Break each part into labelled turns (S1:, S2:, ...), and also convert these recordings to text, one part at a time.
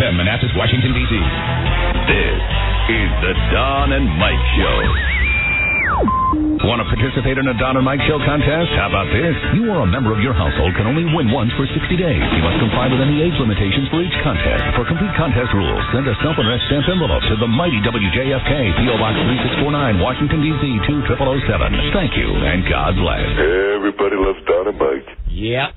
S1: FM, Manassas, Washington, D.C. This is the Don and Mike Show. Want to participate in a Don and Mike Show contest? How about this? You or a member of your household can only win once for 60 days. You must comply with any age limitations for each contest. For complete contest rules, send a self-addressed stamped envelope to the mighty WJFK, P.O. Box 3649, Washington, D.C. 20007. Thank you, and God bless.
S2: Everybody loves Don and Mike.
S3: Yeah.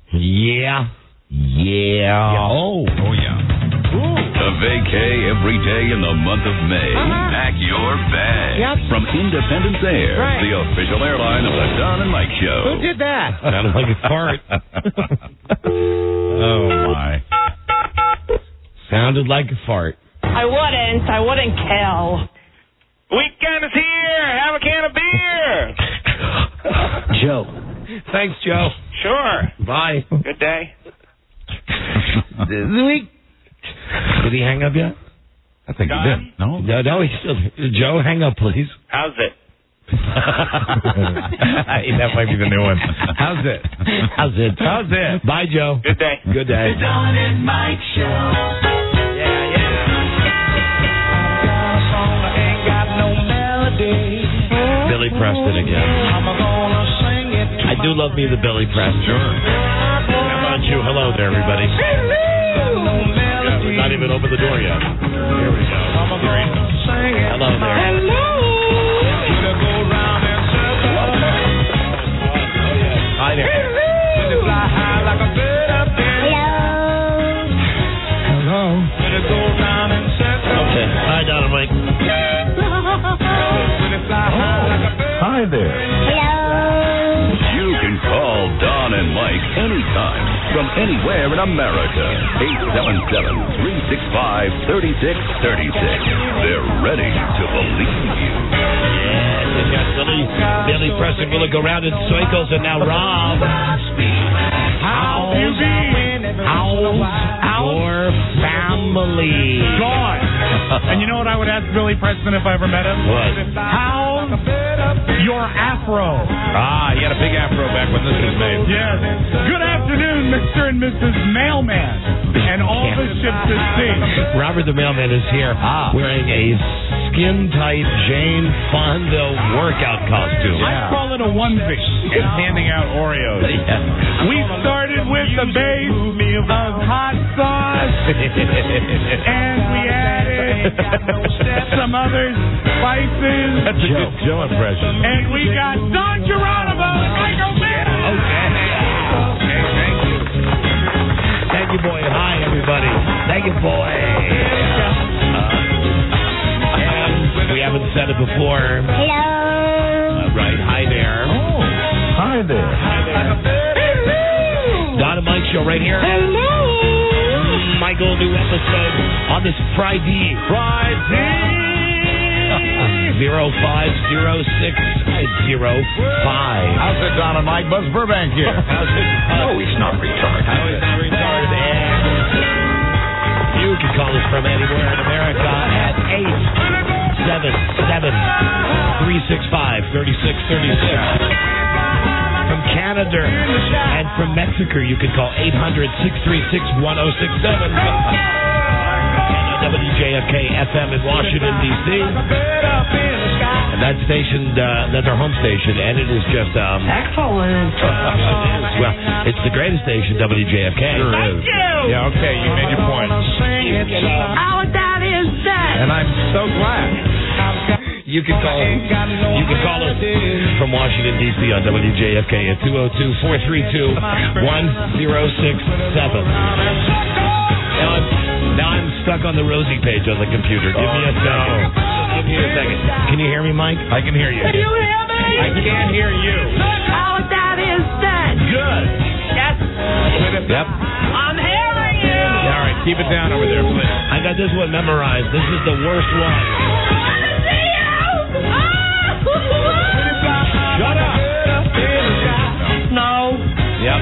S3: Yeah. Yeah.
S1: Oh, yeah. A vacay every day in the month of May. Pack your bags.
S3: Yep.
S1: From Independence Air,
S3: right.
S1: The official airline of the Don and Mike Show.
S3: Who did that? Sounded like a fart.
S1: Oh, my.
S3: Sounded like a fart.
S4: I wouldn't kill.
S5: Weekend is here. Have a can of beer.
S3: Joe. Thanks, Joe.
S5: Sure.
S3: Bye.
S5: Good day.
S3: Did he hang up yet?
S1: I think he did. No?
S3: No, he's still... Joe, hang up, please.
S5: How's it?
S1: That might be the new one.
S3: How's it? How's it? Bye, Joe.
S5: Good day.
S3: Good day.
S6: The Don and Mike Show.
S3: Billy Preston again. I do love me the Billy Preston.
S1: Sure.
S3: How about you? Hello there, everybody. Yeah, we've not even opened the door yet. Here we go. Hello there. Hi there. Hello. Okay. Hi, Don and Mike.
S1: Hi there. You can call Don and Mike anytime from anywhere in America. 877-365-3636. They're ready to believe you.
S3: Yes, it's got Billy Preston will go around in circles, and now Rob. How's your family?
S7: Gone. And you know what I would ask Billy Preston if I ever met him?
S3: What?
S7: How's your afro?
S1: He had a big afro back when this was made.
S7: Yes. Good afternoon, Mr. and Mrs. Mailman, and all the ships at sea.
S3: Robert the Mailman is here wearing a skin-tight Jane Fonda workout costume.
S7: I call it a onesie.
S1: And handing out Oreos.
S7: We started with the base of hot sauce, and we added some other spices.
S1: That's a good Joe impression.
S7: And we got Don Geronimo and Michael Mann.
S3: Okay, thank you. Thank you, boy. Hi, everybody. Thank you, boy. And we haven't said it before.
S6: Hello.
S3: Right. Hi there.
S1: Oh, hi there.
S3: Don and Mike Show right here.
S6: Hello.
S3: Michael, new episode on this Friday. 050605.
S1: How's it, Don and Mike? Buzz Burbank here. How's it?
S5: No, he's not retarded.
S3: No, he's not retarded. And you can call us from anywhere in America at 877-365-3636. From Canada and from Mexico, you can call 800-636-1067. WJFK FM in Washington, D.C. And that station, that's our home station, and it is just...
S4: Excellent.
S3: Well, it's the greatest station, WJFK.
S1: Sure is. Yeah, okay, you made your point.
S4: Our dad is dead.
S1: And I'm so glad.
S3: You can call us from Washington, D.C. on WJFK at 202-432-1067. Now I'm stuck on the Rosie page on the computer. Give me a second. Give me a second. Can you hear me, Mike?
S1: I can hear you.
S4: Can you hear me?
S1: I can't hear you.
S4: Our dad is dead.
S1: Good.
S4: Yes.
S3: Yep.
S4: I'm hearing you.
S1: All right, keep it down over there, please.
S3: I got this one memorized. This is the worst one.
S1: Shut up.
S4: No.
S3: Yep.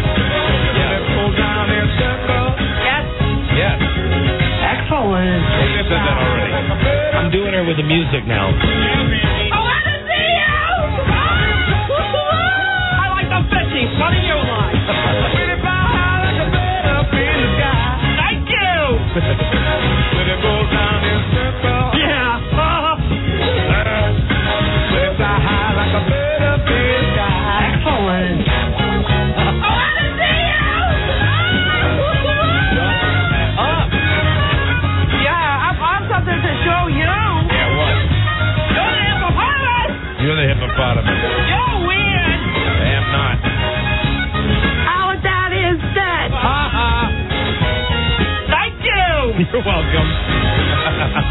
S4: Yes.
S1: Yes.
S4: Excellent.
S1: You said that already.
S3: I'm doing her with the music now.
S4: I want to see you. I like the fishing. What do you like? Thank you.
S3: You're welcome.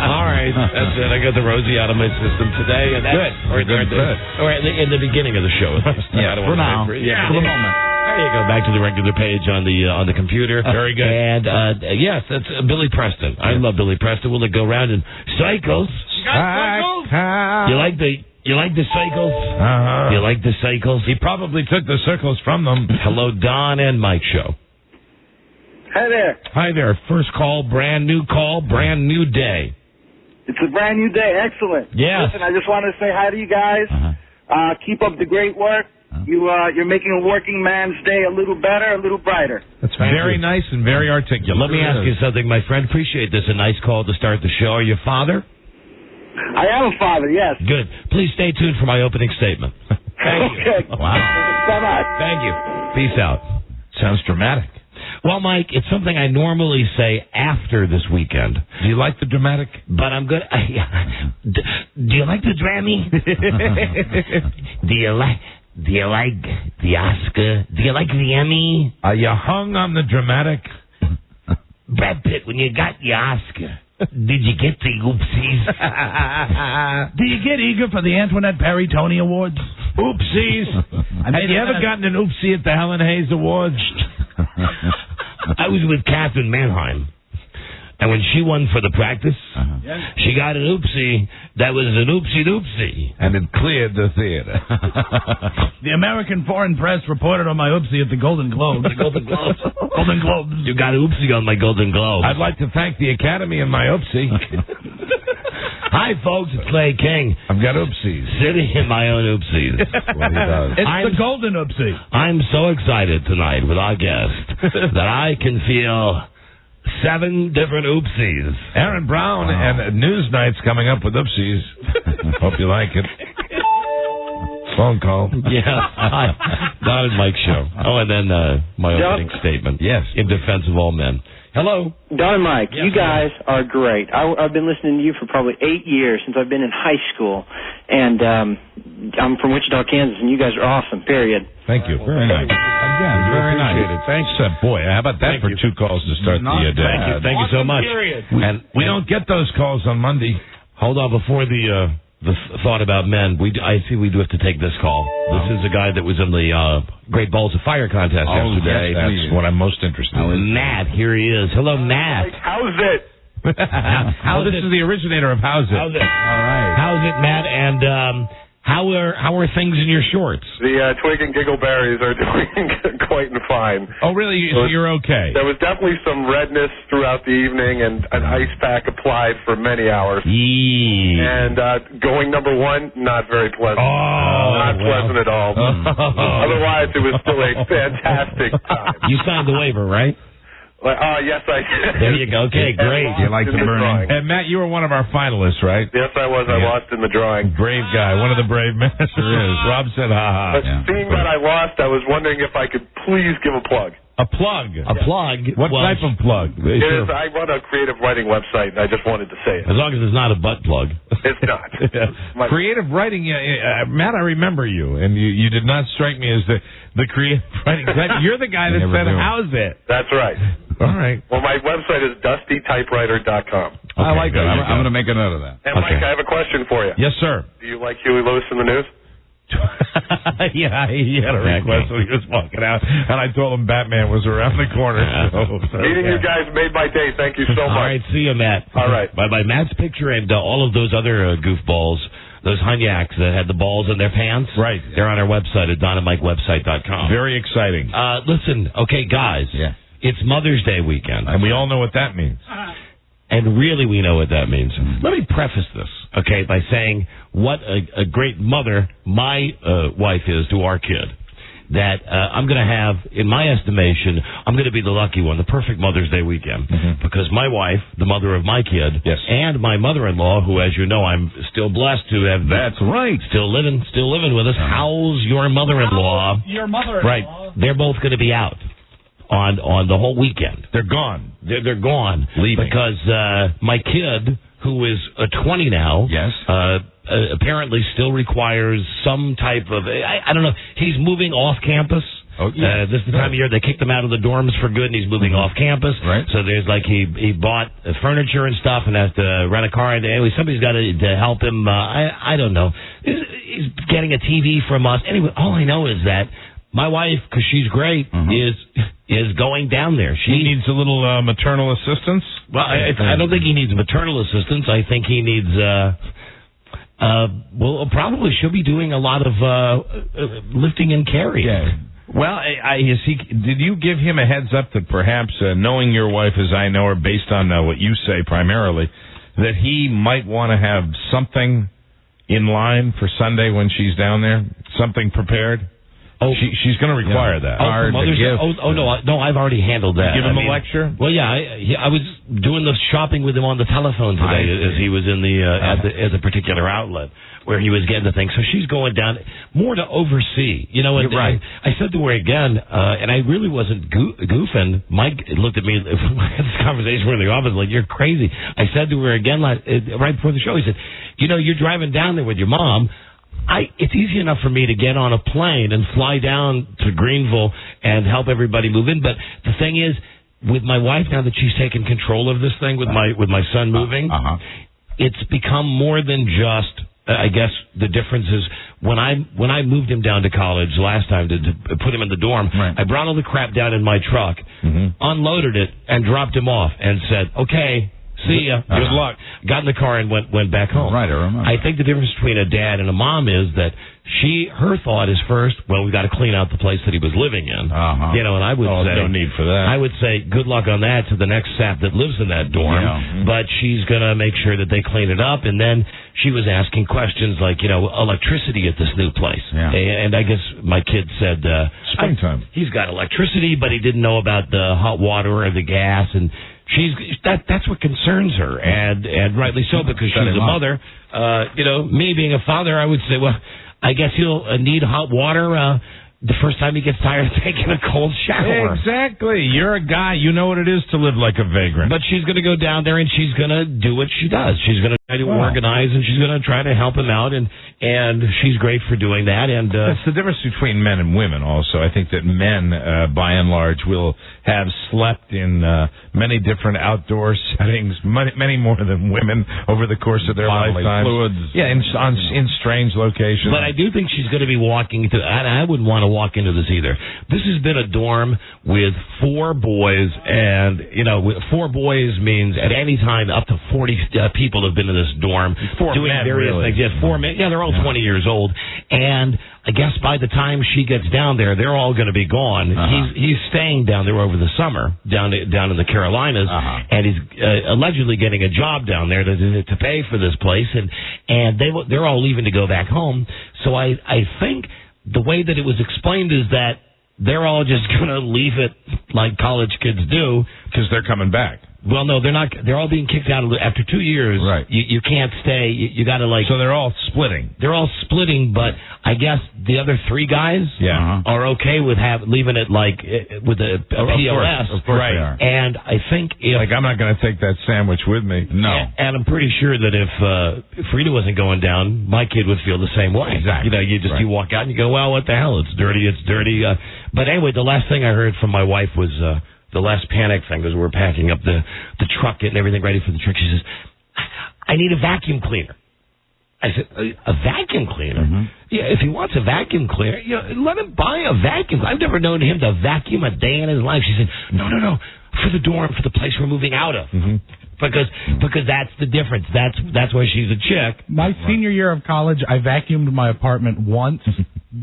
S3: All right, that's it. I got the Rosie out of my system today. And that's,
S8: good.
S3: Or in the beginning of the show.
S8: Yeah, for now.
S3: For the moment. There you go. Back to the regular page on the computer.
S8: Very good.
S3: And yes, that's Billy Preston. I love Billy Preston. Will it go around in cycles? You like the cycles? You like the cycles?
S8: He probably took the circles from them.
S3: Hello, Don and Mike show.
S9: Hi there.
S3: Hi there. First call, brand new day.
S9: It's a brand new day. Excellent.
S3: Yes.
S9: Listen, I just wanted to say hi to you guys. Keep up the great work. You're making a working man's day a little better, a little brighter.
S8: That's very nice and very articulate.
S3: Let me ask you something, my friend. Appreciate this. A nice call to start the show. Are you a father?
S9: I am a father, yes.
S3: Good. Please stay tuned for my opening statement. Thank you.
S9: Okay.
S3: Wow.
S9: Bye-bye.
S3: Thank you. Peace out.
S8: Sounds dramatic.
S3: Well, Mike, it's something I normally say after this weekend.
S8: Do you like the dramatic?
S3: But I'm good. Do you like the Grammy? Do you like the Oscar? Do you like the Emmy?
S8: Are you hung on the dramatic?
S3: Brad Pitt, when you got the Oscar, did you get the oopsies?
S7: Do you get eager for the Antoinette Perry Tony Awards?
S8: Oopsies. Have you ever gotten an oopsie at the Helen Hayes Awards?
S3: I was with Catherine Manheim, and when she won for the practice, she got an oopsie that was an oopsie-doopsie.
S8: And it cleared the theater.
S7: The American Foreign Press reported on my oopsie at the Golden Globes.
S3: The Golden Globes.
S7: Golden Globes.
S3: You got an oopsie on my Golden Globe.
S8: I'd like to thank the Academy and my oopsie.
S3: Hi, folks. It's Clay King.
S8: I've got oopsies.
S3: Sitting in my own oopsies.
S8: What he does.
S7: It's the Golden Oopsie.
S3: I'm so excited tonight with our guest that I can feel 7 different oopsies.
S8: Aaron Brown and News Night's coming up with oopsies. Hope you like it. Phone call.
S3: Yeah. Hi. Don and Mike show. Oh, and then my opening statement.
S8: Yes.
S3: In defense of all men. Hello.
S10: Don and Mike, you guys are great. I've been listening to you for probably 8 years since I've been in high school. And I'm from Wichita, Kansas, and you guys are awesome, period.
S8: Thank you. Very nice. Again, very nice. Thanks. Boy, how about that for 2 calls to start the day?
S3: Thank you so much.
S8: And we don't get those calls on Monday.
S3: Hold on, before the thought about men, I see we do have to take this call. This is a guy that was in the Great Balls of Fire contest yesterday.
S8: Yes, that's what I'm most interested in.
S3: Matt, here he is. Hello, Matt.
S2: How's it?
S8: This is the originator of How's It.
S3: How's it?
S8: All right.
S3: How's it, Matt? And how are things in your shorts?
S2: The Twig and Giggle Berries are doing quite fine.
S8: Oh, really? So you're okay?
S2: There was definitely some redness throughout the evening, and an ice pack applied for many hours. And going number 1, not very pleasant. Not pleasant at all. Otherwise, it was still a fantastic time.
S3: You signed the waiver, right?
S2: Yes, I did.
S3: There you go. Okay, great.
S8: You like the burning. And Matt, you were one of our finalists, right?
S2: Yes, I was. I lost in the drawing.
S8: Brave guy. One of the brave men. There is. Rob said, ha-ha.
S2: But seeing that I lost, I was wondering if I could please give a plug.
S8: A plug?
S3: A plug?
S8: What type of plug?
S2: I run a creative writing website, and I just wanted to say it.
S3: As long as it's not a butt plug.
S2: It's not.
S8: Creative writing, Matt, I remember you, and you did not strike me as the creative writing. You're the guy that said, how's it?
S2: That's right.
S8: All right.
S2: Well, my website is dustytypewriter.com.
S8: Okay, I like that. I'm going to make a note of that.
S2: And, Mike, I have a question for you.
S8: Yes, sir.
S2: Do you like Huey Lewis in the news?
S8: Yeah, he had a request when he was walking out, and I told him Batman was around the corner.
S2: Meeting you guys made my day. Thank you so much.
S3: All right, see you, Matt.
S2: All right.
S3: Bye-bye. Matt's picture and all of those other goofballs, those hunyaks that had the balls in their pants.
S8: Right.
S3: They're on our website at donandmikewebsite.com.
S8: Very exciting.
S3: Listen, okay, guys.
S8: Yeah.
S3: It's Mother's Day weekend.
S8: And we all know what that means.
S3: And really we know what that means. Let me preface this, okay, by saying what a great mother my wife is to our kid. That I'm going to have, in my estimation, I'm going to be the lucky one, the perfect Mother's Day weekend. Because my wife, the mother of my kid, and my mother-in-law, who, as you know, I'm still blessed to have.
S8: That's right.
S3: Still living with us. How's your mother-in-law?
S7: Your mother-in-law.
S3: Right. They're both going to be out on the whole weekend.
S8: They're gone.
S3: They're gone.
S8: Leaving.
S3: Because my kid, who is 20 now, apparently still requires some type of, I don't know, he's moving off campus,
S8: Oh, yeah.
S3: This is the time of year they kicked him out of the dorms for good, and he's moving off campus.
S8: Right.
S3: So there's like he bought furniture and stuff, and has to rent a car. And anyway, somebody's got to help him. I don't know. He's getting a TV from us. Anyway, all I know is that my wife, because she's great, is going down there. She
S8: needs a little maternal assistance.
S3: Well, I don't think he needs maternal assistance. I think he needs. Well, probably she'll be doing a lot of lifting and carrying.
S8: Yeah. Well, did you give him a heads up that perhaps, knowing your wife as I know her, based on what you say primarily, that he might want to have something in line for Sunday when she's down there? Something prepared? Oh, she's going to require that.
S3: Oh, no, I've already handled that.
S8: Give him a lecture?
S3: Well, yeah, I was doing the shopping with him on the telephone today as he was in at the particular outlet where he was getting the thing. So she's going down more to oversee. You know, and
S8: you're right.
S3: I said to her again, and I really wasn't goofing. Mike looked at me. I had this conversation with the office like, "You're crazy." I said to her again right before the show. He said, "You know, you're driving down there with your mom. It's easy enough for me to get on a plane and fly down to Greenville and help everybody move in. But the thing is, with my wife, now that she's taken control of this thing with my son moving, it's become more than just. I guess the difference is when I moved him down to college last time to put him in the dorm, I brought all the crap down in my truck, unloaded it, and dropped him off, and said, "Okay. See ya.
S8: Good luck."
S3: Got in the car and went back home.
S8: Right, I remember.
S3: I think the difference between a dad and a mom is that her thought is first, well, we got to clean out the place that he was living in. You know, and I would say
S8: no need for that.
S3: I would say good luck on that to the next sap that lives in that dorm. Yeah. But she's gonna make sure that they clean it up. And then she was asking questions like, you know, electricity at this new place.
S8: Yeah.
S3: And I guess my kid said
S8: springtime.
S3: He's got electricity, but he didn't know about the hot water or the gas, and that's what concerns her, and rightly so, because she's a mother. You know, me being a father, I would say, well, I guess he'll need hot water the first time he gets tired of taking a cold shower.
S8: Exactly. You're a guy. You know what it is to live like a vagrant.
S3: But she's going to go down there and she's going to do what she does. She's going to try to organize, and she's going to try to help him out, and she's great for doing that. And
S8: that's the difference between men and women also. I think that men, by and large, will have slept in many different outdoor settings, many more than women over the course of their lifetime.
S3: Fluids.
S8: Yeah, in strange locations.
S3: But I do think she's going to be walking into, and I wouldn't want to walk into this either. This has been a dorm with 4 boys, and, you know, 4 boys means at any time up to 40 people have been in this dorm doing various things. Yes, 4 men. Yeah, they're all 20 years old. And I guess by the time she gets down there, they're all going to be gone. He's staying down there over the summer, down in the Carolinas, and he's allegedly getting a job down there to pay for this place, and they're all leaving to go back home. So I think the way that it was explained is that they're all just going to leave it like college kids do,
S8: because they're coming back.
S3: Well, no, they're not. They're all being kicked out after 2 years.
S8: Right.
S3: You can't stay. You got to like.
S8: So they're all splitting.
S3: They're all splitting, but I guess the other 3 guys are okay with leaving it like with a POS.
S8: Of course they are.
S3: And I think
S8: I'm not going to take that sandwich with me. No.
S3: And I'm pretty sure that if Freda wasn't going down, my kid would feel the same way.
S8: Exactly.
S3: You know, you walk out and you go, well, what the hell? It's dirty. It's dirty. But anyway, the last thing I heard from my wife was. The last panic thing was we're packing up the truck, getting everything ready for the trip. She says, I need a vacuum cleaner. I said, a vacuum cleaner? Yeah, if he wants a vacuum cleaner, you know, let him buy a vacuum. I've never known him to vacuum a day in his life. She said, no, for the dorm, for the place we're moving out of. Because that's the difference. That's why she's a chick.
S7: My senior year of college, I vacuumed my apartment once,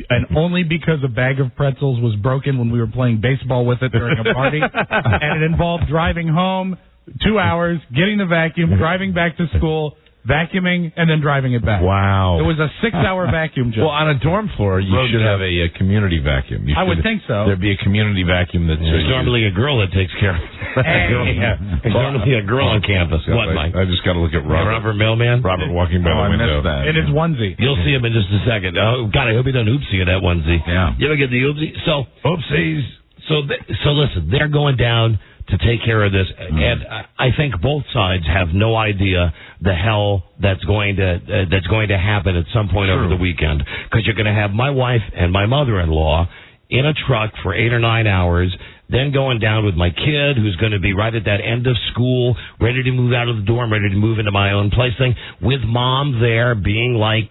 S7: and only because a bag of pretzels was broken when we were playing baseball with it during a party, and it involved driving home 2 hours, getting the vacuum, driving back to school, vacuuming, and then driving it back.
S8: Wow.
S7: It was a 6-hour vacuum job.
S8: Well, on a dorm floor, you should have a community vacuum.
S7: I would think so.
S8: There'd be a community vacuum that's...
S3: There's normally a girl that takes care of it. There's normally a girl on campus. What, Mike?
S8: I just got to look at Robert.
S3: Mailman?
S8: Robert walking by the window.
S7: In his onesie.
S3: You'll see him in just a second. Oh, God, I hope he doesn't oopsie in that onesie.
S8: Yeah.
S3: You ever get the oopsie? So,
S8: oopsies.
S3: So listen, they're going down to take care of this, and I think both sides have no idea the hell that's going to happen at some point over the weekend, because you're going to have my wife and my mother-in-law in a truck for 8 or 9 hours, then going down with my kid, who's going to be right at that end of school, ready to move out of the dorm, ready to move into my own place thing, with mom there being like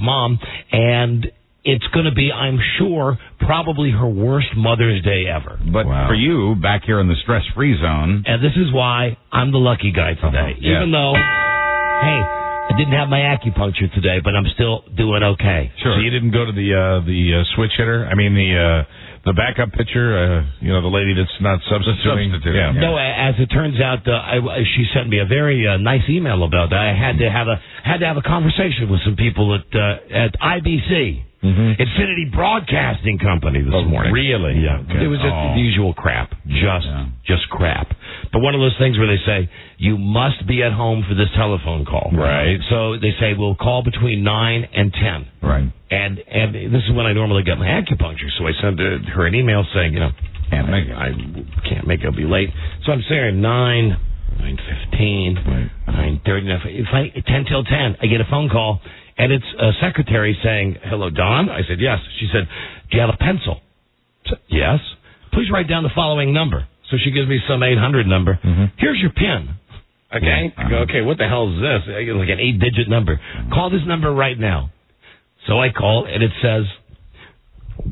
S3: mom. And it's going to be, I'm sure, probably her worst Mother's Day ever.
S11: But for you, back here in the stress-free zone.
S3: And this is why I'm the lucky guy today. Even though, hey, I didn't have my acupuncture today, but I'm still doing okay.
S8: Sure. So you didn't go to the switch hitter? I mean, the backup pitcher, the lady that's not substituting. Yeah.
S3: No, as it turns out, she sent me a very nice email about that. I had to have a conversation with some people at IBC, Infinity Broadcasting Company this morning.
S8: Really?
S3: Yeah. Okay. It was just the usual crap, just crap. But one of those things where they say you must be at home for this telephone call.
S8: Right.
S3: So they say we'll call between 9 and 10.
S11: Right.
S3: And this is when I normally get my acupuncture, so I sent her an email saying, I can't make it, I'll be late. So I'm saying 9:15, 9:30, 10 till 10, I get a phone call, and it's a secretary saying, hello, Don? I said, yes. She said, do you have a pencil? I said, yes. Please write down the following number. So she gives me some 800 number. Here's your PIN. Okay? I go, okay, what the hell is this? Like an 8-digit number. Call this number right now. So I call, and it says,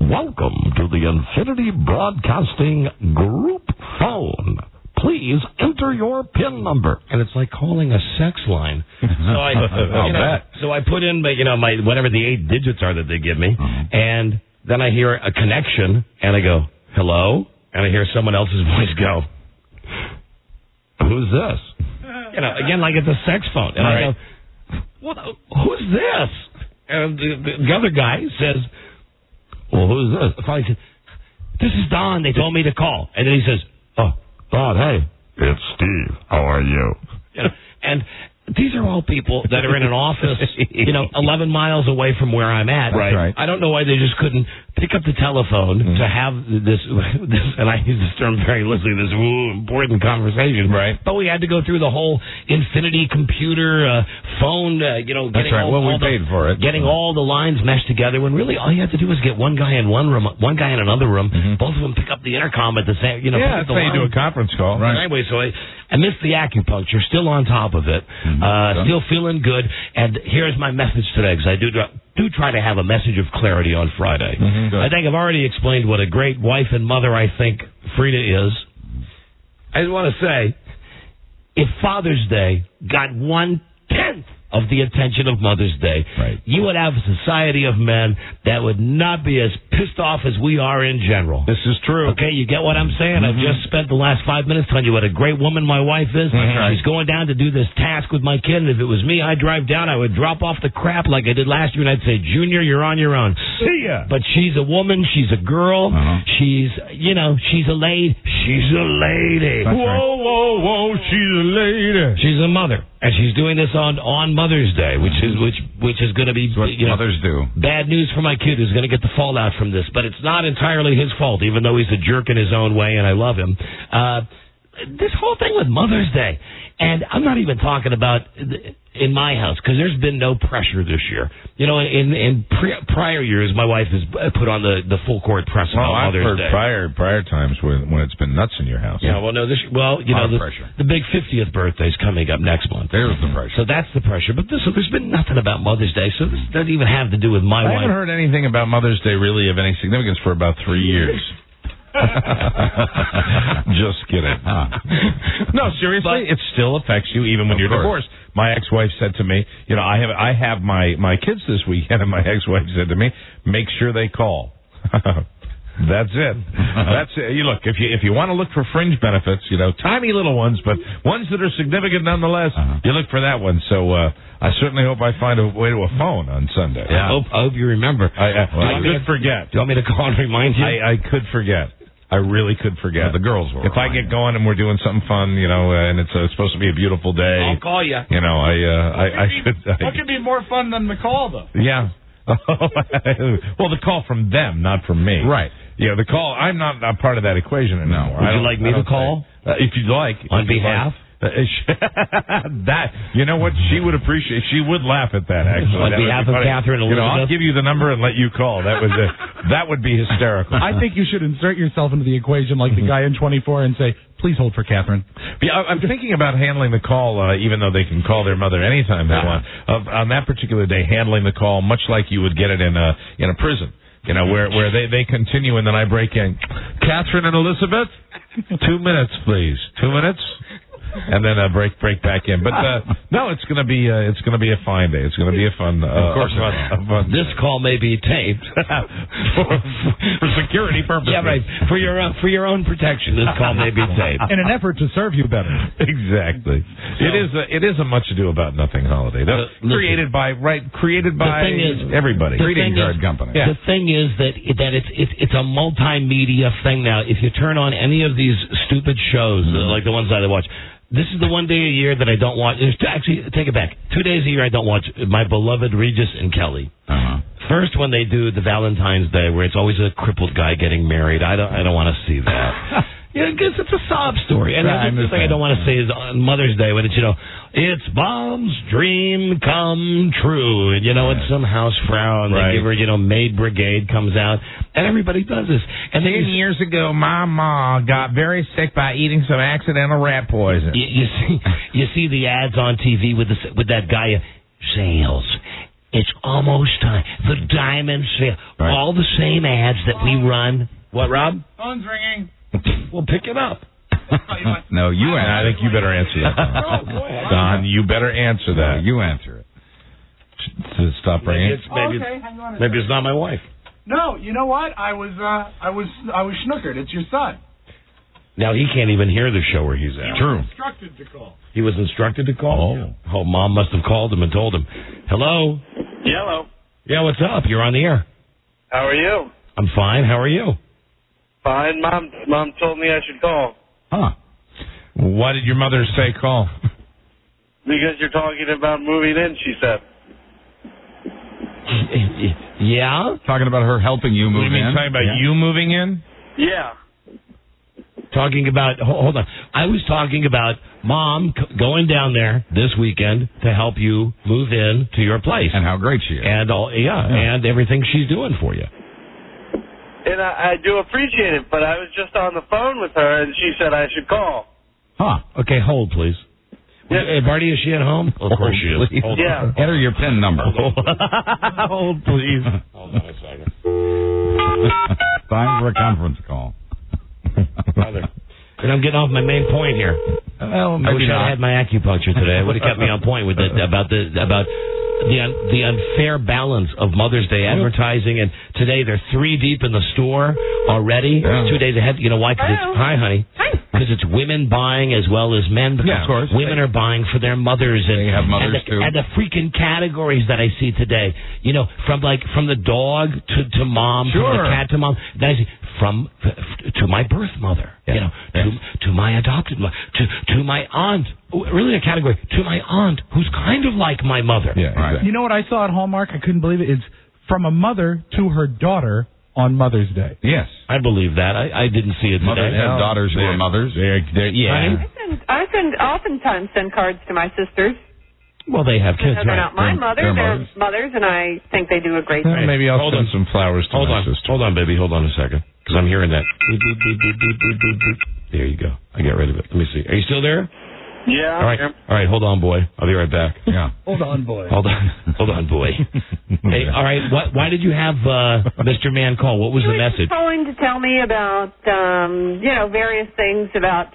S3: welcome to the Infinity Broadcasting Group phone. Please enter your PIN number. And it's like calling a sex line. So I put in my whatever the 8 digits are that they give me, and then I hear a connection, and I go, hello? And I hear someone else's voice go, who's this? Again, like it's a sex phone. And I go, who's this? And the other guy says, well, who's this? Finally said, this is Don. They told me to call. And then he says, oh, Don, hey, it's Steve. How are you? And these are all people that are in an office, 11 miles away from where I'm at.
S8: Right.
S3: I don't know why they just couldn't pick up the telephone to have this, and I use this term very loosely, this important conversation.
S8: Right.
S3: But we had to go through the whole Infinity computer phone, getting
S8: That's right. We paid for it.
S3: Getting all the lines meshed together, when really all you had to do was get one guy in one room, one guy in another room, both of them pick up the intercom at the same,
S8: that's how you do a conference call.
S3: Right. Anyway, so I missed the acupuncture, still on top of it, still feeling good, and here's my message today, because I do try to have a message of clarity on Friday. I think I've already explained what a great wife and mother I think Freda is. I just want to say, if Father's Day got 1/10 of the attention of Mother's Day, you would have a society of men that would not be as pissed off as we are in general.
S8: This is true.
S3: Okay, you get what I'm saying? I've just spent the last 5 minutes telling you what a great woman my wife is. She's going down to do this task with my kid, and if it was me, I'd drive down, I would drop off the crap like I did last year, and I'd say, Junior, you're on your own.
S8: See ya.
S3: But she's a woman, she's a girl, she's, she's a lady. She's a lady.
S8: Whoa, she's a lady.
S3: She's a mother. And she's doing this on Mother's Day, which is going to be
S11: what mothers do.
S3: Bad news for my kid who's going to get the fallout from this. But it's not entirely his fault, even though he's a jerk in his own way, and I love him. This whole thing with Mother's Day, and I'm not even talking about in my house, because there's been no pressure this year. In prior years, my wife has put on the full court press about Mother's Day.
S8: Prior times when it's been nuts in your house.
S3: Yeah, well, no, the big 50th birthday's coming up next month.
S11: There's the pressure.
S3: So that's the pressure. But there's been nothing about Mother's Day, so this doesn't even have to do with my wife.
S8: I haven't heard anything about Mother's Day really of any significance for about 3 years. Just kidding. No, seriously, it still affects you even when you're divorced. My ex-wife said to me, I have my kids this weekend, and my ex-wife said to me, make sure they call. That's it. That's it. You look, if you want to look for fringe benefits, tiny little ones, but ones that are significant nonetheless, you look for that one. So I certainly hope I find a way to a phone on Sunday.
S3: Yeah. I hope you remember.
S8: I could forget.
S3: Do you want me to call and remind you?
S8: I could forget. I really could forget.
S11: The girls were.
S8: If I get going and we're doing something fun, and it's supposed to be a beautiful day,
S3: I'll call you.
S8: I should.
S7: What could be more fun than the call, though?
S8: Yeah. Well, the call from them, not from me.
S11: Right.
S8: Yeah, the call. I'm not part of that equation anymore.
S3: Would you like me to call?
S8: If you'd like.
S3: On behalf?
S8: That, you know what, she would appreciate. She would laugh at that. Actually,
S3: On behalf of Catherine Elizabeth,
S8: I'll give you the number and let you call. That would be hysterical.
S7: I think you should insert yourself into the equation like the guy in 24 and say, "Please hold for Catherine."
S8: Yeah, I'm thinking about handling the call, even though they can call their mother anytime they want. On that particular day, handling the call much like you would get it in a prison. Where they continue and then I break in. Catherine and Elizabeth, 2 minutes, please. 2 minutes. And then break back in. But no, it's going to be a fine day. It's going to be a fun. Of course, fun
S3: this call may be taped
S8: for security purposes.
S3: Yeah, right. For your own protection, this call may be taped
S7: in an effort to serve you better.
S8: Exactly. So, it is a much ado about nothing holiday. Created by everybody.
S11: Greeting card company.
S3: Yeah. The thing is that it's a multimedia thing now. If you turn on any of these stupid shows like the ones that I watch. This is the one day a year that I don't watch. Actually, take it back. 2 days a year I don't watch my beloved Regis and Kelly. First, when they do the Valentine's Day, where it's always a crippled guy getting married, I don't want to see that. Because it's a sob story. And the thing I don't want to say is on Mother's Day when it's, it's Mom's dream come true. And, and some house frown. They give her, maid brigade comes out. And everybody does this. And
S8: 10 years ago, my mom got very sick by eating some accidental rat poison.
S3: You see the ads on TV with that guy, sales. It's almost time. The diamond sale. Right. All the same ads that we run. What, Rob?
S7: Phone's ringing.
S3: Well, pick it up.
S11: No, you answer.
S8: I think you better answer that.
S3: Go ahead.
S8: Don, you better answer that.
S11: You answer it.
S8: Stop ringing.
S3: Maybe it's not my wife.
S7: No, you know what? I was snookered. It's your son.
S3: Now he can't even hear the show where he's at.
S7: True. Instructed to call.
S3: He was instructed to call. Oh, Mom must have called him and told him. Hello.
S2: Hello.
S3: Yeah, what's up? You're on the air.
S2: How are you?
S3: I'm fine. How are you?
S2: Fine. Mom told me I should call.
S3: Huh.
S8: Why did your mother say call?
S2: Because you're talking about moving in, she said.
S3: Yeah?
S11: Talking about her helping you move in?
S8: Talking about you moving in?
S2: Yeah.
S3: Talking about, hold on. I was talking about Mom going down there this weekend to help you move in to your place.
S11: And how great she is.
S3: And and everything she's doing for you.
S2: And I do appreciate it, but I was just on the phone with her, and she said I should call.
S3: Huh. Okay, hold, please. Yeah. Hey, Barty, is she at home? Of course she is.
S2: Hold on.
S11: Enter your PIN number.
S3: Hold, please. Hold on a second.
S11: Time for a conference call.
S3: Brother. And I'm getting off my main point here.
S11: Well,
S3: I wish I had my acupuncture today. It would have kept me on point with it about the unfair balance of Mother's Day advertising, and today they're 3 deep in the store already. Yeah. 2 days ahead. You know why? Hi, honey. Because it's women buying as well as men. Because
S11: of course.
S3: Women are buying for their mothers, and
S11: they have mothers too.
S3: And the freaking categories that I see today. From the dog to mom, from the cat to mom. Then I see to my birth mother. Yeah. To my adopted mother, to my aunt. Really a category. To my aunt, who's kind of like my mother.
S11: Yeah, exactly.
S7: You know what I saw at Hallmark? I couldn't believe it. It's from a mother to her daughter on Mother's Day.
S11: Yes.
S3: I believe that. I didn't see it today.
S11: Mothers have daughters who are mothers.
S3: Yeah.
S4: I oftentimes send cards to my sisters.
S3: Well, they have kids,
S4: They're not my mother. They're mothers, and I think they do a great job.
S8: Maybe I'll send some flowers to my sister.
S3: Hold on, baby. Hold on a second. Because I'm hearing that. There you go. I get rid of it. Let me see. Are you still there?
S2: Yeah.
S3: All right. Hold on, boy. I'll be right back.
S11: Yeah.
S7: Hold on, boy.
S3: Hold on, boy. Hey, all right. Why did you have Mr. Mann call? What was the message?
S4: He was calling to tell me about, various things about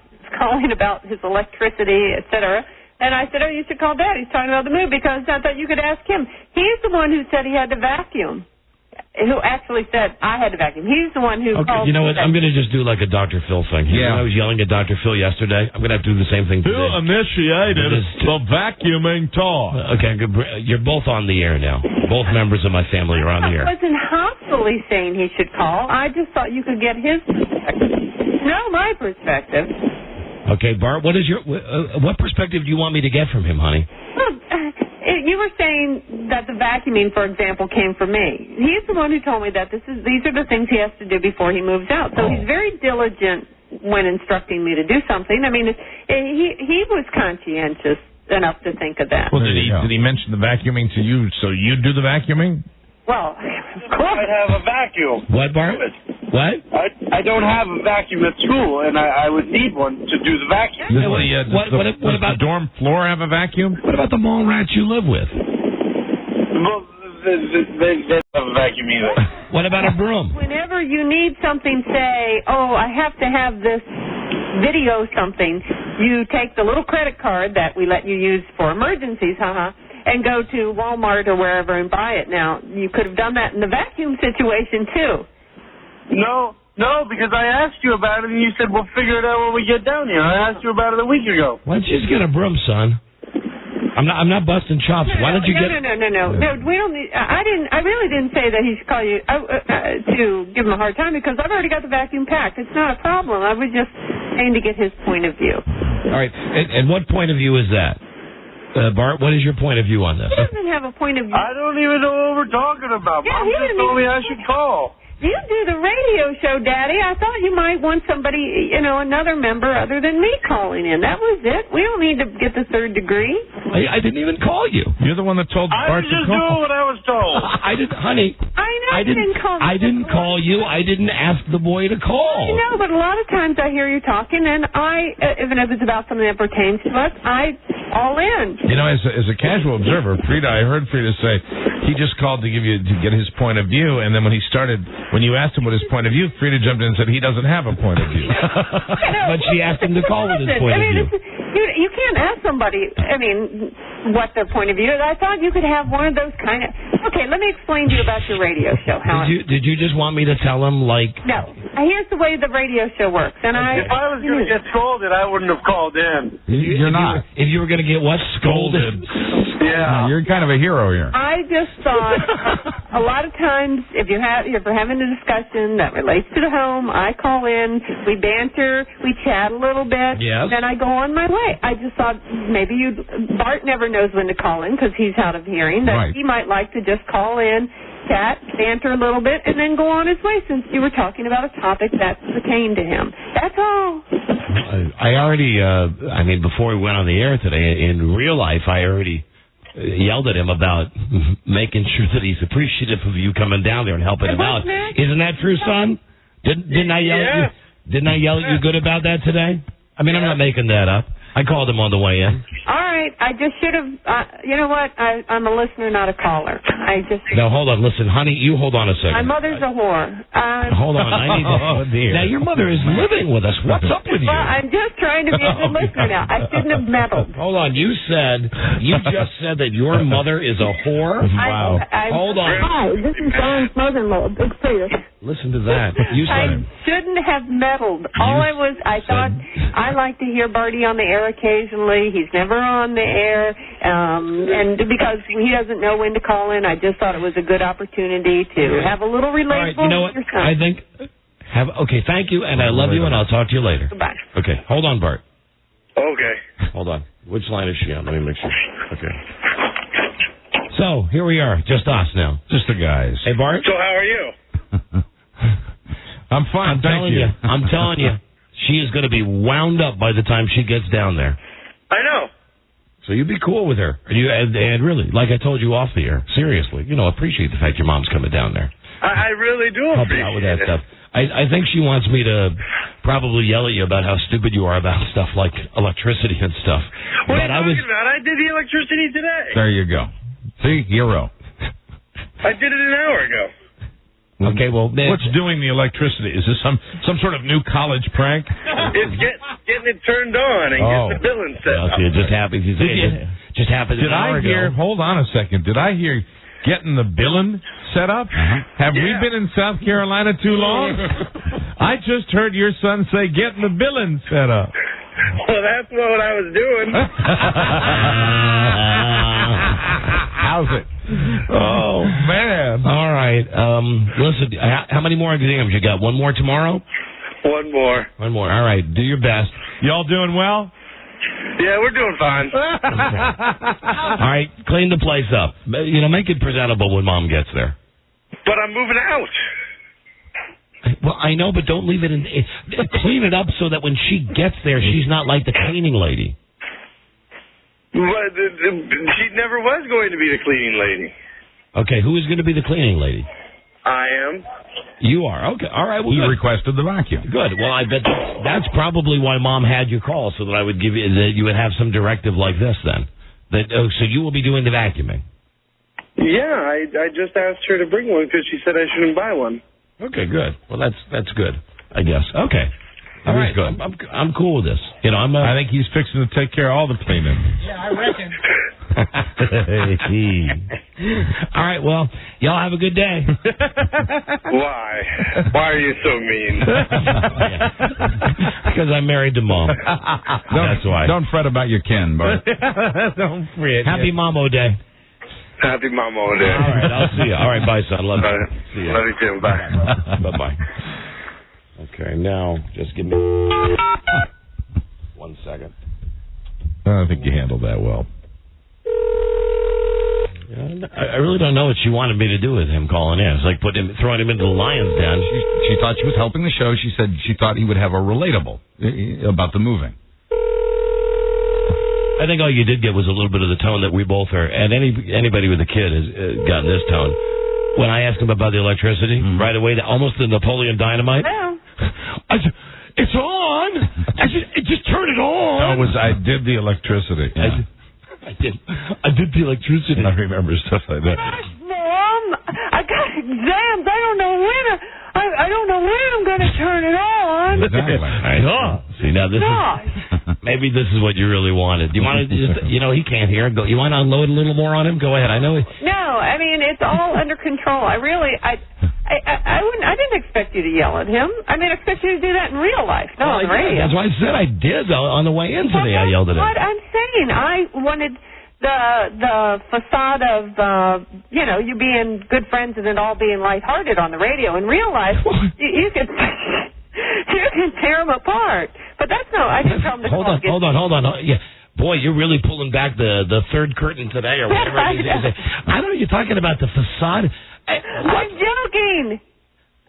S4: his electricity, etc. And I said, you should call Dad. He's talking about the move, because I thought you could ask him. He's the one who said he had to vacuum. Who actually said I had to vacuum. He's the one who called.
S3: You know what? I'm going to just do like a Dr. Phil thing.
S11: Yeah.
S3: When I was yelling at Dr. Phil yesterday, I'm going to have to do the same thing today.
S8: Who initiated the vacuuming talk?
S3: Okay, you're both on the air now. Both members of my family are on the air.
S4: I wasn't hostily saying he should call. I just thought you could get his perspective. No, my perspective.
S3: Okay, Bart, what perspective do you want me to get from him, honey?
S4: Well, you were saying that the vacuuming, for example, came from me. He's the one who told me that these are the things he has to do before he moves out. So he's very diligent when instructing me to do something. I mean, he was conscientious enough to think of that.
S8: Well, did he mention the vacuuming to you so you'd do the vacuuming?
S4: Well, of course.
S9: I'd have a vacuum.
S3: What, Bart? What?
S9: I don't have a vacuum at school, and I would need one to do the vacuum.
S3: What about
S8: the dorm floor have a vacuum?
S3: What about the mall rats you live with?
S9: Well, they don't have a vacuum either.
S3: What about a broom?
S4: Whenever you need something, say, oh, I have to have this video something, you take the little credit card that we let you use for emergencies, and go to Walmart or wherever and buy it. Now, you could have done that in the vacuum situation, too.
S9: No, because I asked you about it, and you said, we'll figure it out when we get down here. I asked you about it a week ago.
S3: Why don't you just get a broom, son? I'm not busting chops. Why don't you get...
S4: No, we don't need... I really didn't say that he should call you to give him a hard time, because I've already got the vacuum packed. It's not a problem. I was just saying to get his point of view.
S3: All right, and what point of view is that? Bart, what is your point of view on this?
S4: He doesn't have a point of view.
S9: I don't even know what we're talking about.
S4: Yeah,
S9: Mom just told me I should call.
S4: You do the radio show, Daddy. I thought you might want somebody, another member other than me calling in. That was it. We don't need to get the third degree.
S3: I didn't even call you.
S8: You're the one that told Bart to call.
S9: I was just doing what I was told.
S3: Honey.
S4: I know I didn't call.
S3: I didn't call you. I didn't ask the boy to call.
S4: I know, but a lot of times I hear you talking, and even if it's about something that pertains to us, I all in.
S8: As a casual observer, I heard Freda say he just called to get his point of view, and then when you asked him what his point of view, Freda jumped in and said he doesn't have a point of view.
S3: But she asked him to call with his point of view.
S4: You can't ask somebody, what their point of view is. I thought you could have one of those kind of... Okay, let me explain to you about your radio show.
S3: Did you just want me to tell him, like...
S4: No. Here's the way the radio show works. And
S9: if I was going to get scolded, I wouldn't have called in.
S11: You're not.
S3: If you were going to get what? Scolded?
S9: Yeah.
S11: You're kind of a hero here.
S4: I just thought a lot of times if you're having a discussion that relates to the home, I call in, we banter, we chat a little bit, then I go on my way. I just thought maybe Bart never knows when to call in because he's out of hearing, that he might like to just call in, chat, banter a little bit, and then go on his way since you were talking about a topic that pertained to him. That's all.
S3: I already, before we went on the air today, in real life, I already yelled at him about making sure that he's appreciative of you coming down there and helping him out. Isn't that true, son? Didn't I yell at you? Didn't I yell at you good about that today? I'm not making that up. I called him on the way in.
S4: All right. I just should have... you know what? I'm a listener, not a caller.
S3: No, hold on. Listen, honey, you hold on a second.
S4: My mother's a whore.
S3: Hold on. I need to...
S8: dear.
S3: Now, your mother is living with us. What's up with you?
S4: Well, I'm just trying to be a good listener now. I shouldn't have meddled.
S3: Hold on. You just said that your mother is a whore?
S8: Wow.
S3: Hold on.
S4: Hi, this is Don's mother-in-law, Big Freda.
S3: Listen to that. You said...
S4: I shouldn't have meddled. I thought I like to hear Barty on the air occasionally. He's never on the air. And because he doesn't know when to call in, I just thought it was a good opportunity to have a little relatable.
S3: All right, you know what?
S4: With your son.
S3: I think... Okay, thank you, and I love you, and I'll talk to you later.
S4: Goodbye.
S3: Okay, hold on, Bart.
S9: Okay.
S3: Hold on. Which line is she on? Let me make sure. Okay. So, here we are. Just us now.
S8: Just the guys.
S3: Hey, Bart?
S9: So how are you?
S8: I'm fine, thank you.
S3: I'm telling you, she is going to be wound up by the time she gets down there.
S9: I know.
S3: So you be cool with her. And really, like I told you off the air, seriously, appreciate the fact your mom's coming down there.
S9: I really do
S3: help you out with that stuff. I think she wants me to probably yell at you about how stupid you are about stuff like electricity and stuff.
S9: What are you talking about? I did the electricity today.
S11: There you go. See, hero.
S9: I did it an hour ago.
S3: Okay, well,
S8: what's doing the electricity? Is this some sort of new college prank?
S9: It's getting it turned on and getting the billing set up.
S3: It just happened. Just happened.
S8: Did I hear? Hold on a second. Did I hear getting the billing set up? Have we been in South Carolina too long? I just heard your son say getting the billing set up.
S9: Well, that's what I was doing.
S11: How's it?
S8: Oh, man.
S3: All right. Listen, how many more exams you got? One more tomorrow?
S9: One more.
S3: One more. All right. Do your best.
S8: Y'all doing well?
S9: Yeah, we're doing fine.
S3: All right. Clean the place up. Make it presentable when Mom gets there.
S9: But I'm moving out.
S3: Well, I know, but don't leave it in. Clean it up so that when she gets there, she's not like the cleaning lady.
S2: But she never was going to be the cleaning lady.
S3: Okay, who is going to be the cleaning lady?
S2: I am.
S3: You are. Okay, all right. Well,
S11: You
S3: good.
S11: requested the vacuum.
S3: Good. Well, I bet that's probably why Mom had you call, so that I would give you that you would have some directive like this. Then, so you will be doing the vacuuming.
S2: Yeah, I just asked her to bring one because she said I shouldn't buy one.
S3: Okay, good. Well, that's good, I guess. Okay. All right.
S8: Good.
S3: I'm cool with this. You know,
S8: I think he's fixing to take care of all the cleaning.
S7: Yeah, I reckon.
S3: All right, well, y'all have a good day.
S2: Why? Why are you so mean?
S3: Because I'm married to Mom. That's why.
S11: Don't fret about your kin, Bart.
S8: Don't fret.
S3: Happy Mamo Day.
S2: Happy Mama Day.
S3: All right, I'll see you. All right, bye, son. Love you. See you.
S2: Love you too. Bye.
S3: Bye-bye. Okay, now, just give me 1 second.
S8: I think you handled that well.
S3: I really don't know what she wanted me to do with him calling in. It's like throwing him into the lion's den.
S11: She thought she was helping the show. She said she thought he would have a relatable about the moving.
S3: I think all you did get was a little bit of the tone that we both are, and anybody with a kid has gotten this tone. When I asked him about the electricity, right away, almost the Napoleon Dynamite.
S4: Yeah.
S3: It's on. Just turn it on.
S8: I did the electricity.
S3: Yeah. I did the electricity.
S8: I remember stuff like that.
S4: Mom, I got exams. I don't know when I'm going to turn it on.
S11: Exactly.
S3: I know. See, now this is maybe this is what you really wanted. You want to just, he can't hear. You want to unload a little more on him? Go ahead. I know.
S4: No, I mean it's all under control. I didn't expect you to yell at him. I mean, I expect you to do that in real life, not on the radio.
S3: That's why I said I did on the way in today. I yelled at him.
S4: What I'm saying, I wanted the facade of you being good friends and it all being lighthearted on the radio. In real life, you can tear them apart. But that's no. I didn't tell them to
S3: hold on. Yeah. Boy, you're really pulling back the third curtain today, or whatever it is. I don't know. You're talking about the facade.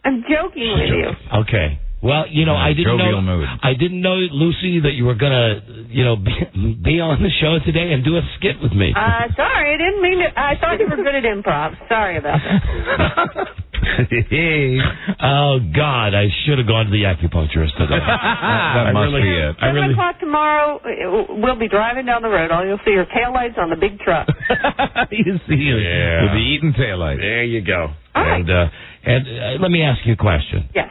S4: I'm joking with you.
S3: Okay. Well, I didn't know, Lucy, that you were gonna, be on the show today and do a skit with me.
S4: Sorry, I didn't mean it. I thought you were good at improv. Sorry about that.
S3: Oh God, I should have gone to the acupuncturist today.
S8: that must be it.
S4: 7 o'clock tomorrow, we'll be driving down the road. All you'll see are taillights on the big truck.
S8: You see it with the eating taillight.
S3: There you go.
S4: All right.
S3: And let me ask you a question.
S4: Yes.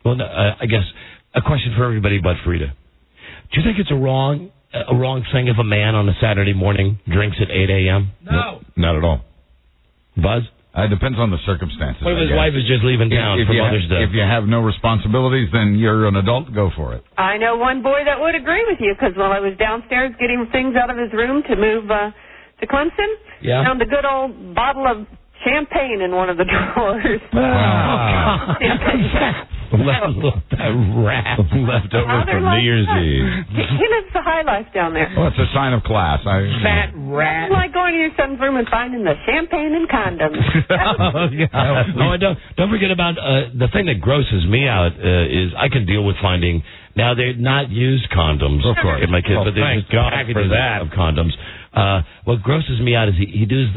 S3: Well, I guess a question for everybody but Freda. Do you think it's a wrong thing if a man on a Saturday morning drinks at 8 a.m.?
S11: No.
S8: Not at all.
S3: Buzz?
S11: It depends on the circumstances.
S3: What if his wife is just leaving town for Mother's Day?
S11: If you have no responsibilities, then you're an adult. Go for it.
S4: I know one boy that would agree with you, because while I was downstairs getting things out of his room to move to Clemson, found a good old bottle of champagne in one of the drawers.
S8: Wow. Left over from New Year's Eve.
S4: He lives the high life down there.
S11: Well, it's a sign of class.
S3: Fat rat.
S4: It's like going to your son's room and finding the champagne and condoms.
S3: Don't forget about the thing that grosses me out is I can deal with finding. Now, they're not used condoms,
S8: of course,
S3: my kids, but they're just packages of condoms. What grosses me out is he does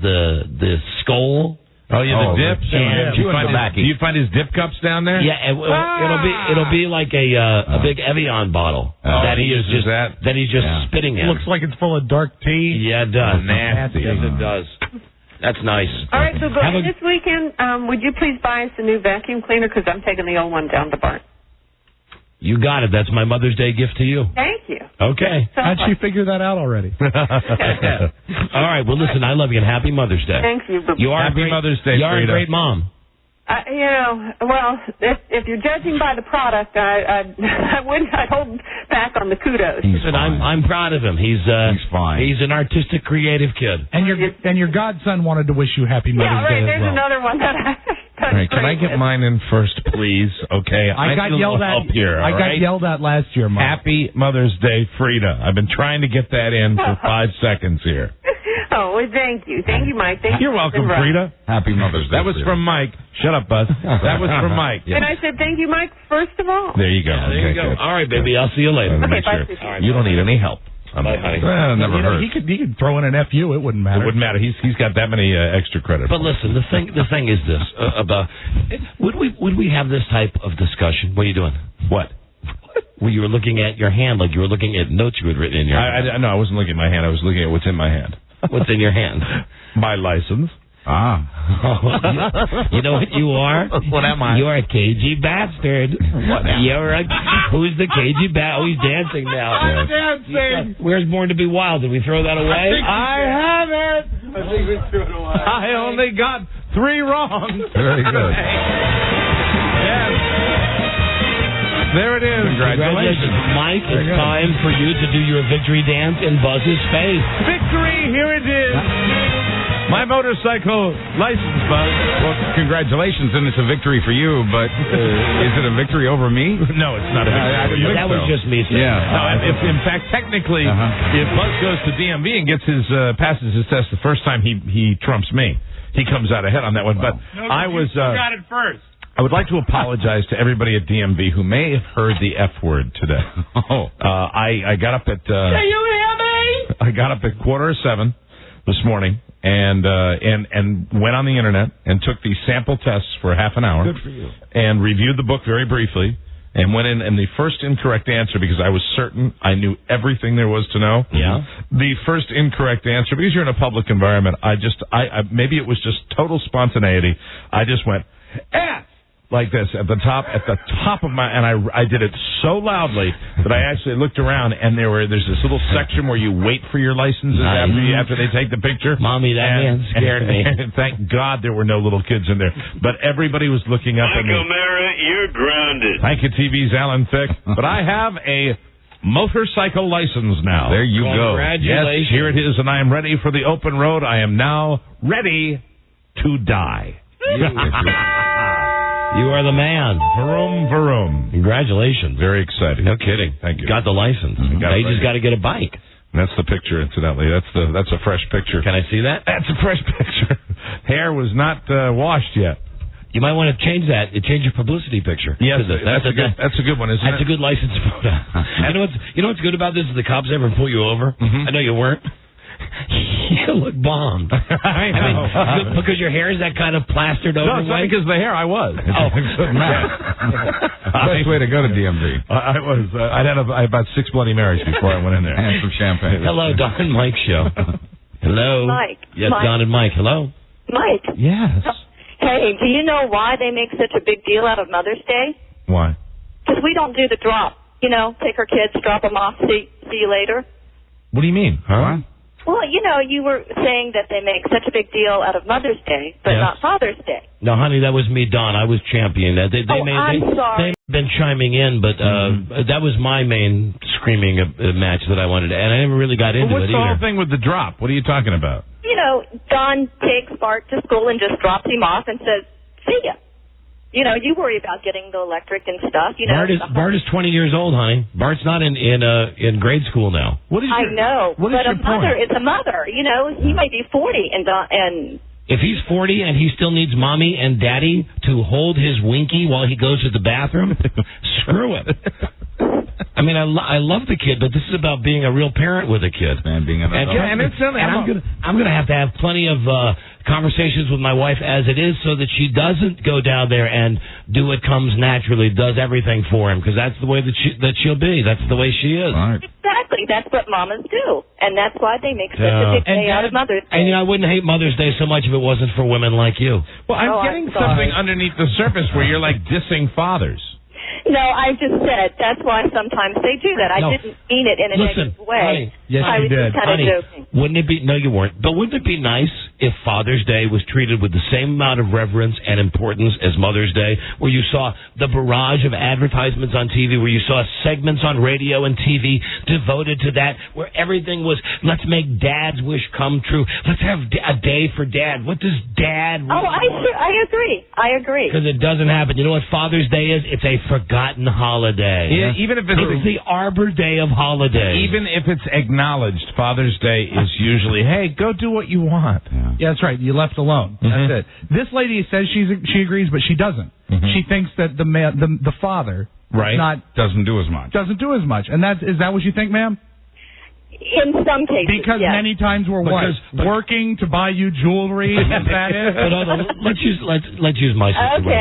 S3: the skull.
S8: Oh yeah, the dips.
S3: Yeah.
S8: Do you find his dip cups down there?
S3: Yeah, it'll be like a big Evian bottle that he's just spitting in.
S7: Looks like it's full of dark tea.
S3: Yeah, it does.
S8: Nasty.
S3: Yes, it does. That's nice.
S4: All right, so this weekend, would you please buy us a new vacuum cleaner, because I'm taking the old one down to Bart.
S3: You got it. That's my Mother's Day gift to you.
S4: Thank you.
S3: Okay.
S7: How'd she figure that out already?
S3: All right. Well, listen, I love you, and happy Mother's Day.
S4: Thank you.
S3: You are
S8: happy Mother's Day,
S3: You are a great mom.
S4: If you're judging by the product, I'd hold back on the kudos.
S3: Listen, I'm proud of him. He's
S11: fine.
S3: He's an artistic, creative kid.
S7: And your godson wanted to wish you happy Mother's Day as well.
S4: There's another one that
S8: all right, can I get mine in first, please? Okay,
S7: I got yelled at.
S8: Here,
S7: I got yelled at last year, Mom.
S8: Happy Mother's Day, Freda. I've been trying to get that in for 5 seconds here.
S4: All Oh, well, thank you. Thank you, Mike. Thank you.
S8: You're welcome, Freda.
S11: Happy Mother's Day.
S8: That was from Mike. Shut up, Buzz. That was from Mike.
S4: And I said, thank you, Mike, first of all.
S8: There you go.
S3: There you go.
S8: Good.
S3: All right, baby. I'll see you later.
S4: Okay, bye.
S8: Sure. You don't need any help.
S3: Bye, honey.
S8: Never heard.
S7: He could throw in an FU. It wouldn't matter.
S8: It wouldn't matter. He's got that many extra credit.
S3: But listen, the thing is this about would we have this type of discussion? What are you doing?
S8: What?
S3: Well, you were looking at your hand like you were looking at notes you had written in your hand.
S8: No, I wasn't looking at my hand. I was looking at what's in my hand.
S3: What's in your hand?
S8: My license.
S3: You know what you are?
S11: What am I?
S3: You're a cagey bastard. Who's the cagey bastard? Oh, he's dancing now.
S8: I'm dancing.
S3: Where's Born to Be Wild? Did we throw that away?
S8: I have it.
S2: I think we threw it away.
S8: I only got 3 wrong.
S11: Very good.
S8: Yes. There it is.
S3: Congratulations. Mike, it's time for you to do your victory dance in Buzz's face.
S8: Victory, here it is. My motorcycle license, Buzz.
S11: Well, congratulations, and it's a victory for you, but is it a victory over me?
S8: No, it's not a victory.
S3: That was just me saying.
S11: Yeah.
S8: No, in fact, technically, if Buzz goes to DMV and gets his passes his test the first time, he trumps me. He comes out ahead on that one. But I was
S5: got it first.
S8: I would like to apologize to everybody at DMV who may have heard the F word today. I got up at
S5: Do you hear me?
S8: I got up at 6:45 this morning and went on the internet and took these sample tests for half an hour.
S3: Good for you.
S8: And reviewed the book very briefly and went in, and the first incorrect answer, because I was certain I knew everything there was to know.
S3: Yeah.
S8: The first incorrect answer, because you're in a public environment, I maybe it was just total spontaneity. I just went F like this at the top of my, and I did it so loudly that I actually looked around, and there's this little section where you wait for your licenses after they take the picture.
S3: Mommy, that man scared me.
S8: And thank God there were no little kids in there, but everybody was looking up at me.
S5: Michael Mara, you're grounded.
S8: Thank you, TV's Alan Thicke. But I have a motorcycle license now.
S11: There you go.
S3: Congratulations.
S8: Yes, here it is, and I am ready for the open road. I am now ready to die.
S3: You are the man.
S8: Vroom, vroom.
S3: Congratulations.
S8: Very exciting.
S3: No kidding.
S8: Thank you.
S3: Got the license. Now you just got to get a bike.
S8: And that's the picture, incidentally. That's a fresh picture.
S3: Can I see that?
S8: That's a fresh picture. Hair was not washed yet.
S3: You might want to change that. Change your publicity picture.
S8: Yes, that's a good one, isn't it?
S3: That's a good license photo. You know what's good about this is the cops ever pull you over. I know you weren't. You look bombed.
S8: I know.
S3: Because your hair is that kind of plastered over.
S8: No, it's not because of the hair. I was.
S11: Best way to go to DMV.
S8: I had about 6 Bloody Marys before I went in there.
S11: And some champagne.
S3: Hello, Don and Mike show. Hello.
S12: Mike.
S3: Yes,
S12: Mike.
S3: Don and Mike. Hello.
S12: Mike.
S3: Yes.
S12: Hey, do you know why they make such a big deal out of Mother's Day?
S8: Why?
S12: Because we don't do the drop. You know, take our kids, drop them off, see you later.
S8: What do you mean? Huh?
S12: Well, you know, you were saying that they make such a big deal out of Mother's Day, but not Father's Day.
S3: No, honey, that was me, Don. I was championing that. They
S12: I'm sorry.
S3: They've been chiming in, but that was my main screaming match that I wanted to, and I never really got into
S8: what's
S3: it
S8: the
S3: either.
S8: whole thing with the drop? What are you talking about?
S12: You know, Don takes Bart to school and just drops him off and says, see ya. You know, you worry about getting the electric and stuff. You know,
S3: Bart is 20 years old, honey. Bart's not in grade school now.
S12: I know, but a mother is a mother. You know, he may be 40 and
S3: if he's 40 and he still needs mommy and daddy to hold his winky while he goes to the bathroom, screw it. I mean, I love the kid, but this is about being a real parent with a kid.
S11: And being an adult.
S3: I'm going to have plenty of conversations with my wife as it is, so that she doesn't go down there and do what comes naturally, does everything for him, because that's the way that she'll be. That's the way she is.
S11: Right.
S12: Exactly. That's what mamas do, and that's why they make such a big day out of Mother's Day.
S3: And I wouldn't hate Mother's Day so much if it wasn't for women like you.
S8: Well, I'm getting something underneath the surface where you're like dissing fathers.
S12: No, I just said that's why sometimes they do that. I didn't mean it in a negative way.
S3: Honey, yes,
S12: I was just kind of joking.
S3: Wouldn't it be? No, you weren't. But wouldn't it be nice if Father's Day was treated with the same amount of reverence and importance as Mother's Day, where you saw the barrage of advertisements on TV, where you saw segments on radio and TV devoted to that, where everything was, let's make Dad's wish come true. Let's have a day for Dad. What does Dad want?
S12: I agree. I agree.
S3: Because it doesn't happen. You know what Father's Day is? It's a forgotten holiday.
S8: Yeah, even if it's
S3: the Arbor Day of holidays.
S8: Even if it's acknowledged, Father's Day is usually, hey, go do what you want.
S7: Yeah, that's right. You left alone. That's it. This lady says she agrees, but she doesn't. She thinks that the father
S11: doesn't do as much.
S7: Doesn't do as much, and is that what you think, ma'am?
S12: In some cases,
S7: because many times we're working to buy you jewelry. Is that it?
S3: But let's use my situation.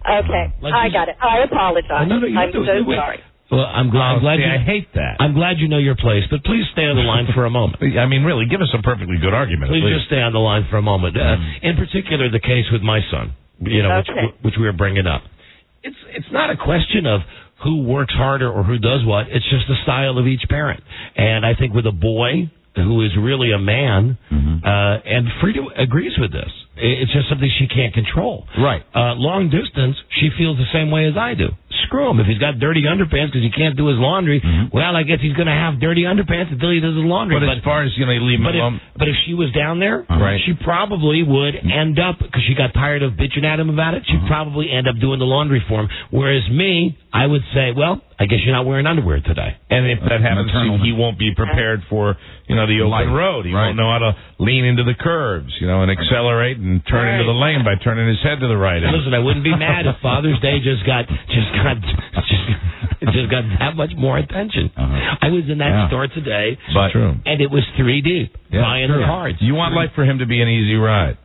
S12: I got it. I apologize. I'm so sorry.
S3: Well, I'm glad.
S8: I hate that.
S3: I'm glad you know your place, but please stay on the line for a moment.
S8: I mean, really, give us a perfectly good argument.
S3: Please just stay on the line for a moment. In particular, the case with my son, which we were bringing up. It's not a question of who works harder or who does what. It's just the style of each parent. And I think with a boy who is really a man, and Freda agrees with this. It's just something she can't control.
S11: Right.
S3: Long distance, she feels the same way as I do. Screw him. If he's got dirty underpants because he can't do his laundry, well, I guess he's going to have dirty underpants until he does his laundry.
S8: But as far as, leave him alone.
S3: But if she was down there, she probably would end up, because she got tired of bitching at him about it, she'd probably end up doing the laundry for him. Whereas me, I would say, well, I guess you're not wearing underwear today.
S8: And if that happens, he won't be prepared for, the open road. He won't know how to lean into the curves, and accelerate and turn into the lane by turning his head to the right.
S3: Listen, I wouldn't be mad if Father's Day just got that much more attention. I was in that store today, and it was 3 deep buying the cards.
S8: You want life for him to be an easy ride.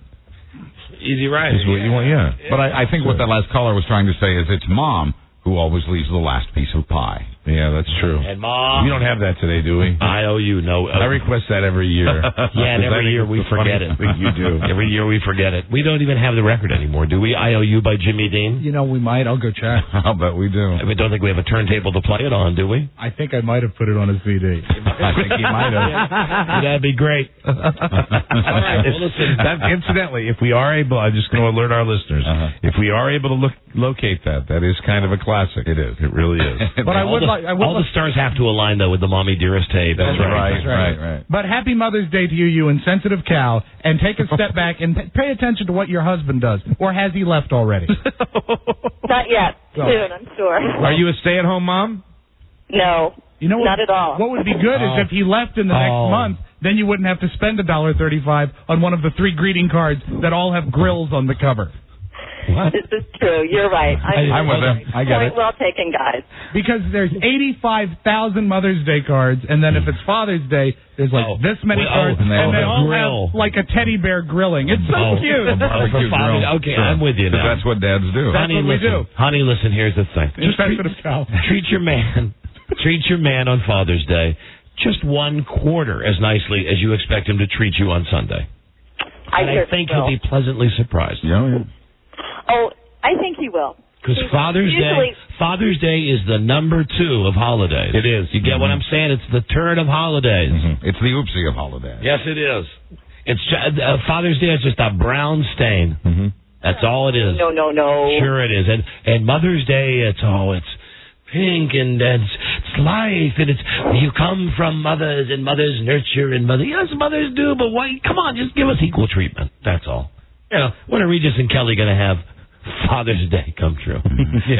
S3: Easy ride
S8: is what you want,
S11: But I think what that last caller was trying to say is it's mom who always leaves the last piece of pie.
S8: Yeah, that's true.
S3: And Mom.
S8: We don't have that today, do we?
S3: I owe you no.
S8: I request that every year.
S3: Yeah, and every year we forget it.
S8: You do.
S3: Every year we forget it. We don't even have the record anymore, do we? I Owe You by Jimmy Dean?
S7: We might. I'll go check.
S8: I'll bet we do.
S3: I don't think we have a turntable to play it on, do we?
S7: I think I might have put it on a CD.
S8: I think he might have.
S3: That'd be great. All right, well, listen.
S8: Incidentally, if we are able, I'm just going to alert our listeners, if we are able to locate that is kind of a classic. It is. It really is.
S7: But
S3: all the stars have to align, though, with the Mommy Dearest tape.
S8: That's right.
S7: But happy Mother's Day to you insensitive cow, and take a step back and pay attention to what your husband does. Or has he left already?
S12: Not yet. Soon, I'm sure.
S8: Are you a stay-at-home mom?
S12: No. Not at all.
S7: What would be good is if he left in the next month, then you wouldn't have to spend $1.35 on one of the 3 greeting cards that all have grills on the cover.
S12: What? This is true. You're right.
S11: I'm with him. I get it.
S12: Well taken, guys.
S7: Because there's 85,000 Mother's Day cards, and then if it's Father's Day, there's this many cards, and they all have like a teddy bear grilling. It's so cute.
S3: Okay, I'm with you now.
S8: That's what dads do.
S3: Honey, listen, here's the thing. Just treat your man on Father's Day just 1/4 as nicely as you expect him to treat you on Sunday. I think he'll be pleasantly surprised.
S11: Yeah.
S12: Oh, I think he will.
S3: Because Father's Day is the number 2 of holidays.
S8: It is.
S3: You get what I'm saying? It's the turn of holidays.
S11: It's the oopsie of holidays.
S3: Yes, it is. It's Father's Day is just a brown stain. That's all it is.
S12: No.
S3: Sure it is. And Mother's Day, it's pink and it's life, and you come from mothers, and mothers nurture, and yes, mothers do, but why? Come on, just give us equal treatment. That's all. When are Regis and Kelly going to have Father's Day come true?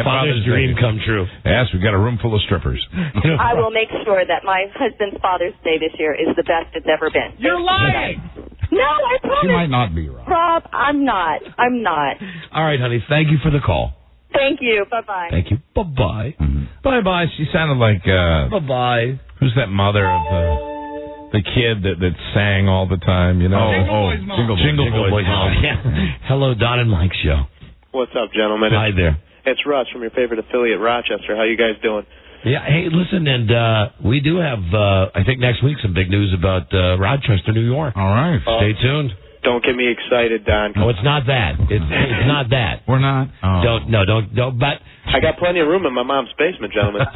S3: Father's dream come true.
S8: Yes, we've got a room full of strippers.
S12: I will make sure that my husband's Father's Day this year is the best it's ever been.
S7: You're lying!
S12: No, I promise.
S11: She might not be,
S12: Rob, I'm not.
S3: All right, honey, thank you for the call.
S12: Thank you. Bye-bye.
S3: Thank you. Bye-bye.
S8: Bye-bye. She sounded like...
S3: Bye-bye.
S8: Who's that mother of the kid that sang all the time,
S3: Jingle Boy's mom. Yeah. Hello, Don and Mike Show.
S13: What's up, gentlemen?
S3: Hi there.
S13: It's Russ from your favorite affiliate, Rochester. How you guys doing?
S3: Yeah, hey, listen, and we do have, I think next week, some big news about Rochester, New York.
S11: All right.
S3: Stay tuned.
S13: Don't get me excited, Don.
S3: No, it's not that. It's not that.
S11: We're not? Oh.
S3: Don't, but...
S13: I got plenty of room in my mom's basement, gentlemen.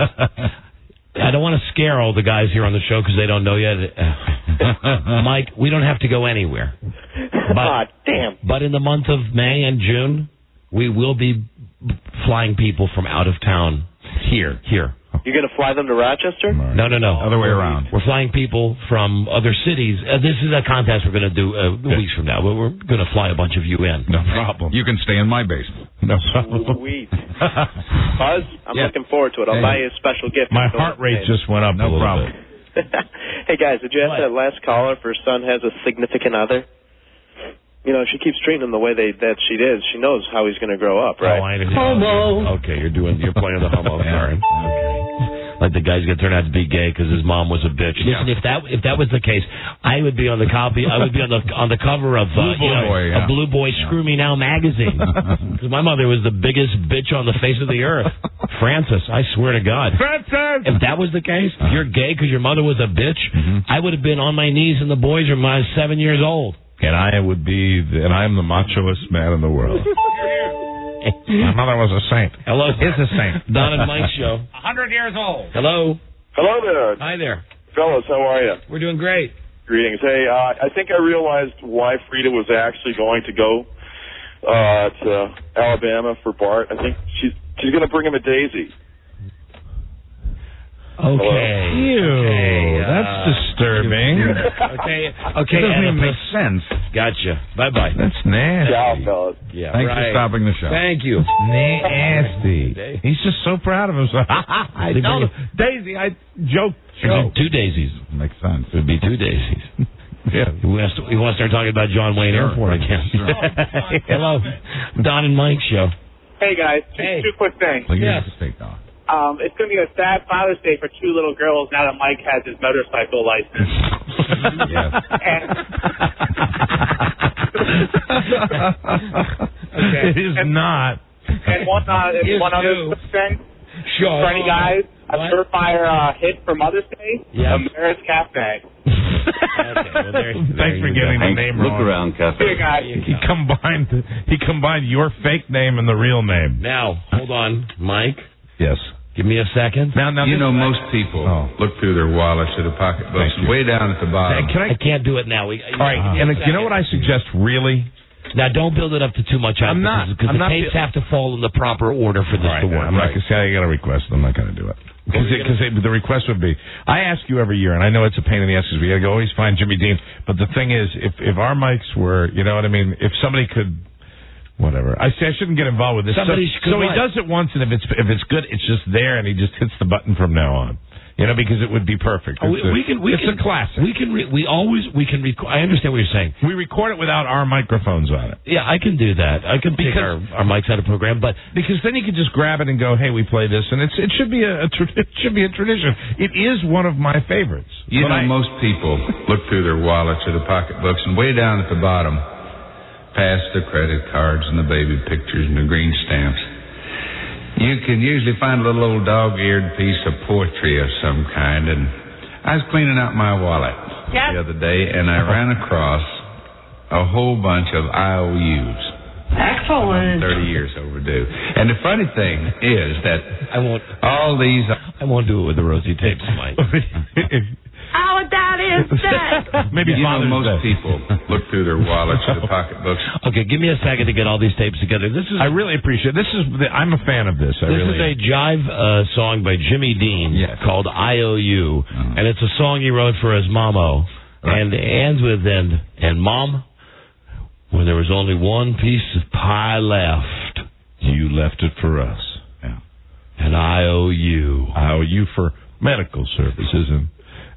S3: I don't want to scare all the guys here on the show because they don't know yet. Mike, we don't have to go anywhere.
S13: Damn.
S3: But in the month of May and June, we will be flying people from out of town here.
S13: You're going to fly them to Rochester?
S3: No.
S11: Other way around.
S3: We're flying people from other cities. This is a contest we're going to do weeks from now. We're going to fly a bunch of you in.
S11: No problem. You can stay in my basement.
S8: No problem.
S13: Sweet. Buzz, I'm looking forward to it. I'll buy you a special gift.
S8: My heart rate just went up a little bit.
S13: Hey, guys, did you ask that last caller if her son has a significant other? You know, she keeps treating him the way that she is. She knows how he's going to grow up, right?
S3: Oh, I understand.
S13: Homo.
S3: Okay, you're playing the homo card. Okay. Like the guy's gonna turn out to be gay because his mom was a bitch. Listen, if that was the case, I would be on the copy. I would be on the cover of a Blue Boy Screw Me Now magazine because my mother was the biggest bitch on the face of the earth. Francis, I swear to God.
S8: Francis!
S3: If that was the case, if you're gay because your mother was a bitch, I would have been on my knees in the boys' room when I was 7 years old.
S8: And I am the machoest man in the world. My mother was a saint.
S3: Hello.
S8: Is a saint.
S3: Don and Mike show.
S5: 100 years old.
S3: Hello.
S2: Hello there.
S3: Hi there.
S2: Fellas, how are you?
S3: We're doing great.
S2: Greetings. Hey, I think I realized why Freda was actually going to go to Alabama for Bart. I think she's going to bring him a daisy.
S3: Okay.
S8: Ew. That's disturbing.
S3: Okay.
S11: It doesn't even make sense.
S3: Gotcha. Bye-bye.
S8: That's nasty.
S2: Ciao, fellas.
S3: Yeah.
S11: Thanks for stopping the show.
S3: Thank you.
S8: Nasty. He's just so proud of himself. I told him, Daisy, I joked.
S3: Two daisies.
S11: Makes sense.
S3: It would be two daisies. Yeah. He wants to start talking about John Wayne Airport again. Hello. Don and Mike show.
S14: Hey, guys. Two quick things.
S11: Yes.
S14: It's going to be a sad Father's Day for two little girls now that Mike has his motorcycle license.
S8: It is not.
S14: And one other quick thing.
S3: Sure.
S14: For any guys, a surefire hit for Mother's Day, America's Cafe.
S8: Thanks for getting the name wrong.
S15: Look around, Cafe.
S14: Here, guys.
S8: He combined your fake name and the real name.
S3: Now, hold on, Mike.
S8: Yes.
S3: Give me a second.
S8: Now,
S15: most people look through their wallets or their pocketbooks, and way down at the bottom.
S3: I can't do it now.
S8: All right, and you know what I suggest, really?
S3: Now, don't build it up to too much emphasis because the tapes have to fall in the proper order for this to work.
S8: I'm not going to say I got a request. I'm not going to do it. Because the request would be, I ask you every year, and I know it's a pain in the ass because we got to always find Jimmy Dean, but the thing is, if our mics were, you know what I mean, if somebody could, whatever. I shouldn't get involved with this. So he does it once, and if it's good, it's just there, and he just hits the button from now on. You know, because it would be perfect. It's a classic.
S3: I understand what you're saying.
S8: We record it without our microphones on it.
S3: Yeah, I can do that. I can take our mics out of program, but
S8: because then you can just grab it and go, hey, we play this, and it should be a tradition. It is one of my favorites.
S15: Most people look through their wallets or their pocketbooks, and way down at the bottom, past the credit cards and the baby pictures and the green stamps, you can usually find a little old dog-eared piece of poetry of some kind. And I was cleaning out my wallet the other day, and I ran across a whole bunch of IOUs.
S6: Excellent.
S15: 30 years overdue. And the funny thing is that
S3: I won't do it with the Rosie tapes, Mike.
S6: Oh, that is that.
S8: Maybe
S15: most people look through their wallets or their pocketbooks.
S3: Okay, give me a second to get all these tapes together.
S8: I really appreciate it. I'm a fan of this.
S3: This is a jive song by Jimmy Dean called IOU, and it's a song he wrote for his mamo, and it ends with and Mom, when there was only one piece of pie left,
S8: you left it for us.
S3: Yeah. And IOU.
S8: IOU for medical services and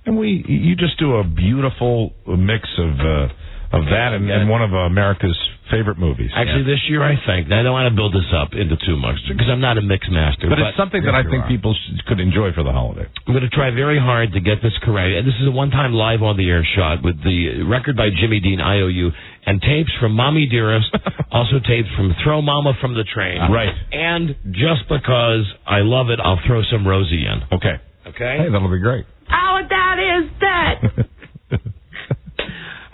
S8: you just do a beautiful mix of that and one of America's favorite movies.
S3: Actually, this year, I think, I don't want to build this up into too much because I'm not a mix master.
S8: But it's something that I think people could enjoy for the holiday.
S3: I'm going to try very hard to get this correct. And this is a one-time live on-the-air shot with the record by Jimmy Dean, IOU, and tapes from Mommy Dearest, also tapes from Throw Mama from the Train.
S8: Right.
S3: And just because I love it, I'll throw some Rosie in.
S8: Okay.
S3: Okay?
S8: Hey, that'll be great.
S6: Oh, that is that.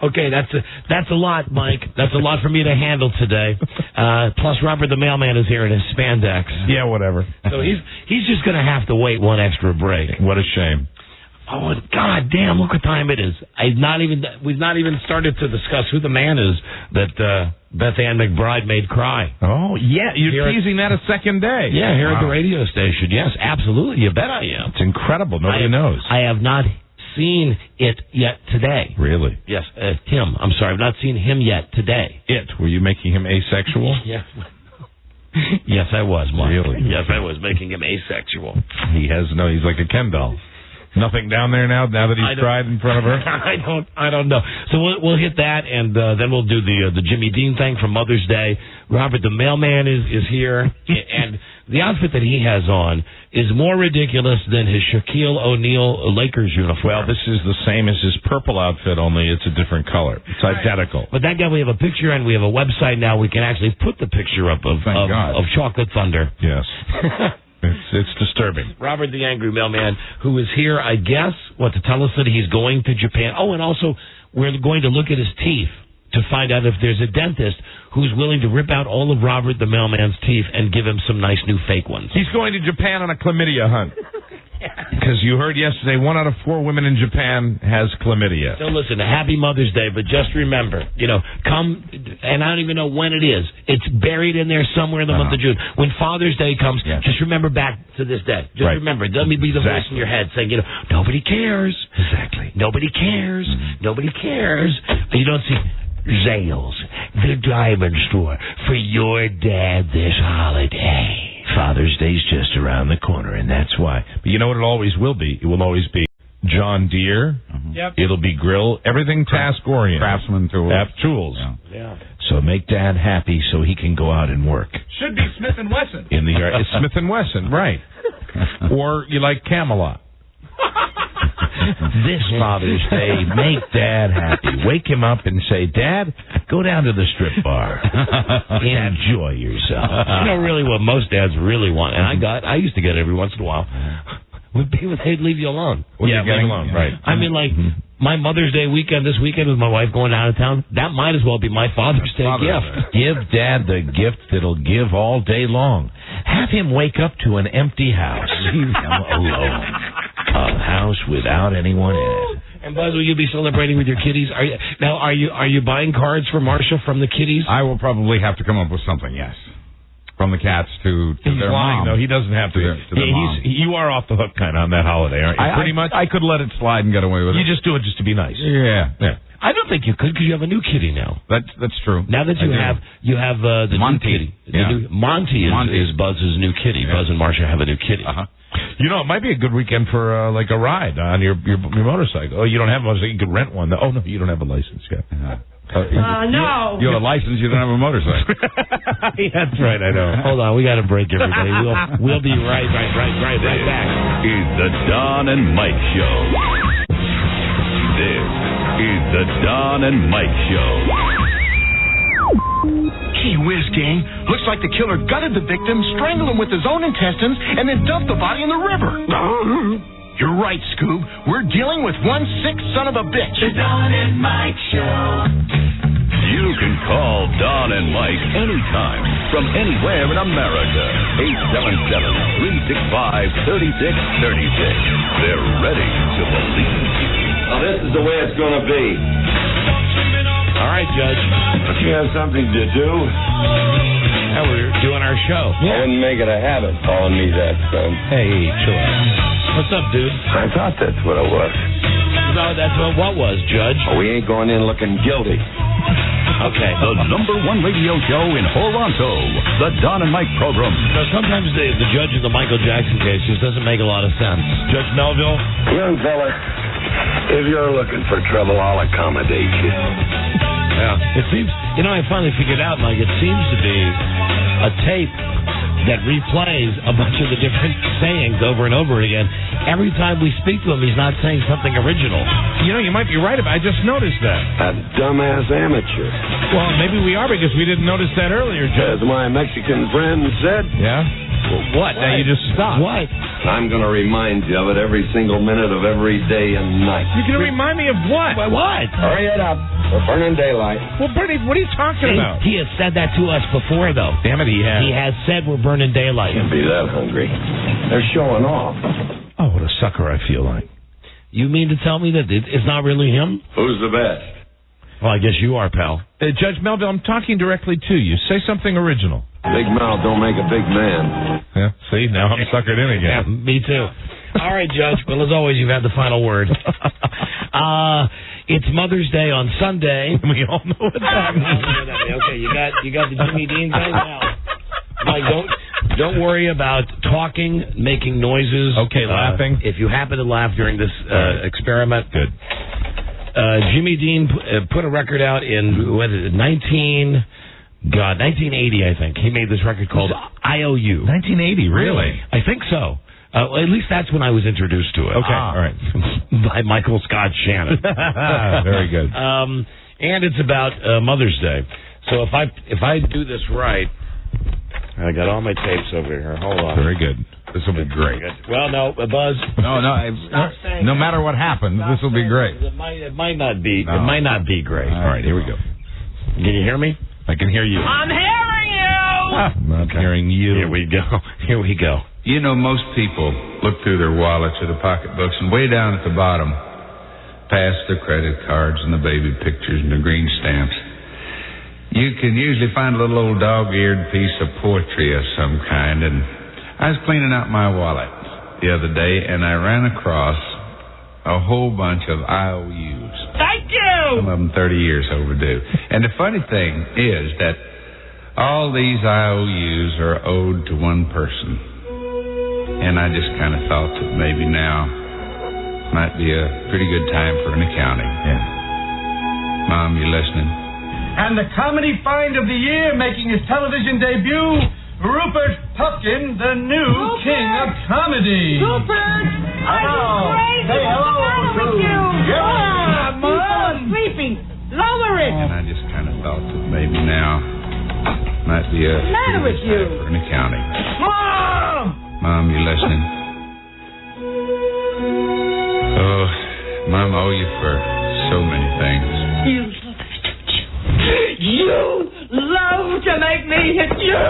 S3: Okay, that's a lot, Mike. That's a lot for me to handle today. Plus, Robert the mailman is here in his spandex.
S8: Yeah, whatever.
S3: So he's just going to have to wait one extra break.
S8: What a shame.
S3: Oh, God damn, look what time it is. We've not even started to discuss who the man is that Beth Ann McBride made cry.
S8: Oh, yeah, you're teasing that a second day.
S3: Yeah, here at the radio station. Yes, absolutely. You bet I am.
S8: It's incredible. Nobody knows.
S3: I have not seen it yet today.
S8: Really?
S3: Yes, him. I'm sorry, I've not seen him yet today.
S8: Were you making him asexual?
S3: Yeah. Yes, I was, Mark.
S8: Really?
S3: Yes, I was making him asexual.
S8: He's like a Ken doll. Nothing down there now that he's cried in front of her?
S3: I don't know. So we'll hit that, and then we'll do the Jimmy Dean thing for Mother's Day. Robert the Mailman is here, and the outfit that he has on is more ridiculous than his Shaquille O'Neal Lakers uniform.
S8: Well, this is the same as his purple outfit, only it's a different color. It's identical.
S3: But that guy, we have a picture, and we have a website now. We can actually put the picture up of Chocolate Thunder.
S8: Yes. It's disturbing.
S3: Robert the Angry Mailman, who is here, I guess, to tell us that he's going to Japan. Oh, and also, we're going to look at his teeth to find out if there's a dentist who's willing to rip out all of Robert the Mailman's teeth and give him some nice new fake ones.
S8: He's going to Japan on a chlamydia hunt. Because you heard yesterday, 1 out of 4 women in Japan has chlamydia.
S3: So listen, happy Mother's Day, but just remember, come, and I don't even know when it is. It's buried in there somewhere in the month of June. When Father's Day comes, just remember back to this day. Just remember, let me be the voice in your head saying, nobody cares.
S8: Exactly.
S3: Nobody cares. Nobody cares. You don't see Zales, the diamond store, for your dad this holiday.
S8: Father's Day's just around the corner, and that's why. But you know what it always will be? It will always be John Deere.
S7: Yep.
S8: It'll be grill, everything task-oriented.
S11: Craftsman tools.
S8: Tools.
S3: Yeah.
S8: So make Dad happy so he can go out and work.
S7: Should be Smith & Wesson.
S8: In the yard. It's Smith & Wesson, right. Or you like Camelot. This Father's Day, make Dad happy. Wake him up and say, Dad, go down to the strip bar. Enjoy yourself.
S3: Really what most dads really want, and I used to get it every once in a while, would be when they'd leave you alone.
S8: Leave alone, right.
S3: I mean, like, my Mother's Day weekend this weekend with my wife going out of town, that might as well be my Father's Day gift.
S8: Give Dad the gift that'll give all day long. Have him wake up to an empty house. Leave him alone. A house without anyone in it.
S3: And Buzz, will you be celebrating with your kiddies? Are you buying cards for Marcia from the kiddies?
S11: I will probably have to come up with something, yes. From the cats to their mom.
S8: No, he doesn't have to.
S11: their mom.
S8: You are off the hook kind of on that holiday, aren't you? Pretty much.
S11: I could let it slide and get away with it.
S8: You just do it just to be nice.
S11: Yeah.
S3: I don't think you could because you have a new kitty now.
S11: That's true.
S3: Now that you have the
S11: Monty.
S3: new kitty. Monty is Buzz's new kitty. Buzz and Marcia have a new kitty.
S8: It might be a good weekend for like a ride on your motorcycle. Oh, you don't have a motorcycle. You could rent one. Oh, no, you don't have a license yet.
S6: No.
S11: You have a license, you don't have a motorcycle.
S8: That's right, I know.
S3: Hold on, we got to break, everybody. We'll be right back.
S1: Is the Don and Mike Show. This is the Don and Mike Show.
S16: Gee whiz, gang. Looks like the killer gutted the victim, strangled him with his own intestines, and then dumped the body in the river. You're right, Scoob. We're dealing with one sick son of a bitch.
S17: The Don and Mike Show.
S1: You can call Don and Mike anytime from anywhere in America. 877-365-3636. They're ready to believe.
S18: Now, this is the way it's going to be.
S3: All right, Judge.
S18: Don't you have something to do?
S3: Yeah, we're doing our show.
S18: I wouldn't make it a habit calling me that, son.
S8: Hey, chill out.
S3: What's up, dude?
S18: I thought that's what it was.
S3: No, that's what was, Judge.
S18: Oh, we ain't going in looking guilty.
S3: Okay.
S1: The #1 radio show in Toronto, the Don and Mike program.
S3: Now, sometimes the judge in the Michael Jackson case just doesn't make a lot of sense. Judge Melville?
S18: Young fella, if you're looking for trouble, I'll accommodate you.
S3: Yeah. It seems, I finally figured out, Mike, it seems to be a tape that replays a bunch of the different sayings over and over again. Every time we speak to him, he's not saying something original.
S8: You might be right about it. I just noticed that.
S18: That dumbass amateur.
S8: Well, maybe we are because we didn't notice that earlier, Judge.
S18: As my Mexican friend said.
S8: Yeah? What? Now you just stopped.
S3: What?
S18: I'm going to remind you of it every single minute of every day and night.
S8: You're going to remind me of what?
S3: What?
S18: Hurry it up. We're burning daylight.
S8: Well, Bernie, what are you talking about?
S3: He has said that to us before, though.
S8: Damn it, he has.
S3: He has said we're burning daylight.
S18: Can't be that hungry. They're showing off.
S8: Oh, what a sucker I feel like.
S3: You mean to tell me that it's not really him?
S18: Who's the best?
S3: Well, I guess you are, pal.
S8: Judge Melville, I'm talking directly to you. Say something original.
S18: Big mouth don't make a big man.
S8: Yeah, see, now I'm suckered in again.
S3: Yeah, me too. All right, Judge. Well, as always, you've had the final word. It's Mother's Day on Sunday.
S8: We all know what that means.
S3: Okay, you got the Jimmy Dean thing now. Mike, Don't worry about talking, making noises.
S8: Okay, laughing.
S3: If you happen to laugh during this experiment.
S8: Good.
S3: Jimmy Dean put a record out in, 1980, I think. He made this record called IOU.
S8: 1980, really?
S3: I think so. At least that's when I was introduced to it.
S8: Okay, all right.
S3: By Michael Scott Shannon.
S8: Very good.
S3: And it's about Mother's Day. So if I do this right, I got all my tapes over here. Hold on.
S8: Very good. This will be great.
S3: Well, no, Buzz.
S11: No matter what happens, this will be great.
S3: It might not be. No. It might not be great.
S8: All right, here we go.
S3: Can you hear me?
S8: I can hear you.
S6: I'm hearing you.
S8: I'm not hearing you.
S3: Here we go. Here we go.
S15: You know, most people look through their wallets or their pocketbooks, and way down at the bottom, past the credit cards and the baby pictures and the green stamps, you can usually find a little old dog-eared piece of poetry of some kind. And I was cleaning out my wallet the other day, and I ran across a whole bunch of IOUs.
S6: Thank you.
S15: Some of them 30 years overdue. And the funny thing is that all these IOUs are owed to one person. And I just kind of thought that maybe now might be a pretty good time for an accounting.
S8: Yeah.
S15: Mom, you listening?
S19: And the comedy find of the year, making his television debut, Rupert Pupkin, the new king of comedy.
S6: Rupert!
S19: Hello. Say hello to
S6: Yeah, Mom! Sleeping. Lower it.
S15: And I just kind of thought that maybe now might be a
S6: What's the matter with you?
S15: for an accounting.
S19: Mom!
S15: Mom, you listening? Oh, Mom, I owe you for so many things.
S6: You love to make me hit you.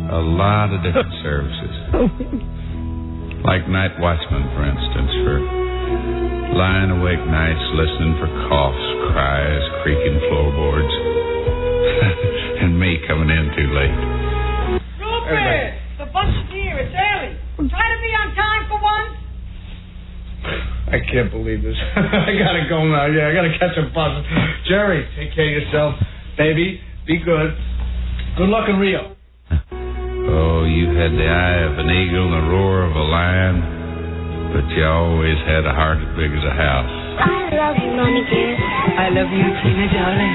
S15: A lot of different services. Like night watchman, for instance, for lying awake nights listening for coughs, cries, creaking floorboards. And me coming in too late.
S6: Rupert, the bus is here. It's early. Try to be on time for once.
S19: I can't believe this. I gotta go now. Yeah, I gotta catch a bus. Jerry, take care of yourself. Baby, be good. Good luck in Rio.
S15: Oh, you had the eye of an eagle and the roar of a lion, but you always had a heart as big as a house.
S20: I love you, Mommy dear.
S6: I love you, Tina, darling.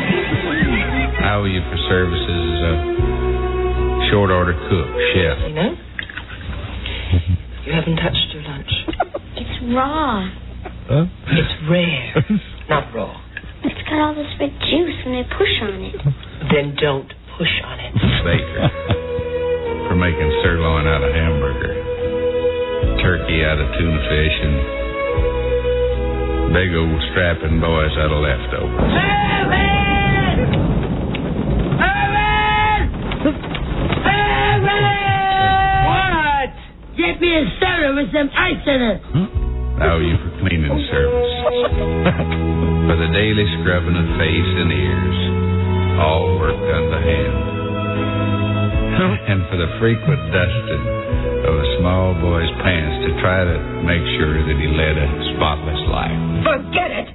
S15: I owe you for services as a short order cook, chef.
S6: Tina, you haven't touched your lunch.
S20: It's raw.
S6: Huh? It's rare, not raw.
S20: It's got all this red juice when they push on it.
S6: Then don't push on it.
S15: Baker. For making sirloin out of hamburger. Turkey out of tuna fish and big old strapping boys out of leftovers.
S6: What?
S21: Get me a soda with some ice in it.
S15: I owe you for cleaning service. For the daily scrubbing of face and ears. All work done by hand. And for the frequent dusting of a small boy's pants to try to make sure that he led a spotless life.
S21: Forget it.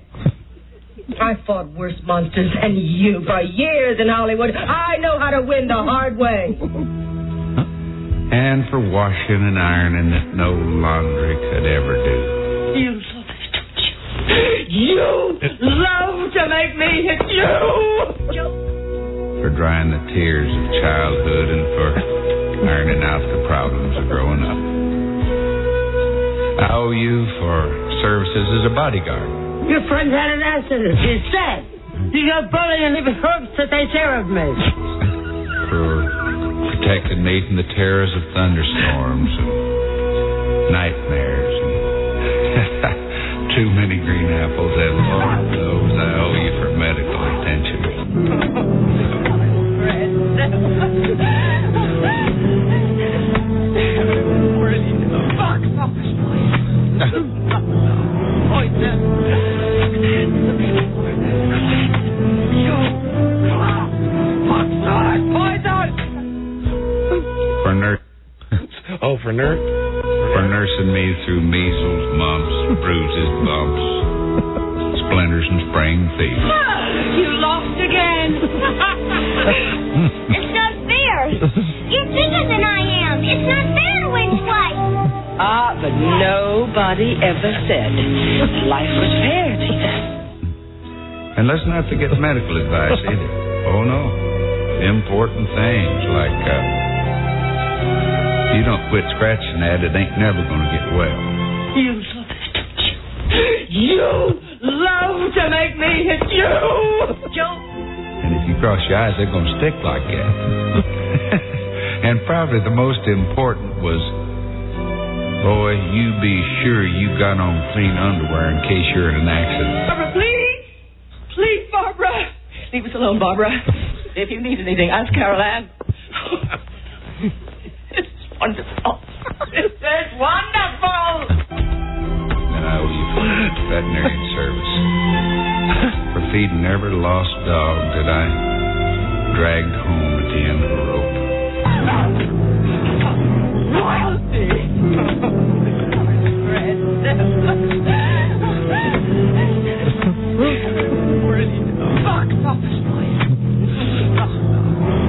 S21: I fought worse monsters than you for years in Hollywood. I know how to win the hard way.
S15: And for washing and ironing that no laundry could ever do.
S6: You love to make me hit you.
S15: For drying the tears of childhood and for ironing out the problems of growing up. I owe you for services as a bodyguard.
S21: Your friend had an accident. He's dead. You got bullied and even hopes to take care of me.
S15: For protecting me from the terrors of thunderstorms and nightmares and too many green apples, and Lord knows I owe you for medical attention. For nursing me through measles, mumps, bruises, bumps, splinters, and sprained feet.
S6: You lost again.
S20: It's not fair. You're bigger than I It's not fair to win twice.
S21: Ah, but nobody ever said life was fair, Tina.
S15: And let's not forget medical advice either. Oh, no. Important things like, you don't quit scratching that, it ain't never going to get well.
S21: You love it, don't you? You love to make me hit you! Joe!
S15: And if you cross your eyes, they're going to stick like that. And probably the most important was, boy, you be sure you got on clean underwear in case you're in an accident.
S21: Barbara, please! Please, Barbara! Leave us alone, Barbara. If you need anything, ask Carol Ann. It's wonderful. This is wonderful!
S15: And I owe you for veterinary service. For feeding every lost dog that I dragged home at the end of the rope.
S21: Royalty! Box office noise. Oh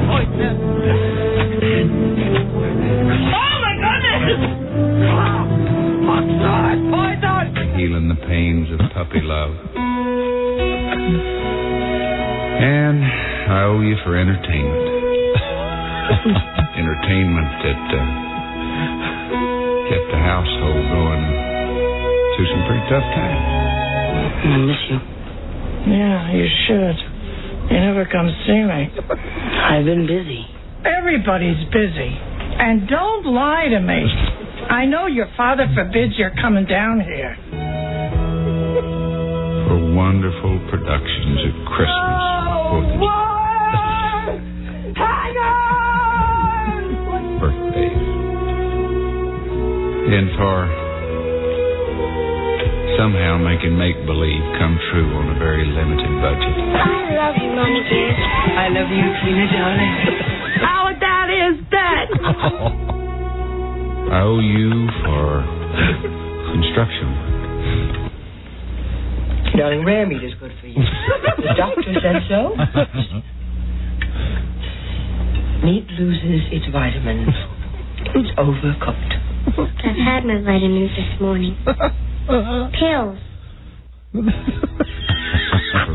S21: my goodness! Poison!
S15: Healing the pains of puppy love. And I owe you for entertainment. Entertainment that kept the household going through some pretty tough times.
S21: I miss you.
S6: Yeah, you should. You never come see me.
S21: I've been busy.
S6: Everybody's busy. And don't lie to me. I know your father forbids your coming down here.
S15: For wonderful productions at Christmas. Birthdays. And for somehow making make-believe come true on a very limited budget.
S20: I love you, Mommy dear.
S21: I love you, Tina, darling.
S6: How that is that?
S15: I owe you for construction work.
S21: Darling, rare meat is good for you. The doctor said so. Meat loses its vitamins. It's overcooked.
S20: I've had my vitamins this morning. Pills.
S15: For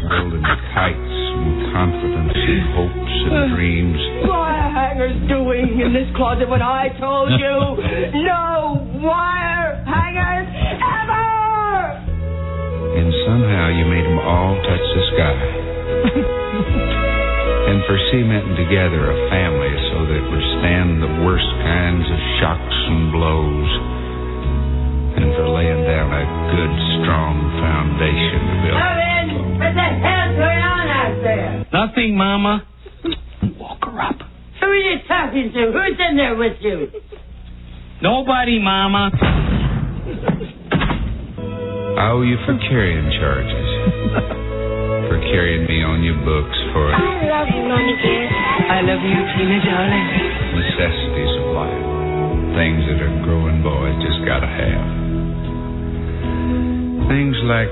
S15: building kites and confidence and hopes and dreams.
S21: Wire hangers doing in this closet when I told you no wire hangers ever!
S15: And somehow you made them all touch the sky. And for cementing together a family so that it would stand the worst kinds of shocks and blows. And for laying down a good, strong foundation to build.
S21: What the hell's going on out there?
S5: Nothing, Mama.
S21: Walk her up. Who are you talking to? Who's in there with you?
S5: Nobody, Mama.
S15: I owe you for carrying charges. For carrying me on your books for
S20: I love you, Mommy dear.
S21: I love you, Tina, darling.
S15: necessities of life. Things that a growing boy just gotta have. Things like,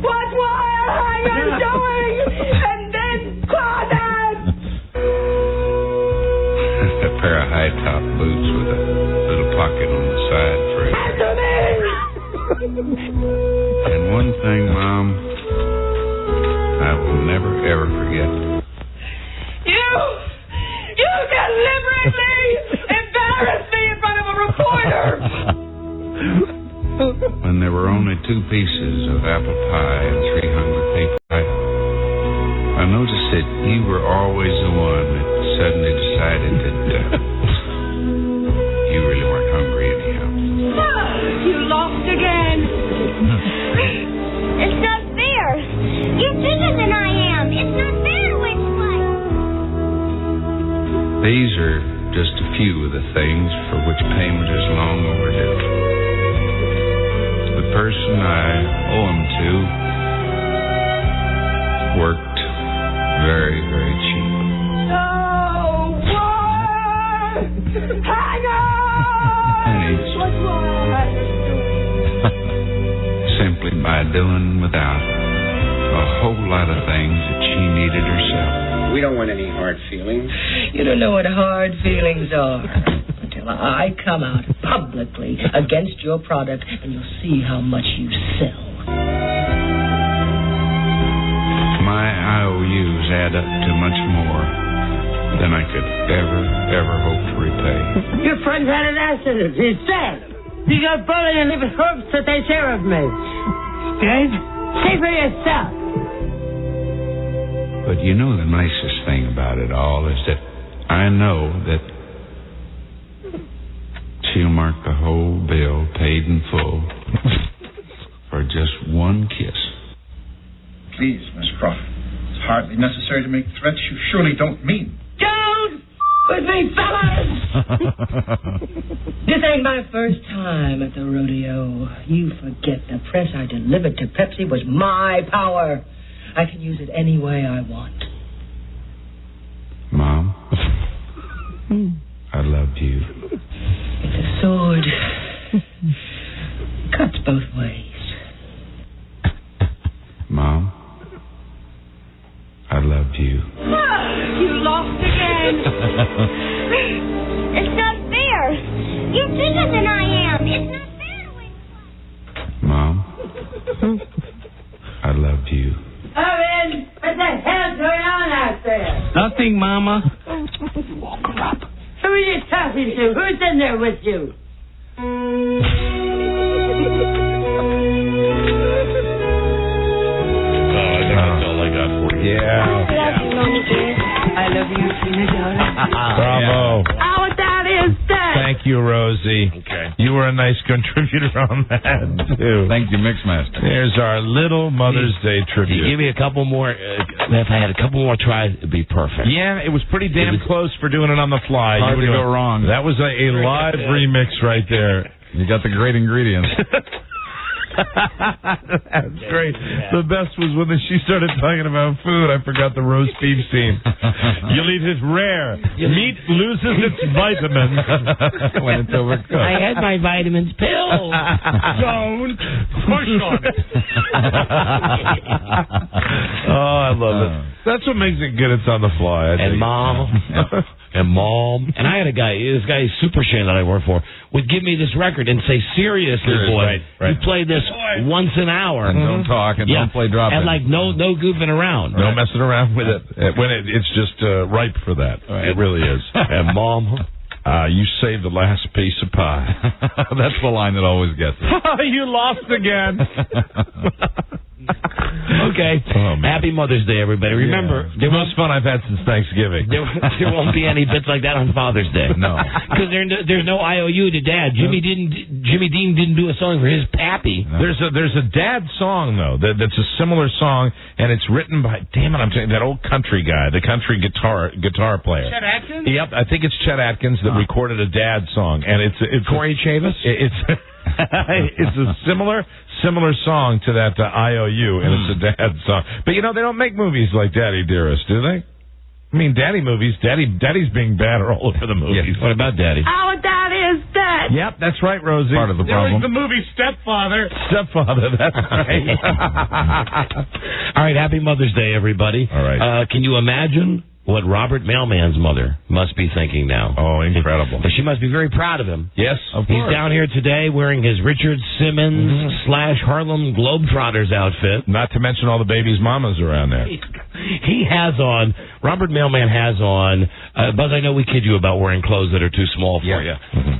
S21: What wire hanger doing in this closet?
S15: a pair of high-top boots with a little pocket on the side for it.
S21: Answer me!
S15: And one thing, Mom, I will never, ever forget.
S21: You deliberately embarrassed me in front of a reporter!
S15: When there were only 2 pieces of apple pie and 3 hungry people, I noticed that you were always the one that suddenly decided that you really weren't hungry anyhow.
S21: You lost again.
S20: It's not fair. You're bigger than I am. It's not fair to win twice.
S15: These are just a few of the things for which payment is long overdue. The person I owe them to worked very, very cheap.
S21: No! What? Hang on!
S15: And he's
S21: What's wrong?
S15: simply by doing without a whole lot of things that she needed herself.
S10: We don't want any hard feelings.
S21: You don't know what hard feelings are until till I come out publicly against your product, and you'll see how much you sell.
S15: My IOUs add up to much more than I could ever hope to repay.
S21: Your friend had an accident. He's dead. He got bullied and he hopes that they care of me. Dead? See for yourself.
S15: But you know the nicest thing about it all is that I know that she'll mark the whole bill paid in full for just one kiss.
S10: Please, Miss Crawford. It's hardly necessary to make threats you surely don't mean.
S21: Don't with me, fellas! This ain't my first time at the rodeo. You forget the press I delivered to Pepsi was my power. I can use it any way I want.
S15: Mom, I love you.
S21: It's a sword. Cuts both ways.
S15: Mom, I love you.
S20: You lost again. It's not fair. You're bigger than I am. It's not fair to win.
S15: Mom, I love you.
S21: Owen, what the hell's going on out there?
S5: Nothing, Mama.
S21: Walk her up. Who are you talking to? Who's in there with you?
S3: That's all I got for you.
S8: Yeah.
S21: I love you, Tina, darling.
S8: Bravo.
S21: Oh, that is that.
S8: Thank you, Rosie.
S3: Okay.
S8: You were a nice contributor on that, too.
S11: Thank you, Mixmaster.
S8: There's our little Mother's Day tribute.
S3: Give me a couple more. If I had a couple more tries, it'd be perfect.
S8: Yeah, it was pretty damn close for doing it on the fly.
S11: Hard to go wrong.
S8: That was a live remix right there.
S11: You got the great ingredients.
S8: That's great. The best was when she started talking about food. I forgot the roast beef scene. You'll eat it rare. Meat loses its vitamins
S11: when it's overcooked.
S3: I had my vitamins pills.
S8: Don't push on it. Oh, I love it. That's what makes it good. It's on the fly.
S3: And Mom. And I had a guy, this guy, Super Shane, that I work for, would give me this record and say, seriously, boy, you play this once an hour.
S11: And don't talk and don't play drop
S3: and like no goofing around.
S8: No messing around with it. When it's just ripe for that. Right. It really is. And Mom, you saved the last piece of pie.
S11: That's the line that always gets it.
S8: You lost again.
S3: Okay.
S8: Oh,
S3: Happy Mother's Day, everybody. Remember,
S8: the most fun I've had since Thanksgiving.
S3: There won't be any bits like that on Father's Day.
S11: No,
S3: because there's no IOU to Dad. Jimmy Dean didn't do a song for his pappy.
S8: No. There's a Dad song though that's a similar song, and it's written by I'm saying that old country guy, the country guitar player.
S5: Chet Atkins.
S8: Yep, I think it's Chet Atkins that recorded a Dad song, and it's
S3: Corey Chavis.
S8: It's a similar song to that IOU, and it's a Dad song. But they don't make movies like Daddy Dearest, do they? I mean, Daddy movies. Daddy's being bad all over the movies.
S3: Yes. What about Daddy?
S21: Oh, that is that.
S8: Yep, that's right, Rosie.
S11: Part of the problem.
S5: There was the movie Stepfather.
S8: Stepfather, that's right.
S3: All right, happy Mother's Day, everybody.
S8: All right.
S3: Can you imagine what Robert Mailman's mother must be thinking now?
S8: Oh, incredible.
S3: She must be very proud of him.
S8: Yes, of course.
S3: He's down here today wearing his Richard Simmons / Harlem Globetrotters outfit.
S8: Not to mention all the babies' mamas around there.
S3: He has on, Robert Mailman has on, Buzz, I know we kid you about wearing clothes that are too small for you,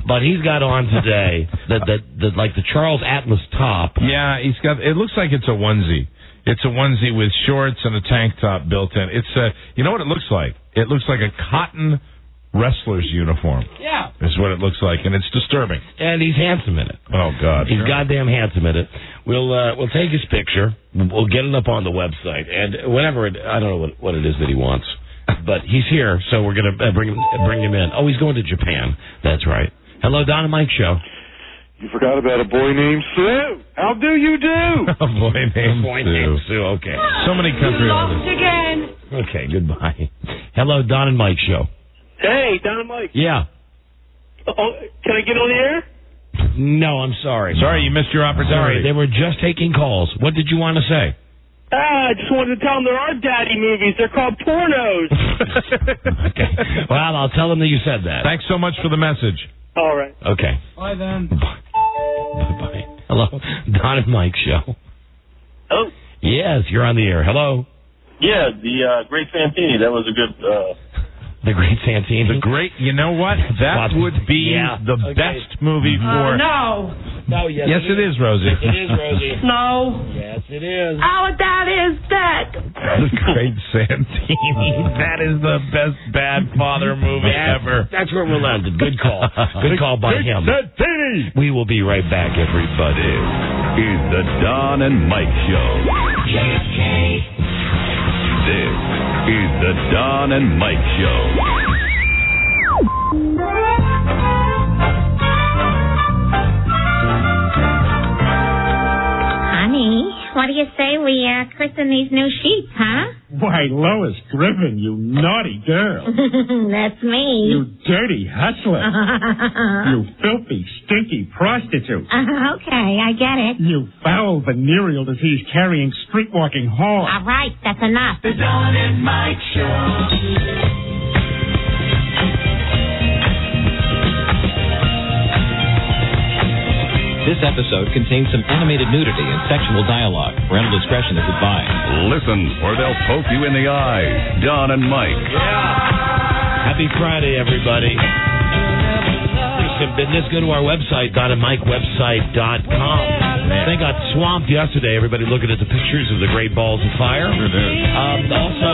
S3: but he's got on today like the Charles Atlas top.
S8: Yeah, it looks like it's a onesie. It's a onesie with shorts and a tank top built in. It's you know what it looks like? It looks like a cotton wrestler's uniform.
S3: Yeah.
S8: Is what it looks like, and it's disturbing.
S3: And he's handsome in it.
S8: Oh, God.
S3: He's goddamn handsome in it. We'll take his picture. We'll get it up on the website. And whenever I don't know what it is that he wants. But he's here, so we're going to bring him in. Oh, he's going to Japan. That's right. Hello, Don and Mike Show.
S2: You forgot about a boy named Sue. How do you do?
S8: A boy named Sue.
S3: Okay.
S8: So many country
S21: Lost
S8: artists.
S21: again.
S3: Okay, goodbye. Hello, Don and Mike Show.
S14: Hey, Don and Mike.
S3: Yeah.
S14: Oh, can I get on the air?
S3: No, I'm sorry.
S8: Sorry, you missed your opportunity.
S3: Sorry, they were just taking calls. What did you want to say?
S14: I just wanted to tell them there are daddy movies. They're called pornos.
S3: Okay. Well, I'll tell them that you said that.
S8: Thanks so much for the message.
S14: All right.
S3: Okay.
S19: Bye then.
S3: Bye-bye. Hello. Don and Mike Show.
S9: Hello?
S3: Yes, you're on the air. Hello.
S9: Yeah, the Great Santini. That was a good...
S3: The Great Santini.
S8: The Great... You know what? That would be the best movie for...
S6: No.
S3: No, yes
S8: it is, Rosie.
S3: It is, Rosie.
S6: No.
S3: Yes, it is.
S6: Oh, that is that.
S8: The Great Santini. That is the best bad father movie ever.
S3: That's where we landed. Good call. Good call by him.
S8: Santini.
S3: We will be right back, everybody.
S1: Is the Don and Mike Show. This is the Don and Mike Show.
S20: Honey, what do you say we christen these new sheets, huh?
S5: Why, Lois Griffin, you naughty girl.
S20: That's me.
S5: You dirty hustler. You filthy, stinky prostitute.
S20: Okay, I get it.
S5: You foul venereal disease carrying streetwalking whore.
S20: All right, that's enough.
S17: The Don and Mike Show.
S22: This episode contains some animated nudity and sexual dialogue. Parental discretion is advised.
S1: Listen, or they'll poke you in the eye. Don and Mike.
S3: Yeah. Happy Friday, everybody. Do some business. Go to our website, DonandMikeWebsite.com. They got swamped yesterday. Everybody looking at the pictures of the Great Balls of Fire. Also,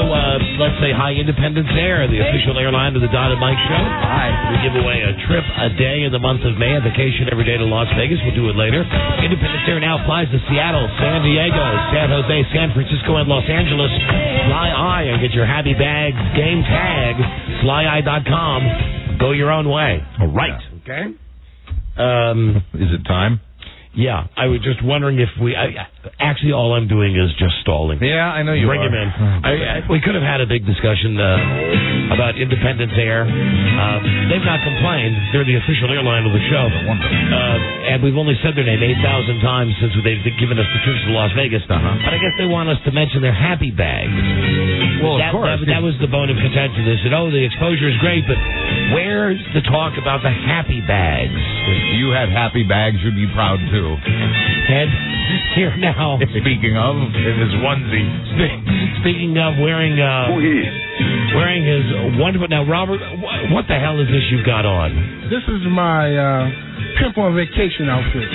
S3: let's say hi, Independence Air, the official airline of the Don and Mike Show. Hi. We give away a trip a day in the month of May, a vacation every day to Las Vegas. We'll do it later. Independence Air now flies to Seattle, San Diego, San Jose, San Francisco, and Los Angeles. Fly I and get your happy bags game tag. FlyEye.com. Go your own way.
S8: All right.
S3: Okay.
S8: Is it time?
S3: Yeah, I was just wondering if actually all I'm doing is just stalling.
S8: Yeah, I know you
S3: Bring
S8: are.
S3: him in. We could have had a big discussion about Independence Air. They've not complained. They're the official airline of the show. And we've only said their name 8,000 times since they've given us the trips to Las Vegas. But I guess they want us to mention their happy bags.
S8: Well, of course.
S3: That was the bone of contention. They said, the exposure is great, but where's the talk about the happy bags?
S11: If you had happy bags, you'd be proud, too.
S3: And here now.
S8: Speaking of, in his onesie.
S3: Speaking of wearing his wonderful... Now, Robert, what the hell is this you've got on?
S5: This is my pimp on vacation outfit.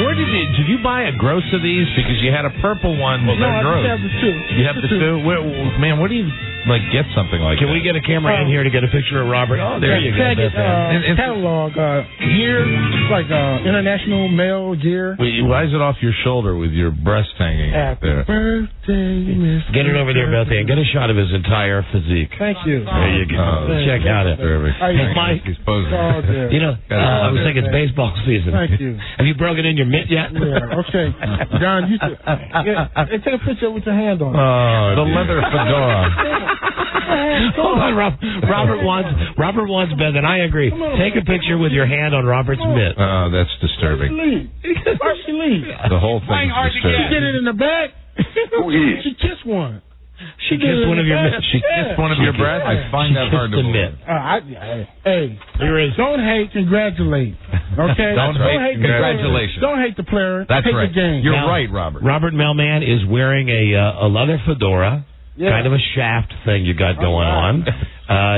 S8: Where did you buy a gross of these? Because you had a purple one. Well, they're gross.
S5: I just have the two.
S8: You have the two? Man, what do you... get something like
S3: Can we get a camera in here to get a picture of Robert? Oh, there you go.
S5: Catalog gear, like international mail gear.
S8: Why is it off your shoulder with your breast hanging out there?
S5: Birthday, Miss.
S3: Get it over there, Beth Ann. Get a shot of his entire physique.
S5: Thank you.
S3: There you go. Check out it. Hey, Mike.
S11: He's posing.
S3: I was thinking it's baseball season.
S5: Thank you.
S3: Have you broken in your mitt yet?
S5: Yeah. Okay. John, you take a picture with your hand on it.
S8: Oh, the leather fedora.
S3: Hold on, Robert wants Beth, and I agree. Take a picture with your hand on Robert's mitt.
S8: Oh, that's disturbing.
S5: Where'd she leave?
S8: The whole thing's disturbing.
S5: She did it in the back. She kissed one.
S3: She kissed one of your mitts.
S8: She kissed one of your breasts? I find that hard to believe.
S5: Hey, don't hate, congratulate. Okay?
S8: Don't hate, congratulations.
S5: Don't hate the player.
S8: That's
S5: hate
S8: right.
S5: the game.
S8: You're right, Robert.
S3: Robert Mailman is wearing a leather fedora. Yeah. Kind of a shaft thing you got going on.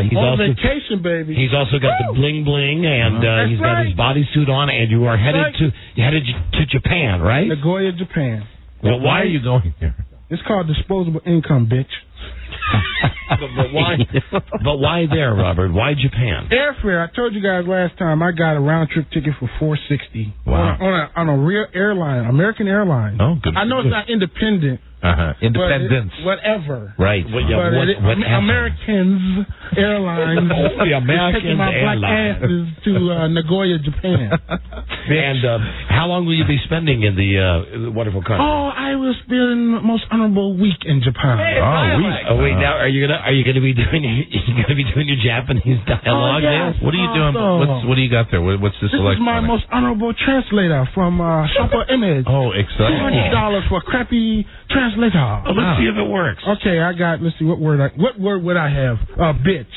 S3: He's
S5: on
S3: also
S5: vacation, baby.
S3: He's also got the bling bling, and he's got his bodysuit on, and you are headed to Japan, right?
S5: Nagoya, Japan.
S3: Well, why are you going there?
S5: It's called disposable income, bitch.
S3: but why? But why there, Robert? Why Japan?
S5: Airfare. I told you guys last time I got a round trip ticket for $460.
S3: Wow.
S5: On a real airline, American Airlines.
S3: Oh, good.
S5: I know it's not independent.
S8: Independence.
S5: Whatever.
S3: Right.
S5: Americans Airlines.
S3: The Americans
S5: taking my black asses to Nagoya, Japan.
S3: And how long will you be spending in the wonderful country?
S5: Oh, I will spend the most honorable week in Japan.
S3: Wait. Now, are you gonna be doing your Japanese dialogue there?
S8: What are you doing? What do you got there? What's this selection?
S5: This is my most honorable translator from Shopper Image.
S8: Oh, exciting!
S5: $200 for a crappy translator.
S3: Let's see if it works.
S5: Okay, let's see what word would I have? Bitch.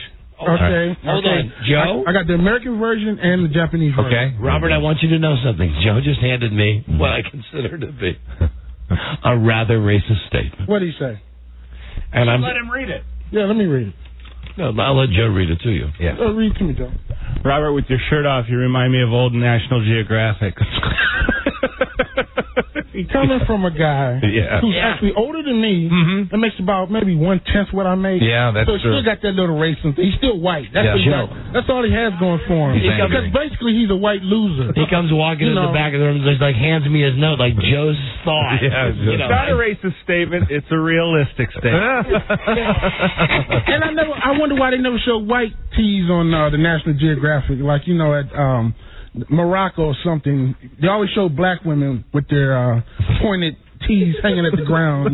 S4: Okay.
S3: Hold on, Joe.
S4: I got the American version and the Japanese version.
S3: Okay. Robert, I want you to know something. Joe just handed me what I consider to be a rather racist statement.
S4: What did he say?
S3: And
S19: Let him read it.
S4: Yeah, let me read it.
S3: No, I'll let Joe read it to you.
S8: Yeah.
S4: Read it to me, Joe.
S12: Robert, with your shirt off, you remind me of old National Geographic.
S4: Coming from a guy who's actually older than me, and makes about maybe 1/10 what I make.
S8: Yeah, that's
S4: so he still got that little racist. He's still white. That's what he got. That's all he has going for him. Because basically he's a white loser.
S3: He comes walking in the back of the room and just like hands me his note like Joe's thought.
S12: Yeah, it's not a racist statement. It's a realistic statement.
S4: And I wonder why they never show white tees on the National Geographic, like at Morocco or something. They always show black women with their pointed tees hanging at the ground,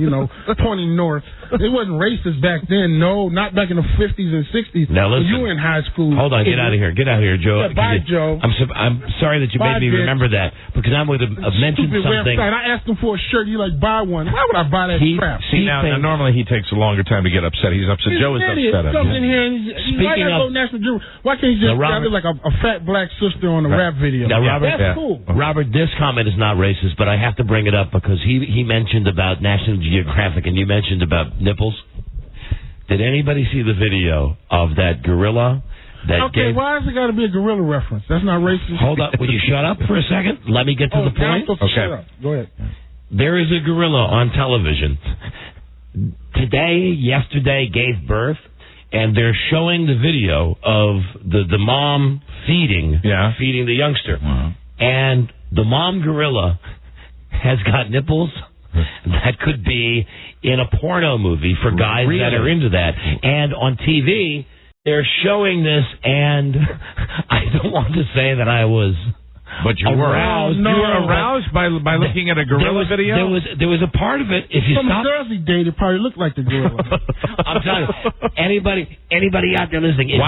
S4: pointing north. It wasn't racist back then. No, not back in the 50s and 60s.
S3: Now listen.
S4: You were in high school.
S3: Hold on, get out of here. Get out of here, Joe.
S4: Yeah, bye, Joe.
S3: I'm sorry that you made me remember that because I'm going to mention something.
S4: Website. I asked him for a shirt. You buy one. Why would I buy that crap?
S8: See, now normally he takes a longer time to get upset. He's upset. Joe is upset.
S4: He comes in here and why can't he just grab it like a fat black sister on a rap video?
S3: Now, Robert,
S4: that's cool.
S3: Robert, this comment is not racist, but I have to bring it up because he mentioned about National Geographic and you mentioned about nipples. Did anybody see the video of that gorilla that gave...
S4: why has it got to be a gorilla reference? That's not racist.
S3: Hold up. Will you shut up for a second? Let me get to the point.
S4: Shut up. Go ahead.
S3: There is a gorilla on television. Yesterday gave birth, and they're showing the video of the mom feeding the youngster.
S8: Wow.
S3: And the mom gorilla has got nipples that could be in a porno movie for guys that are into that. And on TV, they're showing this, and I don't want to say that I was...
S8: But you were aroused.
S4: No,
S8: you were aroused by looking at a gorilla video?
S3: There was a part of it. If you
S4: Some of the girls he dated probably looked like the gorilla.
S3: I'm telling you, anybody out there listening, it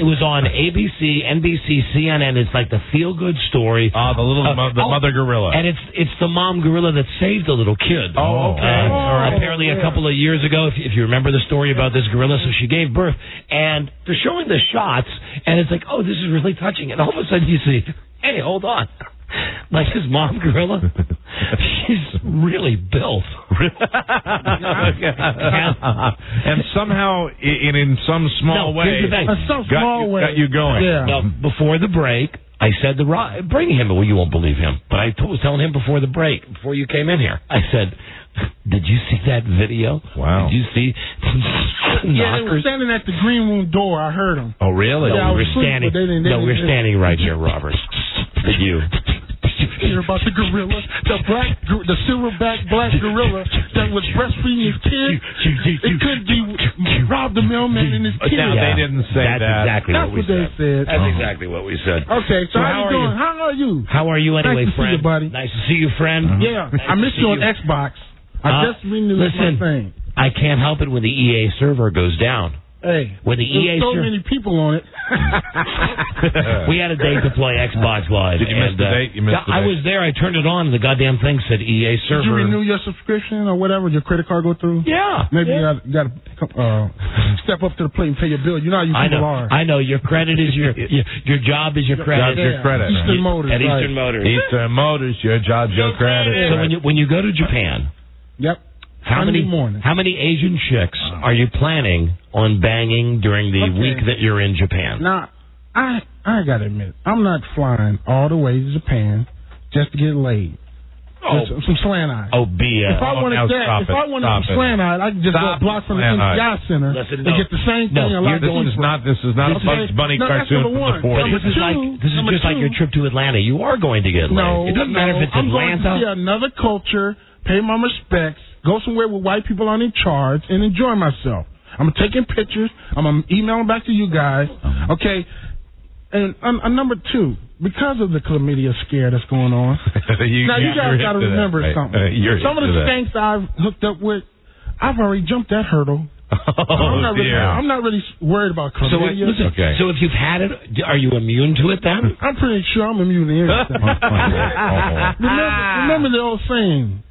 S3: was on ABC, NBC, CNN. It's like the feel-good story.
S8: The mother gorilla.
S3: And it's the mom gorilla that saved the little kid.
S8: Oh, okay.
S3: Apparently a couple of years ago, if you remember the story about this gorilla, so she gave birth. And they're showing the shots, and it's like, oh, this is really touching. And all of a sudden you see... Hey, hold on. Like his mom gorilla, she's really built.
S8: And somehow, in some small way, got you going.
S4: Yeah.
S3: Now, before the break, I said, bring him. Well, you won't believe him. But I was telling him before the break, before you came in here, I said, did you see that video?
S8: Wow.
S3: Did you see
S4: Yeah, they were standing at the green room door. I heard them.
S3: Oh, really?
S4: Yeah,
S3: we're standing right here, Robert. Did you?
S4: Hear about the gorilla, the silverback black gorilla that was breastfeeding his kid. It could be Rob the mailman and his kid.
S8: No, they didn't say that.
S3: That's exactly what we said.
S4: They said.
S3: That's exactly what we said.
S4: Okay, so how you doing? How are you?
S3: How are you anyway,
S4: nice to
S3: friend?
S4: See you, buddy.
S3: Nice to see you, friend.
S4: Yeah, I missed you on Xbox. I just renewed my thing.
S3: I can't help it when the EA server goes down.
S4: Hey,
S3: when the EA
S4: so many people on it.
S3: We had a date to play Xbox Live.
S8: Did you miss the date? You missed the date.
S3: I was there. I turned it on, and the goddamn thing said EA server.
S4: Did you renew your subscription or whatever? Your credit card go through?
S3: Yeah.
S4: Maybe you got to step up to the plate and pay your bill. You know how you people are.
S3: I know. Your credit is your job is your credit.
S8: Your credit.
S4: Eastern Motors.
S3: At Eastern Motors.
S8: Eastern Motors. Your job's your credit.
S3: So when you go to Japan.
S4: Yep.
S3: How many Asian chicks are you planning on banging during the week that you're in Japan?
S4: Now, I gotta admit, I'm not flying all the way to Japan just to get laid. Some slant eyes.
S3: Oh, BS.
S4: If I wanted some slant eyes, I could just go block from the NCI Center and get the same thing.
S8: This is not a Bugs Bunny cartoon from the 40s.
S3: This is just like your trip to Atlanta. You are going to get laid. It doesn't matter if it's Atlanta.
S4: I'm going to see another culture, pay my respects, go somewhere where white people aren't in charge, and enjoy myself. I'm taking pictures. I'm going to email them back to you guys. Okay? And number two, because of the chlamydia scare that's going on, you guys got to remember something. Some of the skanks I've hooked up with, I've already jumped that hurdle. I'm not really worried about chlamydia.
S3: So if you've had it, are you immune to it then?
S4: I'm pretty sure I'm immune to everything. Remember the old saying,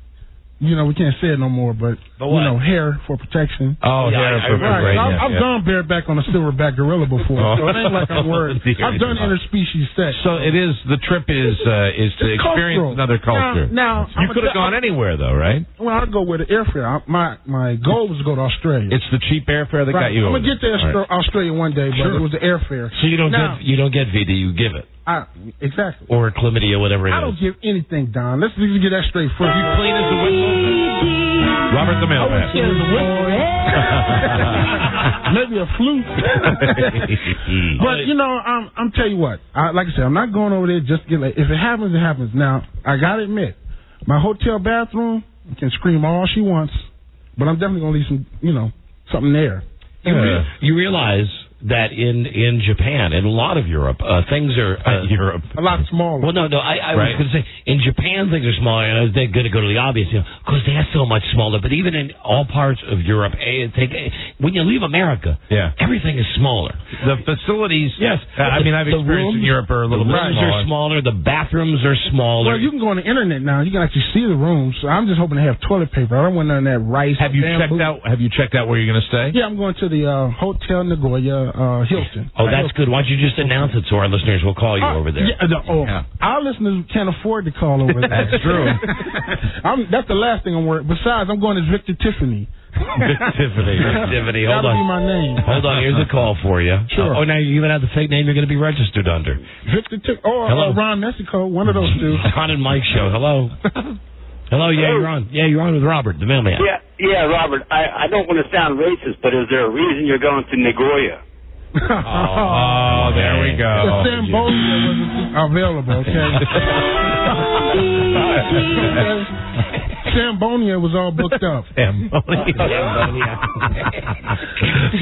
S4: you know, we can't say it no more, but you know, hair for protection.
S8: Oh, hair for protection.
S4: I've gone bareback on a silverback gorilla before, so it ain't like I'm worried. I've done interspecies sex.
S8: So it is. The trip is to experience another culture.
S4: Now
S8: you could have gone anywhere though, right?
S4: Well, I'd go with the airfare. My goal was to go to Australia.
S8: It's the cheap airfare that got you.
S4: I'm gonna get to Australia one day, but it was the airfare.
S3: So you don't get VD, you give it.
S4: Exactly.
S3: Or chlamydia, whatever it is.
S4: I don't give anything, Don. Let's just get that straight first.
S8: You clean as a whistle. Robert the Mailman.
S4: Maybe a flute. But you know, I'm tell you what. Like I said, I'm not going over there just to get laid. If it happens, it happens. Now I gotta admit, my hotel bathroom can scream all she wants, but I'm definitely gonna leave some, you know, something there.
S3: You realize that in Japan, in a lot of Europe, things are
S8: Europe
S4: a lot smaller.
S3: Well, no, I was going to say in Japan things are smaller, and they're going to go to the obvious, you know, because they're so much smaller. But even in all parts of Europe, when you leave America, everything is smaller.
S8: The facilities,
S3: yes.
S8: I mean, I've experienced in Europe are a little bit smaller.
S3: The rooms are smaller. The bathrooms are smaller.
S4: Well, you can go on the internet now. You can actually see the rooms. So I'm just hoping to have toilet paper. I don't want none of that rice.
S8: Have you checked out where you're going to stay?
S4: Yeah, I'm going to the Hotel Nagoya Hilton.
S3: Oh, that's good. Why don't you just announce it so our listeners will call you over there?
S4: Our listeners can't afford to call over there.
S8: That's true.
S4: That's the last thing I'm worried. Besides, I'm going as Victor Tiffany.
S3: Tiffany. Hold
S4: That'll
S3: on.
S4: be my name.
S3: Hold on. Here's a call for you.
S4: Sure.
S3: Now you even have the fake name you're going to be registered under.
S4: Victor Tiffany. Or Ron Mexico. One of those two.
S3: Don and Mike show. Hello. Hello. Yeah, you're on. Yeah, you're on with Robert, the mailman.
S7: Yeah, Robert. I don't want to sound racist, but is there a reason you're going to Nagoya?
S8: There we go.
S4: The Sambonia wasn't available, okay? Sambonia was all booked up.
S3: Sambonia.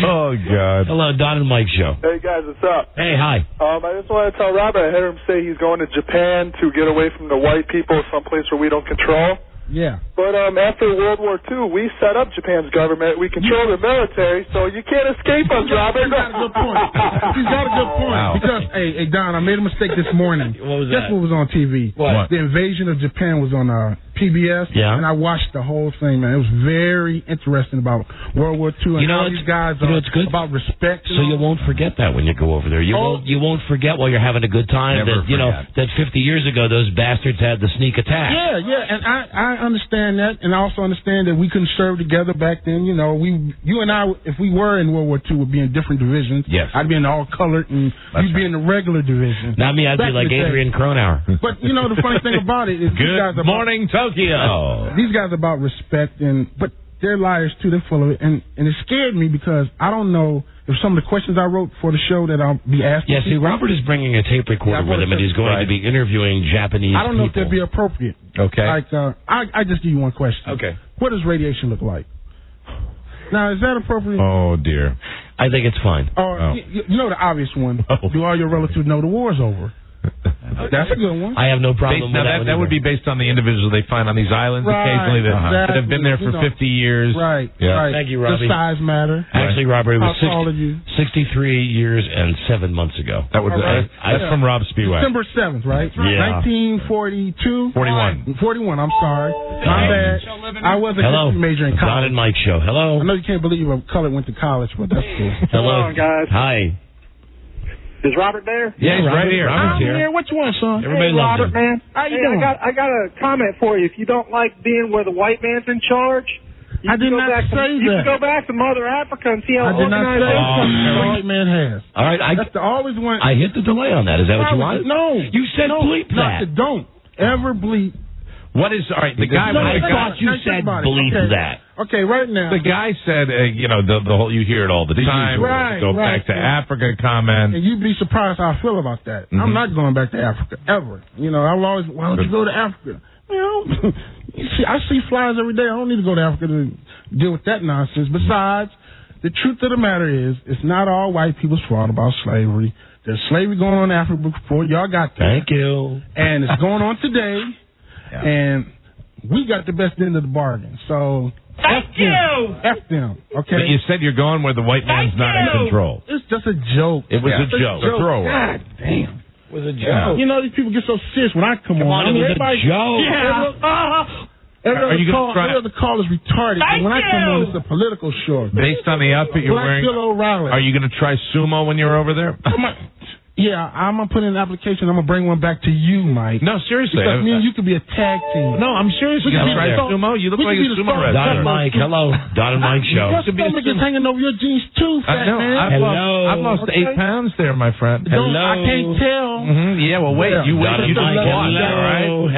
S8: Oh, God.
S3: Hello, Don and Mike show.
S2: Hey, guys, what's up?
S3: Hey, hi.
S2: I just want to tell Robert, I heard him say he's going to Japan to get away from the white people, someplace where we don't control.
S4: Yeah.
S2: But after World War II, we set up Japan's government. We control the military, so you can't escape us, Robert.
S4: He's got a good point. He's got a good point.
S8: Wow.
S4: Because, hey, Don, I made a mistake this morning.
S3: What was
S4: Guess
S3: that?
S4: what was on TV?
S3: What?
S4: The invasion of Japan was on PBS.
S3: Yeah.
S4: And I watched the whole thing, man. It was very interesting about World War II and how these guys are about respect.
S3: So you won't forget that when you go over there. You won't forget while you're having a good time that 50 years ago those bastards had the sneak attack.
S4: Yeah, and I understand that. And I also understand that we couldn't serve together back then. You know, you and I, if we were in World War II, would be in different divisions.
S8: Yes.
S4: I'd be in the all-colored, and you'd be in the regular division.
S3: Not me, I'd be like Adrian Cronauer.
S4: But, you know, the funny thing about it is
S8: Good morning, Tokyo.
S4: These guys are about respect, but they're liars, too. They're full of it. And it scared me because I don't know if some of the questions I wrote for the show that I'll be asking.
S3: Yeah, see, Robert is bringing a tape recorder with him, and he's going to be interviewing Japanese
S4: I don't know
S3: people.
S4: if that'd be appropriate.
S8: Okay.
S4: Like, I just give you one question.
S8: Okay.
S4: What does radiation look like? Now, is that appropriate?
S8: Oh, dear.
S3: I think it's fine.
S4: You know the obvious one. Do all your relatives know the war's over? That's a good one.
S3: I have no problem with that.
S8: That would be based on the individuals they find on these islands occasionally that have been there for 50 years.
S4: Right.
S3: Thank you, Robbie.
S4: The size matter.
S3: Actually, Robert, it was
S4: How tall are you?
S3: 63 years and 7 months ago.
S8: That was that's from Rob Spiewak.
S4: December 7th, right?
S3: Yeah.
S4: 1942?
S8: 41.
S4: 41, I'm sorry. My bad. I was a history major in college.
S3: Don and Mike show. Hello.
S4: I know you can't believe a color went to college, but that's cool.
S3: Hello.
S7: Hello, guys.
S3: Hi.
S7: Is Robert there?
S3: Yeah, he's right here.
S4: I'm here. What you want, son?
S3: Everybody loves
S7: Robert,
S3: him.
S7: man.
S4: How you doing?
S7: I got a comment for you. If you don't like being where the white man's in charge,
S4: I did not say
S7: you
S4: that.
S7: can go back to Mother Africa and see how
S4: I did not say
S7: organized
S4: that. The white man has.
S3: All right,
S4: That's the always one.
S3: I hit the delay on that. Is that what you want?
S4: No.
S3: You said bleep that.
S4: Don't ever bleep.
S8: What is all right? The guy.
S3: I thought you said bleep that.
S4: Okay, right now.
S8: The guy said, the whole. You hear it all the time.
S4: Right,
S8: Go back to Africa comment.
S4: And you'd be surprised how I feel about that. I'm not going back to Africa ever. You know, I'll always. Why don't you go to Africa? You know, I see flies every day. I don't need to go to Africa to deal with that nonsense. Besides, the truth of the matter is, it's not all white people's fault about slavery. There's slavery going on in Africa before y'all got there.
S3: Thank you.
S4: And it's going on today. Yeah. And we got the best end of the bargain. So
S7: Thank you.
S4: F them. Okay.
S8: But you said you're going where the white man's not in control.
S4: It's just a joke.
S8: It was a joke. A throwaway.
S4: God damn.
S3: It was a joke.
S4: You know, these people get so serious when I come on.
S3: It was a joke.
S4: Yeah.
S8: Are you going to try?
S4: The call is retarded. When I come on, it's a political show.
S8: Based on the outfit you're wearing,
S4: Bill O'Reilly.
S8: Are you going to try sumo when you're over there?
S4: Yeah, I'm going to put in an application. I'm going to bring one back to you, Mike.
S8: No, seriously.
S4: Because me and you could be a tag team.
S8: No, I'm serious. You can try sumo. You look like a sumo wrestler.
S3: Don and Mike, hello. Don and Mike show.
S4: Your stomach is hanging over your jeans too, fat man.
S8: I've lost 8 pounds there, my friend.
S4: Hello. I can't tell.
S8: Yeah, well, wait. You wait. You don't watch, all right?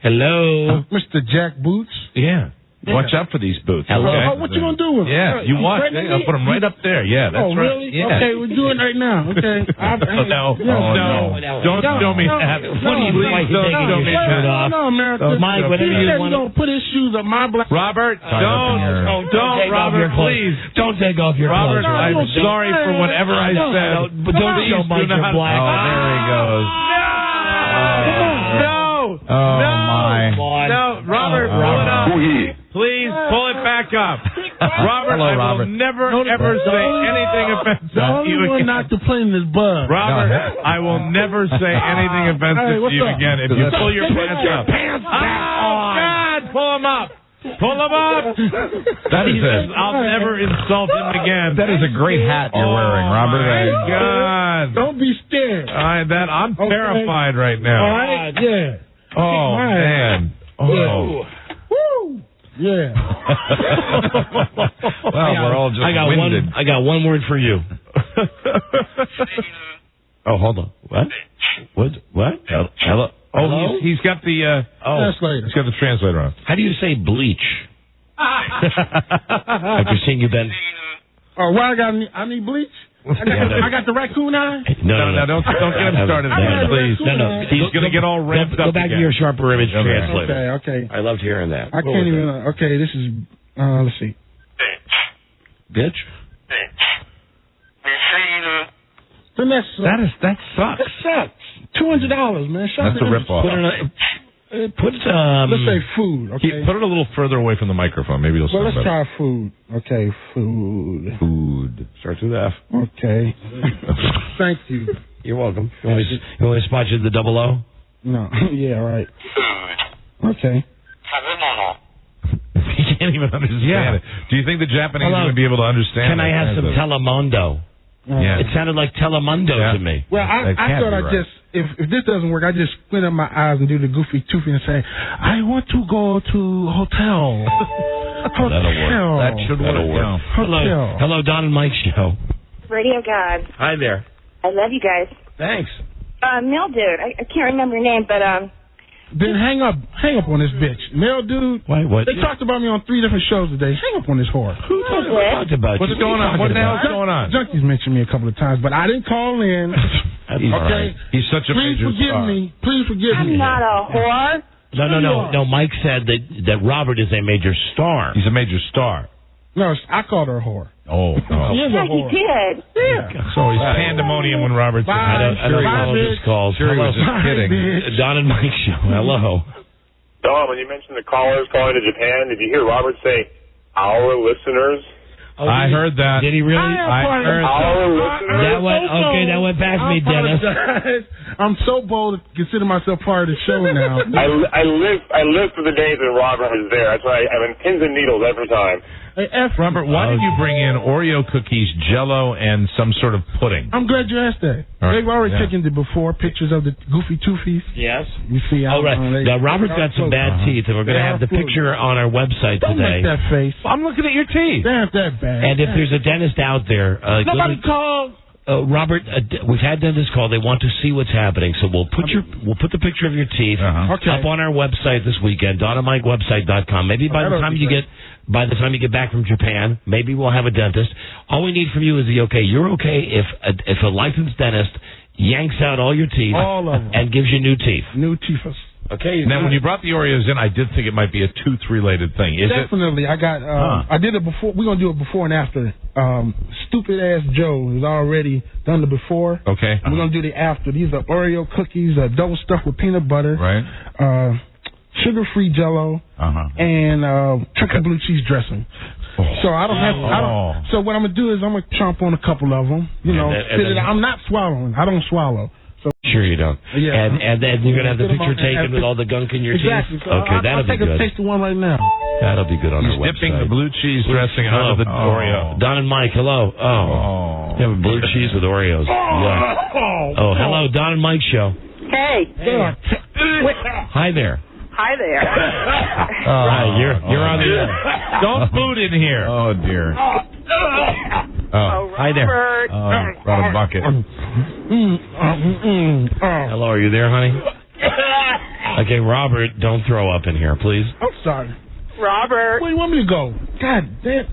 S8: Hello.
S4: Mr. Jack Boots?
S8: Yeah. Watch out for these boots.
S4: Hello. What you going to do with them?
S8: Yeah, you watch. I'll put them right up there. Yeah, that's right.
S4: Really?
S8: Yeah.
S4: Okay, we're doing it right now. Okay.
S8: No. Don't show me that.
S3: What do you like to take your shirt off?
S4: No, America.
S3: Mike, whatever you want.
S4: Don't put his shoes up my black.
S8: Robert, don't, Robert, please.
S3: Don't take off your clothes.
S8: Robert, I'm sorry for whatever I said.
S3: But don't show Mike your black.
S8: Oh, there he goes. No. No, Robert, pull it up. Please pull it back up. Robert, I will never, ever say anything offensive to you again.
S4: Not to play in this bug.
S8: Robert, I will never say anything offensive to you again if you pull your pants up. Oh, God, pull them up. Pull them up. I'll never insult him again.
S11: That is a great hat you're wearing, Robert.
S8: Oh, my God.
S4: Don't be scared.
S8: I'm terrified right now.
S4: All right, yeah.
S8: Oh, man. Oh.
S4: Woo. Yeah.
S11: Well, we're all just winded.
S3: I got one word for you. Oh, hold on. What? Hello.
S8: Oh, he's got the
S4: translator.
S8: He's got the translator on.
S3: How do you say bleach? After seeing you, Ben.
S4: Oh, why I need bleach? I got the raccoon eye?
S8: No, don't get him started again, please.
S3: No.
S8: He's going to get all ramped up.
S3: Go back to your sharper image translator.
S4: Okay.
S3: I loved hearing that.
S4: I can't even. Okay, this is. Let's see.
S3: Bitch.
S8: That sucks.
S4: That sucks. $200, man.
S8: That's a ripoff.
S4: Let's say food. Okay.
S8: Put it a little further away from the microphone. Maybe it'll sound
S4: better.
S8: Let's
S4: try food. Okay, food.
S8: Food. Starts with F.
S4: Okay. Thank you.
S3: You're welcome. You want me to spot you the 00?
S4: No. Yeah, right. Okay.
S8: He can't even understand it. Do you think the Japanese are going to be able to understand it?
S3: Can I have some telemundo? It sounded like telemundo to me.
S4: Well, I thought if this doesn't work, I just squint up my eyes and do the goofy toofy and say, I want to go to hotel.
S3: That'll work.
S8: That should work.
S3: Hello, Don and Mike show.
S13: Radio God.
S3: Hi there.
S13: I love you guys.
S3: Thanks.
S13: Mel dude, I can't remember your name, but
S4: Then hang up on this bitch. Male dude.
S3: What?
S4: They talked about me on 3 different shows today. Hang up on this whore.
S13: Who
S3: talked about
S8: What's going on? What the hell's going on?
S4: Junkies mentioned me a couple of times, but I didn't call in.
S8: Okay. Right. He's such a major star.
S4: Please forgive me.
S13: I'm not a whore.
S3: No. Mike said that Robert is a major star.
S8: He's a major star.
S4: No, I called her a whore.
S8: Oh.
S13: Yeah, you did.
S4: Yeah.
S8: So he's pandemonium when Robert said
S3: I don't know this calls.
S8: Sure, he was just kidding.
S3: Don and Mike show. Hello.
S2: Don, when you mentioned the callers calling to Japan, did you hear Robert say, our listeners?
S8: Oh, I heard that.
S3: Did he really?
S2: I heard our listeners.
S3: That went past me, Dennis.
S4: I'm so bold to consider myself part of the show now.
S2: I live for the days when Robert was there. That's why I'm in pins and needles every time.
S4: Hey,
S8: Robert, why did you bring in Oreo cookies, Jell-O, and some sort of pudding?
S4: I'm glad you asked that.
S8: Right.
S4: They've already taken the before pictures of the goofy toofies.
S3: Yes.
S4: You see how
S3: right. Now, Robert's got some bad teeth, and we're going to have the picture on our website today.
S4: Don't make that face.
S8: I'm looking at your teeth.
S4: They aren't that bad.
S3: And if there's a dentist out there...
S4: Nobody called.
S3: Robert, we've had dentists call. They want to see what's happening, so we'll put the picture of your teeth up on our website this weekend, DonandMikeWebsite.com. Maybe by the time you get back from Japan, maybe we'll have a dentist. All we need from you is the okay. You're okay if a licensed dentist yanks out all your teeth,
S4: all of them,
S3: and gives you new teeth.
S4: New teeth.
S3: Okay.
S8: Now, when you brought the Oreos in, I did think it might be a tooth-related thing. Is
S4: Definitely. I got. I did it before. We're gonna do it before and after. Stupid ass Joe has already done the before.
S8: Okay.
S4: We're gonna do the after. These are Oreo cookies, double stuffed with peanut butter.
S8: Right.
S4: Sugar-free Jell-O and turkey blue cheese dressing. So I don't have. So what I'm gonna do is I'm gonna chomp on a couple of them. I'm not swallowing. I don't swallow. So
S3: sure you gunk.
S4: Yeah.
S3: And then you're going to have the picture taken with all the gunk in your
S4: exactly.
S3: teeth? Okay, that'll be good.
S4: I'll take a taste of one right now.
S3: That'll be good on our website.
S8: Dipping the blue cheese dressing out of the Oreo.
S3: Don and Mike, hello. Oh. You have a blue cheese with Oreos. Yeah. Oh, hello, Don and Mike show.
S16: Hey.
S3: Hi there.
S16: Hi there.
S3: Hi, you're on the air.
S8: Don't boot in here.
S11: Oh, dear.
S3: Hi there.
S11: Brought a bucket.
S3: Hello, are you there, honey? Okay, Robert, don't throw up in here, please.
S4: I'm sorry.
S16: Robert.
S4: Where do you want me to go? God damn.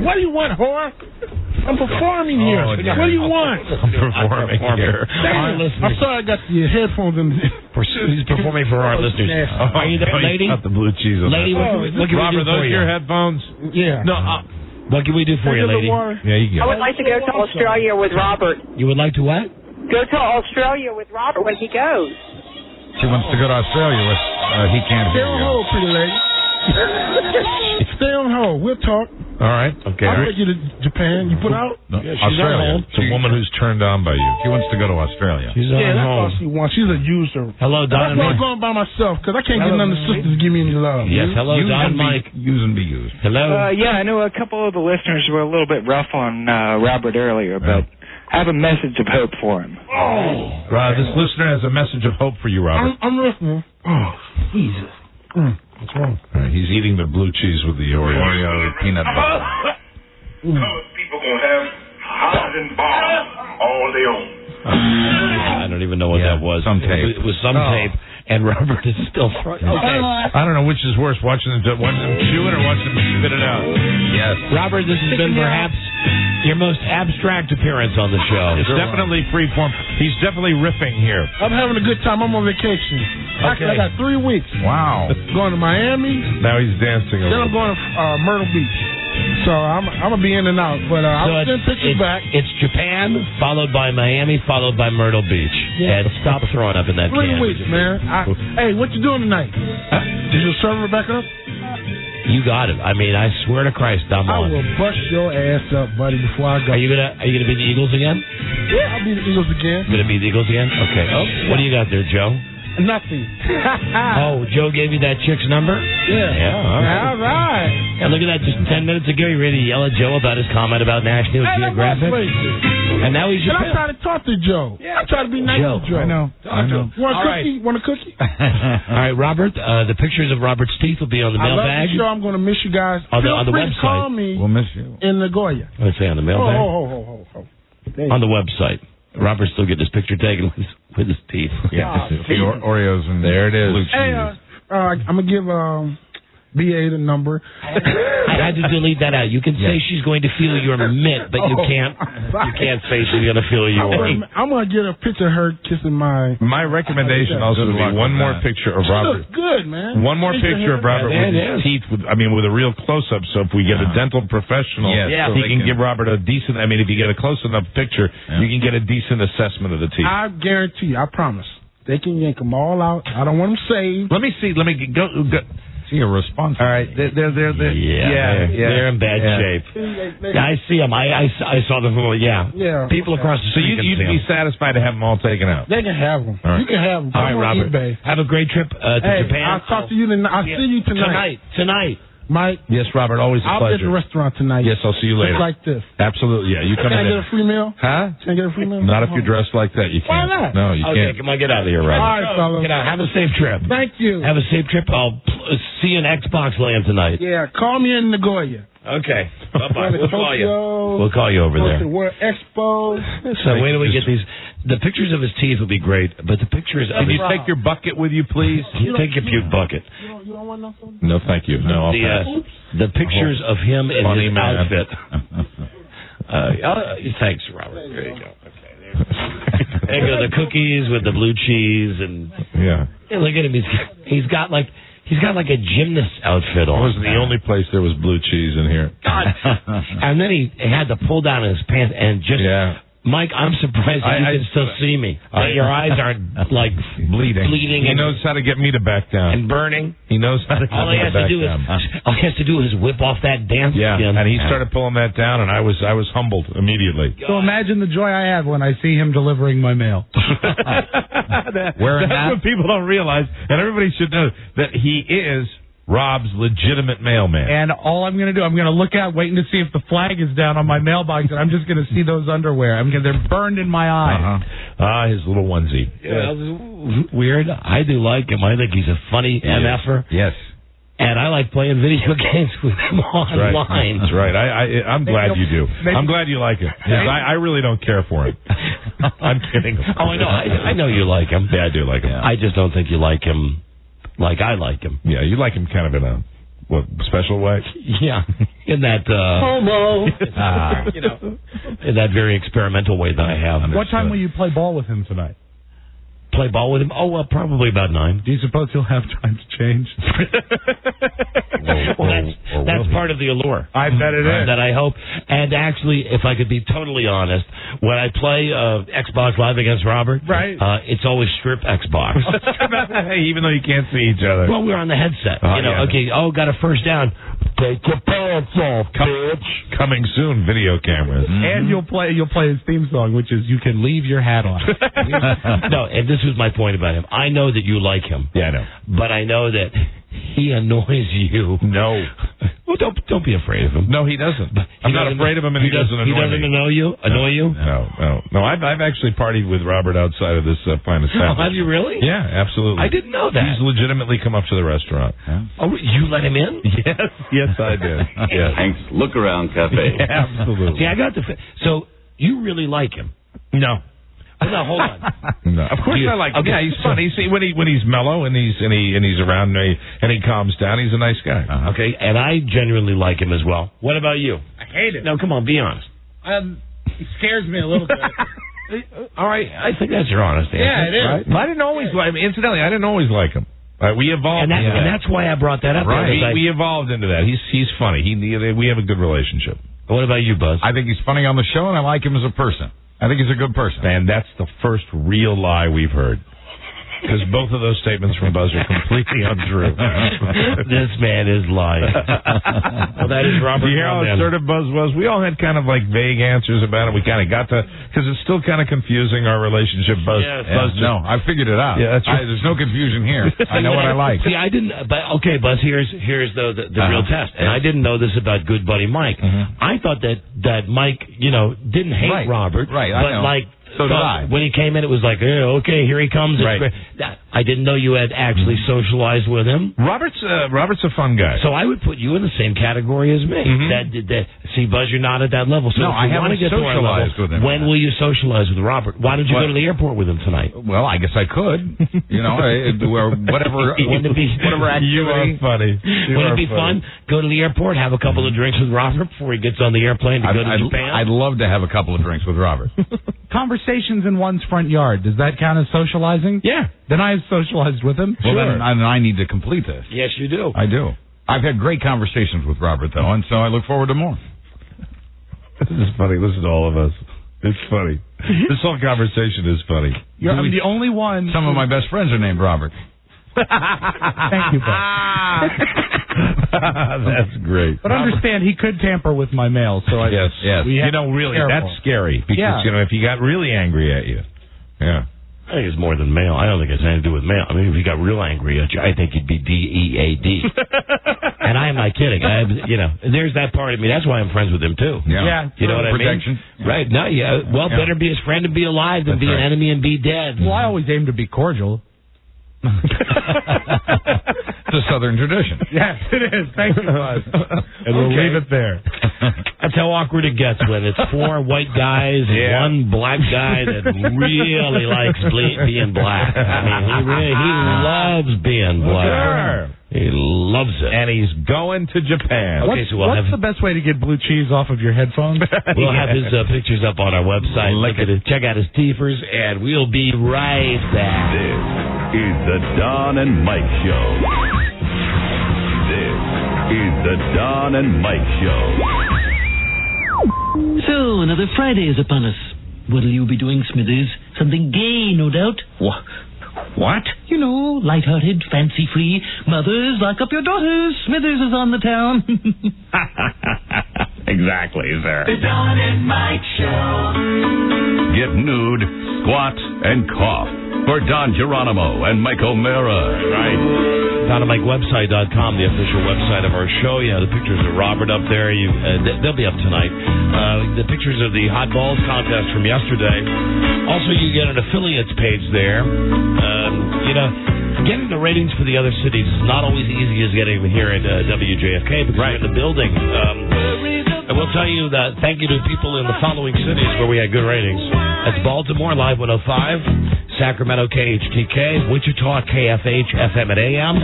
S4: What do you want, whore? I'm performing here. What do you want?
S8: I'm performing here.
S4: I'm sorry I got the headphones in.
S3: He's performing for our listeners. Are you there, lady?
S8: Got the blue cheese on
S3: lady, what can
S8: Robert,
S3: we do for
S8: those
S3: you?
S8: your headphones?
S4: Yeah.
S3: No, what can we do for you, lady?
S8: Yeah, you
S16: I would like to go to Australia with Robert.
S3: You would like to what?
S16: Go to Australia with Robert when he goes.
S11: She wants to go to Australia with, he can't
S4: Stay
S11: hear
S4: on
S11: you.
S4: hold, pretty lady. Stay on hold. We'll talk.
S8: All right. Okay.
S4: I'll take you to Japan. You put out?
S11: No,
S4: Yeah,
S11: Australia.
S8: It's a woman who's turned on by you.
S11: She wants to go to Australia.
S3: She's on
S4: Yeah, that's all
S3: hold.
S4: she wants. She's a user.
S3: Hello, Don and
S4: That's why I'm
S3: Mike.
S4: going by myself, because I can't get none of the sisters to give me any love.
S3: Yes, hello, Don and Mike.
S11: Use and be used.
S3: Hello.
S18: Yeah, I know a couple of the listeners were a little bit rough on Robert earlier, but I have a message of hope for him.
S8: This listener has a message of hope for you, Robert.
S4: I'm listening. Oh, Jesus.
S8: What's wrong? He's eating the blue cheese with the Oreo peanut butter.
S5: People gonna have houses and bars all day on.
S3: I don't even know what that was.
S11: Some tape.
S3: It was some tape, and Robert is still throwing. Okay.
S8: I don't know which is worse, watching them chew it or watching them spit it out.
S11: Yes.
S3: Robert, this has been perhaps your most abstract appearance on the show.
S8: It's definitely freeform. He's definitely riffing here.
S4: I'm having a good time. I'm on vacation. Actually, I got 3 weeks.
S11: Wow.
S4: Going to Miami.
S8: Now he's dancing.
S4: Then I'm going to Myrtle Beach. So I'm going to be in and out. But I'll send pictures back.
S3: It's Japan, followed by Miami, followed by Myrtle Beach.
S4: Yeah.
S3: And stop throwing up in that
S4: 3
S3: can.
S4: weeks, man. Hey, what you doing tonight? Is your server back up?
S3: You got it. I mean, I swear to Christ, I'm
S4: I
S3: on.
S4: will bust your ass up, buddy, before I go.
S3: Are you gonna be the Eagles again?
S4: Yeah, I'll be the Eagles again.
S3: Gonna be the Eagles again? Okay. Oh, what do you got there, Joe?
S4: Nothing.
S3: Oh, Joe gave you that chick's number?
S4: Yeah.
S3: All right. Yeah, look at that. Just 10 minutes ago, you ready to yell at Joe about his comment about National Geographic? And now he's your
S4: And I try to talk to Joe. Yeah. I try to be nice to Joe.
S11: I know.
S4: Want a cookie? Want a cookie?
S3: All right, Robert. The pictures of Robert's teeth will be on the
S4: I love
S3: mailbag.
S4: the show. I'm going to miss you guys.
S3: On the
S4: Feel free to
S3: website.
S4: call me
S11: We'll miss you.
S4: in Nagoya.
S3: Let's say on the mailbag.
S4: Oh.
S3: On the website. Robert's still getting his picture taken with his teeth.
S11: Yeah. The Oreos and
S8: there it is.
S11: Blue cheese.
S4: Hey, I'm going to give BA the number.
S3: I had to delete that out. You can say she's going to feel your mitt, but you can't say she's going to feel yours.
S4: I'm going to get a picture of her kissing my...
S8: My recommendation also would be one more picture of Robert.
S4: She looks good, man.
S8: One more picture of Robert with his teeth, with a real close-up. So if we get a dental professional, he can give Robert a decent, if you get a close enough picture, you can get a decent assessment of the teeth.
S4: I guarantee you, I promise. They can yank them all out. I don't want them saved.
S8: Let me see. Let me go.
S11: See a response.
S8: All right, they're
S3: in bad shape. Yeah, I see them. I saw them.
S4: Yeah.
S3: People across the
S8: So
S3: street.
S8: you'd be satisfied to have them all taken out.
S4: They can have them.
S8: All right.
S4: You can have them.
S3: All right, Robert.
S4: eBay.
S3: Have a great trip to Japan.
S4: I'll talk to you tonight. I'll see you tonight.
S3: Tonight.
S4: Mike.
S8: Yes, Robert. Always a
S4: I'll be at
S8: pleasure.
S4: the restaurant tonight.
S8: Yes, I'll see you later.
S4: Just like this.
S8: Absolutely. Yeah, you come
S4: Can I
S8: in.
S4: get a free meal?
S8: Huh?
S4: Can I get a free meal?
S8: Not if you're dressed like that. You can't.
S4: Why not?
S8: No, you
S3: Okay,
S8: can't.
S3: come on, get out of here, Robert.
S4: All right, fellas.
S3: Get out. Have a safe trip.
S4: Thank you.
S3: Have a safe trip. I'll see you in Xbox Land tonight.
S4: Yeah, call me in Nagoya.
S3: Okay. Bye-bye. We'll call you.
S4: Tokyo,
S3: We'll call you over there.
S4: the World Expo.
S3: So wait till we get these. The pictures of his teeth will be great, but the pictures.
S8: Can you take your bucket with you, please?
S3: Take your puke bucket.
S4: You don't want no food?
S8: No, thank you. No, I'll pass.
S3: The pictures of him in
S8: Funny
S3: his
S8: man.
S3: outfit. Thanks, Robert. There you go. Okay. There you go. The cookies with the blue cheese and look at him. He's got like a gymnast outfit on.
S8: It wasn't the only place there was blue cheese in here.
S3: God. And then he had to pull down his pants and just Mike, I'm surprised that you can still see me. That your eyes aren't, like, bleeding.
S8: He knows how to get me to back down.
S3: And burning.
S8: He knows how to get
S3: All he
S8: me
S3: has
S8: to back
S3: to do
S8: down.
S3: all he has to do is whip off that damn skin.
S8: And he started pulling that down, and I was humbled immediately.
S10: So imagine the joy I have when I see him delivering my mail.
S8: That's what people don't realize, and everybody should know, that he is Rob's legitimate mailman.
S10: And all I'm going to do, I'm going to look out, waiting to see if the flag is down on my mailbox, and I'm just going to see those underwear. They're burned in my eyes.
S8: His little onesie.
S3: Weird. I do like him. I think he's a funny MFer.
S8: Yes.
S3: And I like playing video games with him online.
S8: That's right. I'm glad you do. I'm glad you like him. I really don't care for him. I'm kidding.
S3: Oh, I know. I know you like him.
S8: Yeah, I do like him.
S3: I just don't think you like him like I like him.
S8: Yeah, you like him kind of in a special way?
S3: Yeah, in that
S21: homo.
S3: In that very experimental way that I have.
S10: What time will you play ball with him tonight?
S3: Play ball with him? Oh, well, probably about 9.
S10: Do you suppose he'll have time to change?
S3: That's part of the allure.
S10: I bet it is.
S3: That I hope. And actually, if I could be totally honest, when I play Xbox Live against Robert, it's always strip Xbox.
S8: Even though you can't see each other.
S3: Well, we're on the headset. Got a first down. Take your pants off, bitch.
S8: Coming soon, video cameras.
S10: And you'll play his theme song, which is "You Can Leave Your Hat On."
S3: No, and this was my point about him. I know that you like him.
S8: Yeah, I know.
S3: But I know that he annoys you.
S8: No.
S3: Well, don't be afraid of him.
S8: No, he doesn't. I'm not afraid of him, and he doesn't annoy me.
S3: He doesn't annoy you? Annoy you?
S8: No. I've actually partied with Robert outside of this fine establishment.
S3: Oh, have you really?
S8: Yeah, absolutely.
S3: I didn't know that.
S8: He's legitimately come up to the restaurant.
S3: Oh, you let him in?
S8: Yes, I did. Yes.
S15: Thanks. Look around cafe.
S8: Yeah, absolutely.
S3: See, I got so you really like him? No. Well, no, hold on.
S8: No, of course I like him. Okay. Yeah, he's funny. See, when he's mellow and he's around me and he calms down, he's a nice guy.
S3: Okay, and I genuinely like him as well. What about you?
S10: I hate it.
S3: No, come on, be honest.
S10: He scares me a little bit.
S3: All right, I think that's your honest answer.
S10: Yeah, it is.
S3: Right?
S8: I didn't always like him. Incidentally, I didn't always like him. We evolved,
S3: and that's why I brought that up.
S8: Right, we evolved into that. He's funny. We have a good relationship.
S3: What about you, Buzz?
S11: I think he's funny on the show, and I like him as a person. I think he's a good person.
S8: Man, that's the first real lie we've heard. Because both of those statements from Buzz are completely untrue.
S3: This man is lying. Well, that is Robert.
S8: Do you hear how assertive Buzz was? We all had kind of like vague answers about it. We kind of got to, because it's still kind of confusing our relationship. Buzz,
S11: no, I figured it out.
S8: Yeah, that's right.
S11: There's no confusion here. I know what I like.
S3: See, I didn't. But okay, Buzz. Here's the real test. And I didn't know this about good buddy Mike. I thought that Mike, didn't hate Robert.
S11: Right.
S3: But
S11: I know. So did I.
S3: When he came in, it was like, okay, here he comes.
S8: Right.
S3: I didn't know you had actually socialized with him.
S8: Robert's a fun guy.
S3: So I would put you in the same category as me. See, Buzz, you're not at that level. So
S11: no, I haven't socialized with him.
S3: When will you socialize with Robert? Why don't you go to the airport with him tonight?
S11: Well, I guess I could. Whatever activity.
S8: You are funny.
S3: Would it be fun? Go to the airport, have a couple of drinks with Robert before he gets on the airplane to go to Japan?
S11: I'd love to have a couple of drinks with Robert.
S10: Conversations in one's front yard. Does that count as socializing?
S3: Yeah.
S10: Then I have socialized with him.
S11: Well, then I need to complete this.
S3: Yes, you do.
S11: I do. I've had great conversations with Robert, though, and so I look forward to more.
S8: This is funny. Listen to all of us. It's funny. This whole conversation is funny.
S10: I'm the only one.
S11: Some of my best friends are named Robert.
S10: Thank you, Bob.
S8: That's great.
S10: But understand, he could tamper with my mail. So
S8: yes. Really, that's scary because if he got really angry at you,
S3: I think it's more than mail. I don't think it's anything to do with mail. I mean, if he got real angry at you, I think he'd be DEAD. And I am not kidding. There's that part of me. That's why I'm friends with him too.
S11: Yeah.
S3: You know what I mean? Right. No. Yeah. Well, better be his friend and be alive than be an enemy and be dead.
S10: Well, I always aim to be cordial.
S11: It's a Southern tradition.
S10: Yes, it is. Thank you, Buzz.
S8: And we'll leave it there.
S3: That's how awkward it gets when it's 4 white guys and one black guy that really likes being black. I mean, he loves being black.
S8: Sure.
S3: He loves it.
S8: And he's going to Japan.
S10: What's the best way to get blue cheese off of your headphones?
S3: We'll have his pictures up on our website. Check out his teefers, and we'll be right back.
S1: This is the Don and Mike Show. This is the Don and Mike Show.
S23: So, another Friday is upon us.
S14: What'll you be doing, Smithers? Something gay, no doubt. What? You know, light-hearted, fancy-free. Mothers, lock up your daughters. Smithers is on the town.
S8: Exactly, sir.
S17: The Don and Mike Show.
S1: Get nude, squat, and cough for Don Geronimo and Mike O'Mara.
S3: Right. DonandMikeWebsite.com, the official website of our show. Yeah, the pictures of Robert up there. They'll be up tonight. The pictures of the Hot Balls contest from yesterday. Also, you get an affiliates page there. Getting the ratings for the other cities is not always easy as getting them here at WJFK because we're in the building. I will tell you that thank you to people in the following cities where we had good ratings. That's Baltimore, Live 105, Sacramento, KHTK, Wichita, KFH, FM at AM,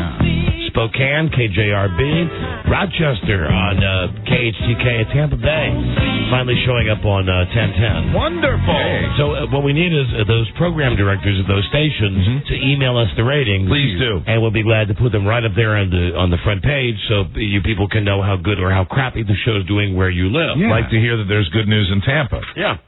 S3: Spokane, KJRB, Rochester on KHTK at Tampa Bay, finally showing up on 1010.
S8: Wonderful.
S3: So what we need is those program directors of those stations to email us the ratings.
S8: Please do.
S3: And we'll be glad to put them right up there on the front page so you people can know how good or how crappy the show's doing where you live.
S8: Yeah. Like to hear that there's good news in Tampa.
S3: Yeah.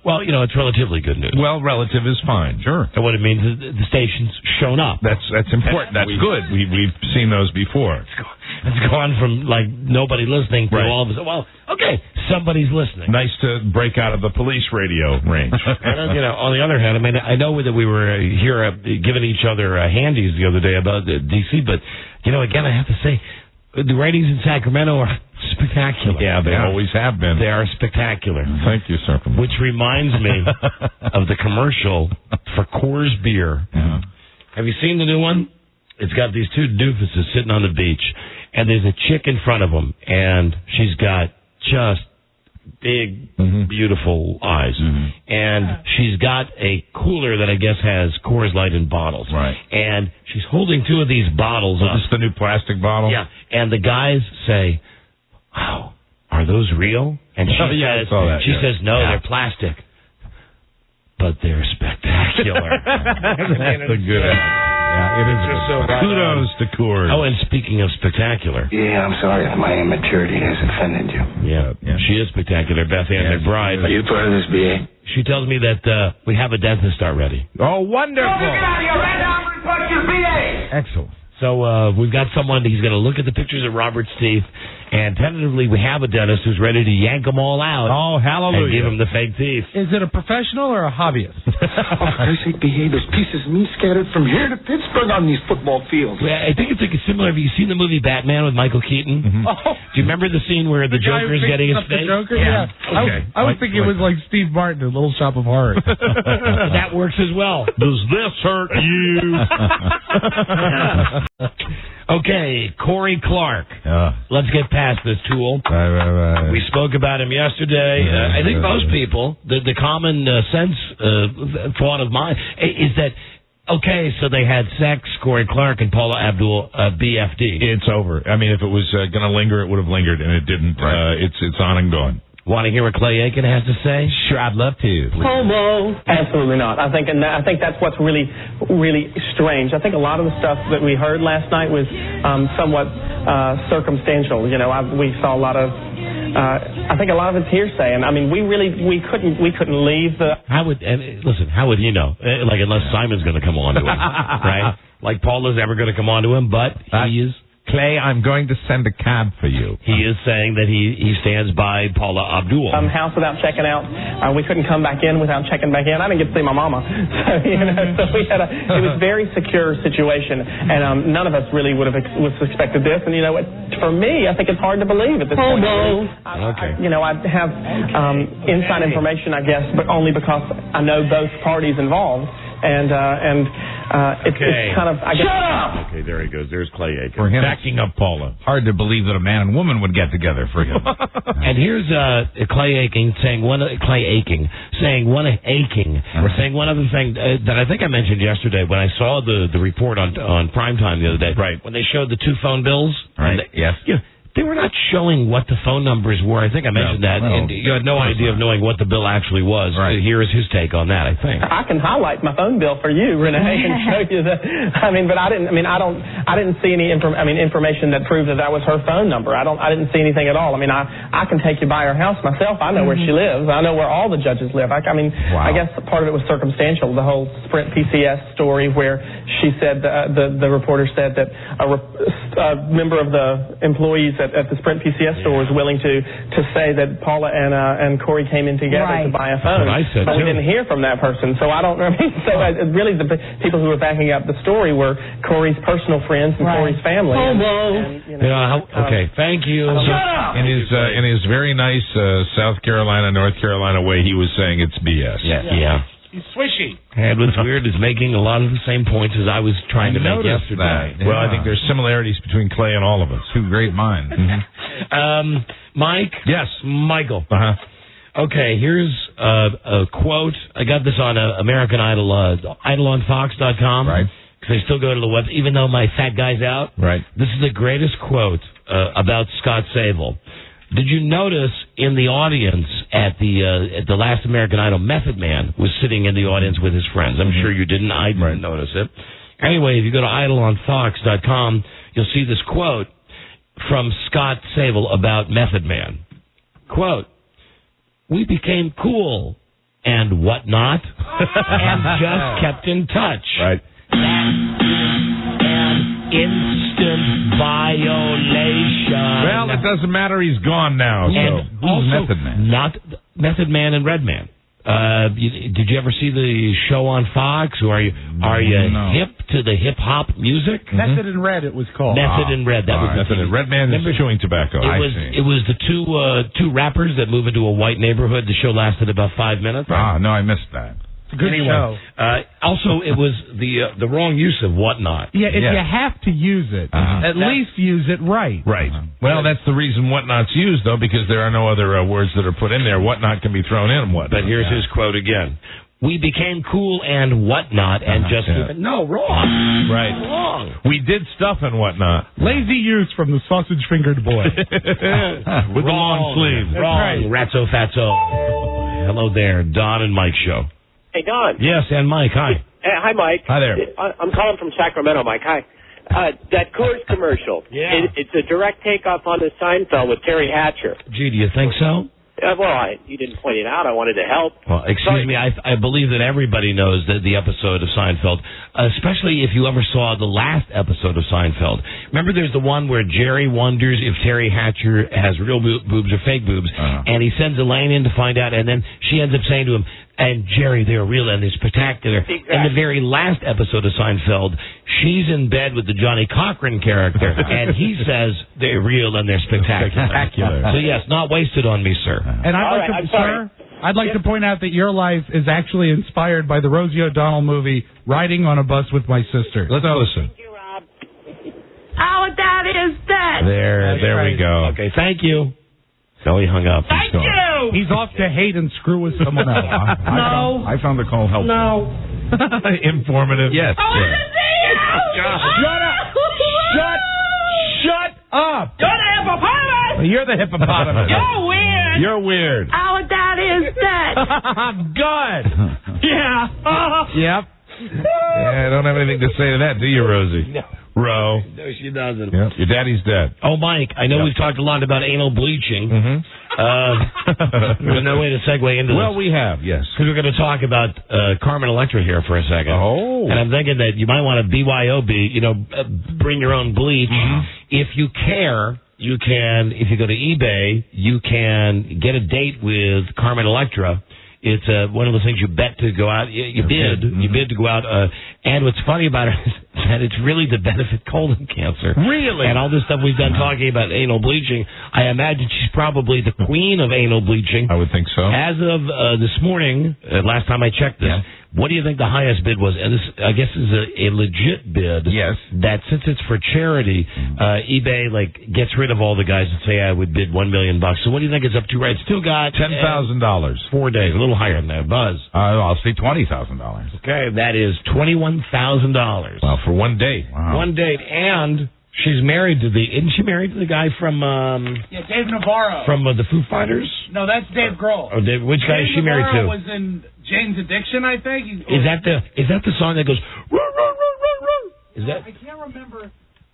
S3: Well, it's relatively good news.
S8: Well, relative is fine. Sure.
S3: And what it means is the station's shown up.
S8: That's important. That's good. We've seen those before.
S3: It's gone from like nobody listening to all of us. Well, okay, somebody's listening.
S8: Nice to break out of the police radio range.
S3: And, on the other hand, I mean, I know that we were here giving each other handies the other day about D.C., but again, I have to say the ratings in Sacramento are spectacular.
S8: Yeah, they always have been.
S3: They are spectacular.
S8: Thank you, sir.
S3: Which reminds me of the commercial for Coors Beer.
S8: Yeah.
S3: Have you seen the new one? It's got these two doofuses sitting on the beach, and there's a chick in front of them, and she's got just big, beautiful eyes. And she's got a cooler that I guess has Coors Light in bottles.
S8: Right.
S3: And she's holding two of these bottles up.
S8: Is this the new plastic bottle?
S3: Yeah. And the guys say, wow, are those real? And she says, no, they're plastic. But they're spectacular.
S8: That's a good one.
S3: Yeah, it is just so
S8: kudos to Coors.
S3: Oh, and speaking of spectacular.
S15: Yeah, I'm sorry if my immaturity has offended you.
S3: Yeah. She is spectacular, Beth Ann McBride.
S15: Are you part of this BA?
S3: She tells me that we have a dentist already.
S8: Oh, wonderful.
S15: Get out of here, Red. I'm reporting your BA.
S8: Excellent.
S3: So we've got someone, he's going to look at the pictures of Robert's teeth, and tentatively we have a dentist who's ready to yank them all out.
S8: Oh, hallelujah.
S3: And give him the fake teeth.
S10: Is it a professional or a hobbyist?
S15: For Christ's sake, behave. There's pieces of me scattered from here to Pittsburgh on these football fields.
S3: Well, I think it's like a similar, have you seen the movie Batman with Michael Keaton?
S10: Oh.
S3: Do you remember the scene where the Joker's getting his face?
S10: The Joker? Yeah.
S3: Okay.
S10: I was thinking it was like Steve Martin in Little Shop of Horrors.
S3: That works as well.
S8: Does this hurt you?
S3: Okay, Corey Clark. Let's get past this tool.
S8: Right.
S3: We spoke about him yesterday. I think most people, the common sense thought of mine is that, okay, so they had sex, Corey Clark and Paula Abdul, BFD.
S8: It's over. I mean, if it was going to linger, it would have lingered, and it didn't. Right. It's on and gone.
S3: Want to hear what Clay Aiken has to say?
S8: Sure, I'd love to.
S23: Homo? Absolutely not. I think that's what's really, really strange. I think a lot of the stuff that we heard last night was somewhat circumstantial. We saw a lot of. I think a lot of it's hearsay, and I mean, we couldn't leave the.
S3: How would he know? Like, unless Simon's going to come on to him, right? Like Paula's ever going to come on to him, but he is.
S8: Clay, I'm going to send a cab for you.
S3: He is saying that he stands by Paula Abdul.
S23: House without checking out. We couldn't come back in without checking back in. I didn't get to see my mama. So we had it was a very secure situation, and none of us really was expected this. And for me, I think it's hard to believe at this point.
S3: Okay.
S23: I have inside information, I guess, but only because I know both parties involved. It's kind of, I guess.
S8: Shut up!
S3: Okay, there he goes. There's Clay Aiken.
S8: For him, backing up Paula. Hard to believe that a man and woman would get together for him.
S3: And here's Clay Aiken saying one other thing that I think I mentioned yesterday when I saw the report on Primetime the other day.
S8: Right.
S3: When they showed the two phone bills.
S8: Right. Yes.
S3: They were not showing what the phone numbers were. I think I mentioned that.
S11: Well,
S3: and you had no idea of knowing what the bill actually was.
S11: Right.
S3: Here is his take on that, I think.
S23: I can highlight my phone bill for you, Renee, and show you that. But I didn't see any information that proved that was her phone number. I didn't see anything at all. I can take you by her house myself. I know where she lives. I know where all the judges live. I guess part of it was circumstantial. The whole Sprint PCS story, where she said the reporter said that a member of the employees at the Sprint PCS store was willing to say that Paula and Corey came in together to buy a phone.
S3: That's what I said,
S23: but
S3: too.
S23: we didn't hear from that person, so I don't know. Really, the people who were backing up the story were Corey's personal friends and Corey's family.
S3: Okay, thank you.
S23: Shut up!
S8: In his very nice South Carolina, North Carolina way, he was saying it's BS.
S3: Yeah.
S10: He's swishy.
S3: And what's weird is making a lot of the same points as I was trying to make yesterday.
S8: That. Well, I think there's similarities between Clay and all of us.
S11: Two great minds.
S3: Mike?
S8: Yes.
S3: Michael. Okay, here's a quote. I got this on American Idol, idolonfox.com.
S11: Right.
S3: Because I still go to the web, even though my fat guy's out.
S8: Right.
S3: This is the greatest quote about Scott Sable. Did you notice in the audience at the last American Idol, Method Man was sitting in the audience with his friends? I'm sure you didn't. I didn't notice it. Anyway, if you go to idolonfox.com, you'll see this quote from Scott Sable about Method Man. Quote, "We became cool and whatnot and just kept in touch."
S8: Right.
S3: Instant violation.
S8: Well, it doesn't matter. He's gone now.
S3: And
S8: so
S3: also,
S11: Method Man?
S3: not Method Man and Redman. Did you ever see the show on Fox? Or are you hip to the hip hop music?
S10: Method and Red, it was called.
S3: Method and Red. That was
S8: Method and Red Man is chewing tobacco.
S3: It was the two rappers that move into a white neighborhood. The show lasted about 5 minutes.
S11: No, I missed that.
S10: Good show.
S3: Also, it was the wrong use of whatnot.
S10: Yeah, if you have to use it, at least use it right.
S8: Right. Well, that's the reason whatnot's used, though, because there are no other words that are put in there. Whatnot can be thrown in whatnot.
S3: But here's his quote again. "We became cool and whatnot and just..." No, wrong.
S8: Right.
S3: Wrong.
S8: We did stuff and whatnot.
S10: Lazy use from the sausage-fingered boy.
S8: With the long sleeves.
S3: Wrong. Ratso fatso. Hello there, Don and Mike show.
S7: Hey, Don.
S3: Yes, and Mike, hi.
S7: Hi, Mike.
S8: Hi there.
S7: I'm calling from Sacramento, Mike. Hi. That Coors commercial.
S3: Yeah.
S7: It's a direct takeoff on the Seinfeld with Terry Hatcher.
S3: Gee, do you think so?
S7: You didn't point it out. I wanted to help.
S3: Well, excuse me. I believe that everybody knows that the episode of Seinfeld, especially if you ever saw the last episode of Seinfeld. Remember, there's the one where Jerry wonders if Terry Hatcher has real boobs or fake boobs, and he sends Elaine in to find out, and then she ends up saying to him, "And Jerry, they're real and they're spectacular."
S7: Exactly.
S3: In the very last episode of Seinfeld, she's in bed with the Johnny Cochran character, and he says they're real and they're spectacular. So yes, not wasted on me, sir.
S10: And I'd like to point out that your life is actually inspired by the Rosie O'Donnell movie Riding on a Bus with My Sister.
S8: Let's listen.
S7: Thank you, Rob.
S21: Oh, that is that.
S8: There we go.
S3: Okay, thank you. So he hung up.
S21: Thank you.
S10: He's off to hate and screw with someone else.
S11: I found the call helpful.
S21: No.
S8: Informative.
S11: Yes.
S21: I want to see you.
S8: Shut up.
S21: You're the hippopotamus.
S8: You're the hippopotamus.
S21: You're weird.
S8: You're weird.
S21: Oh, that is that.
S8: Good.
S21: Yeah.
S8: Yep. Yeah, I don't have anything to say to that, do you, Rosie?
S3: No.
S8: Ro.
S3: No, she doesn't.
S8: Yep. Your daddy's dead.
S3: Oh, Mike, I know we've talked a lot about anal bleaching. There's no way to segue into this.
S8: Well, we have, yes.
S3: Because we're going to talk about Carmen Electra here for a second.
S8: Oh.
S3: And I'm thinking that you might want to BYOB, bring your own bleach. If you care, you can, if you go to eBay, you can get a date with Carmen Electra. It's one of those things you bet to go out. You bid to go out. And what's funny about it is that it's really to benefit colon cancer.
S8: Really?
S3: And all this stuff we've done talking about anal bleaching, I imagine she's probably the queen of anal bleaching.
S8: I would think so.
S3: As of this morning, last time I checked this, what do you think the highest bid was? And this, I guess, is a legit bid.
S11: Yes.
S3: That since it's for charity, eBay gets rid of all the guys that say I would bid $1 million. So what do you think it's up to? Right, it's still got
S8: $10,000.
S3: 4 days, a little higher than that. Buzz.
S11: I'll say $20,000.
S3: Okay, that is $21,000.
S8: Well, for one date.
S11: Wow.
S3: One date, and She's married to isn't she married to the guy from
S10: Yeah, Dave Navarro.
S3: from the Foo Fighters?
S10: No, that's Dave Grohl.
S3: Oh, which guy is she married to?
S10: Navarro was in Jane's Addiction, I think.
S3: Is that the song that goes? Roo, roo, roo, roo, roo? Is that?
S10: I can't remember.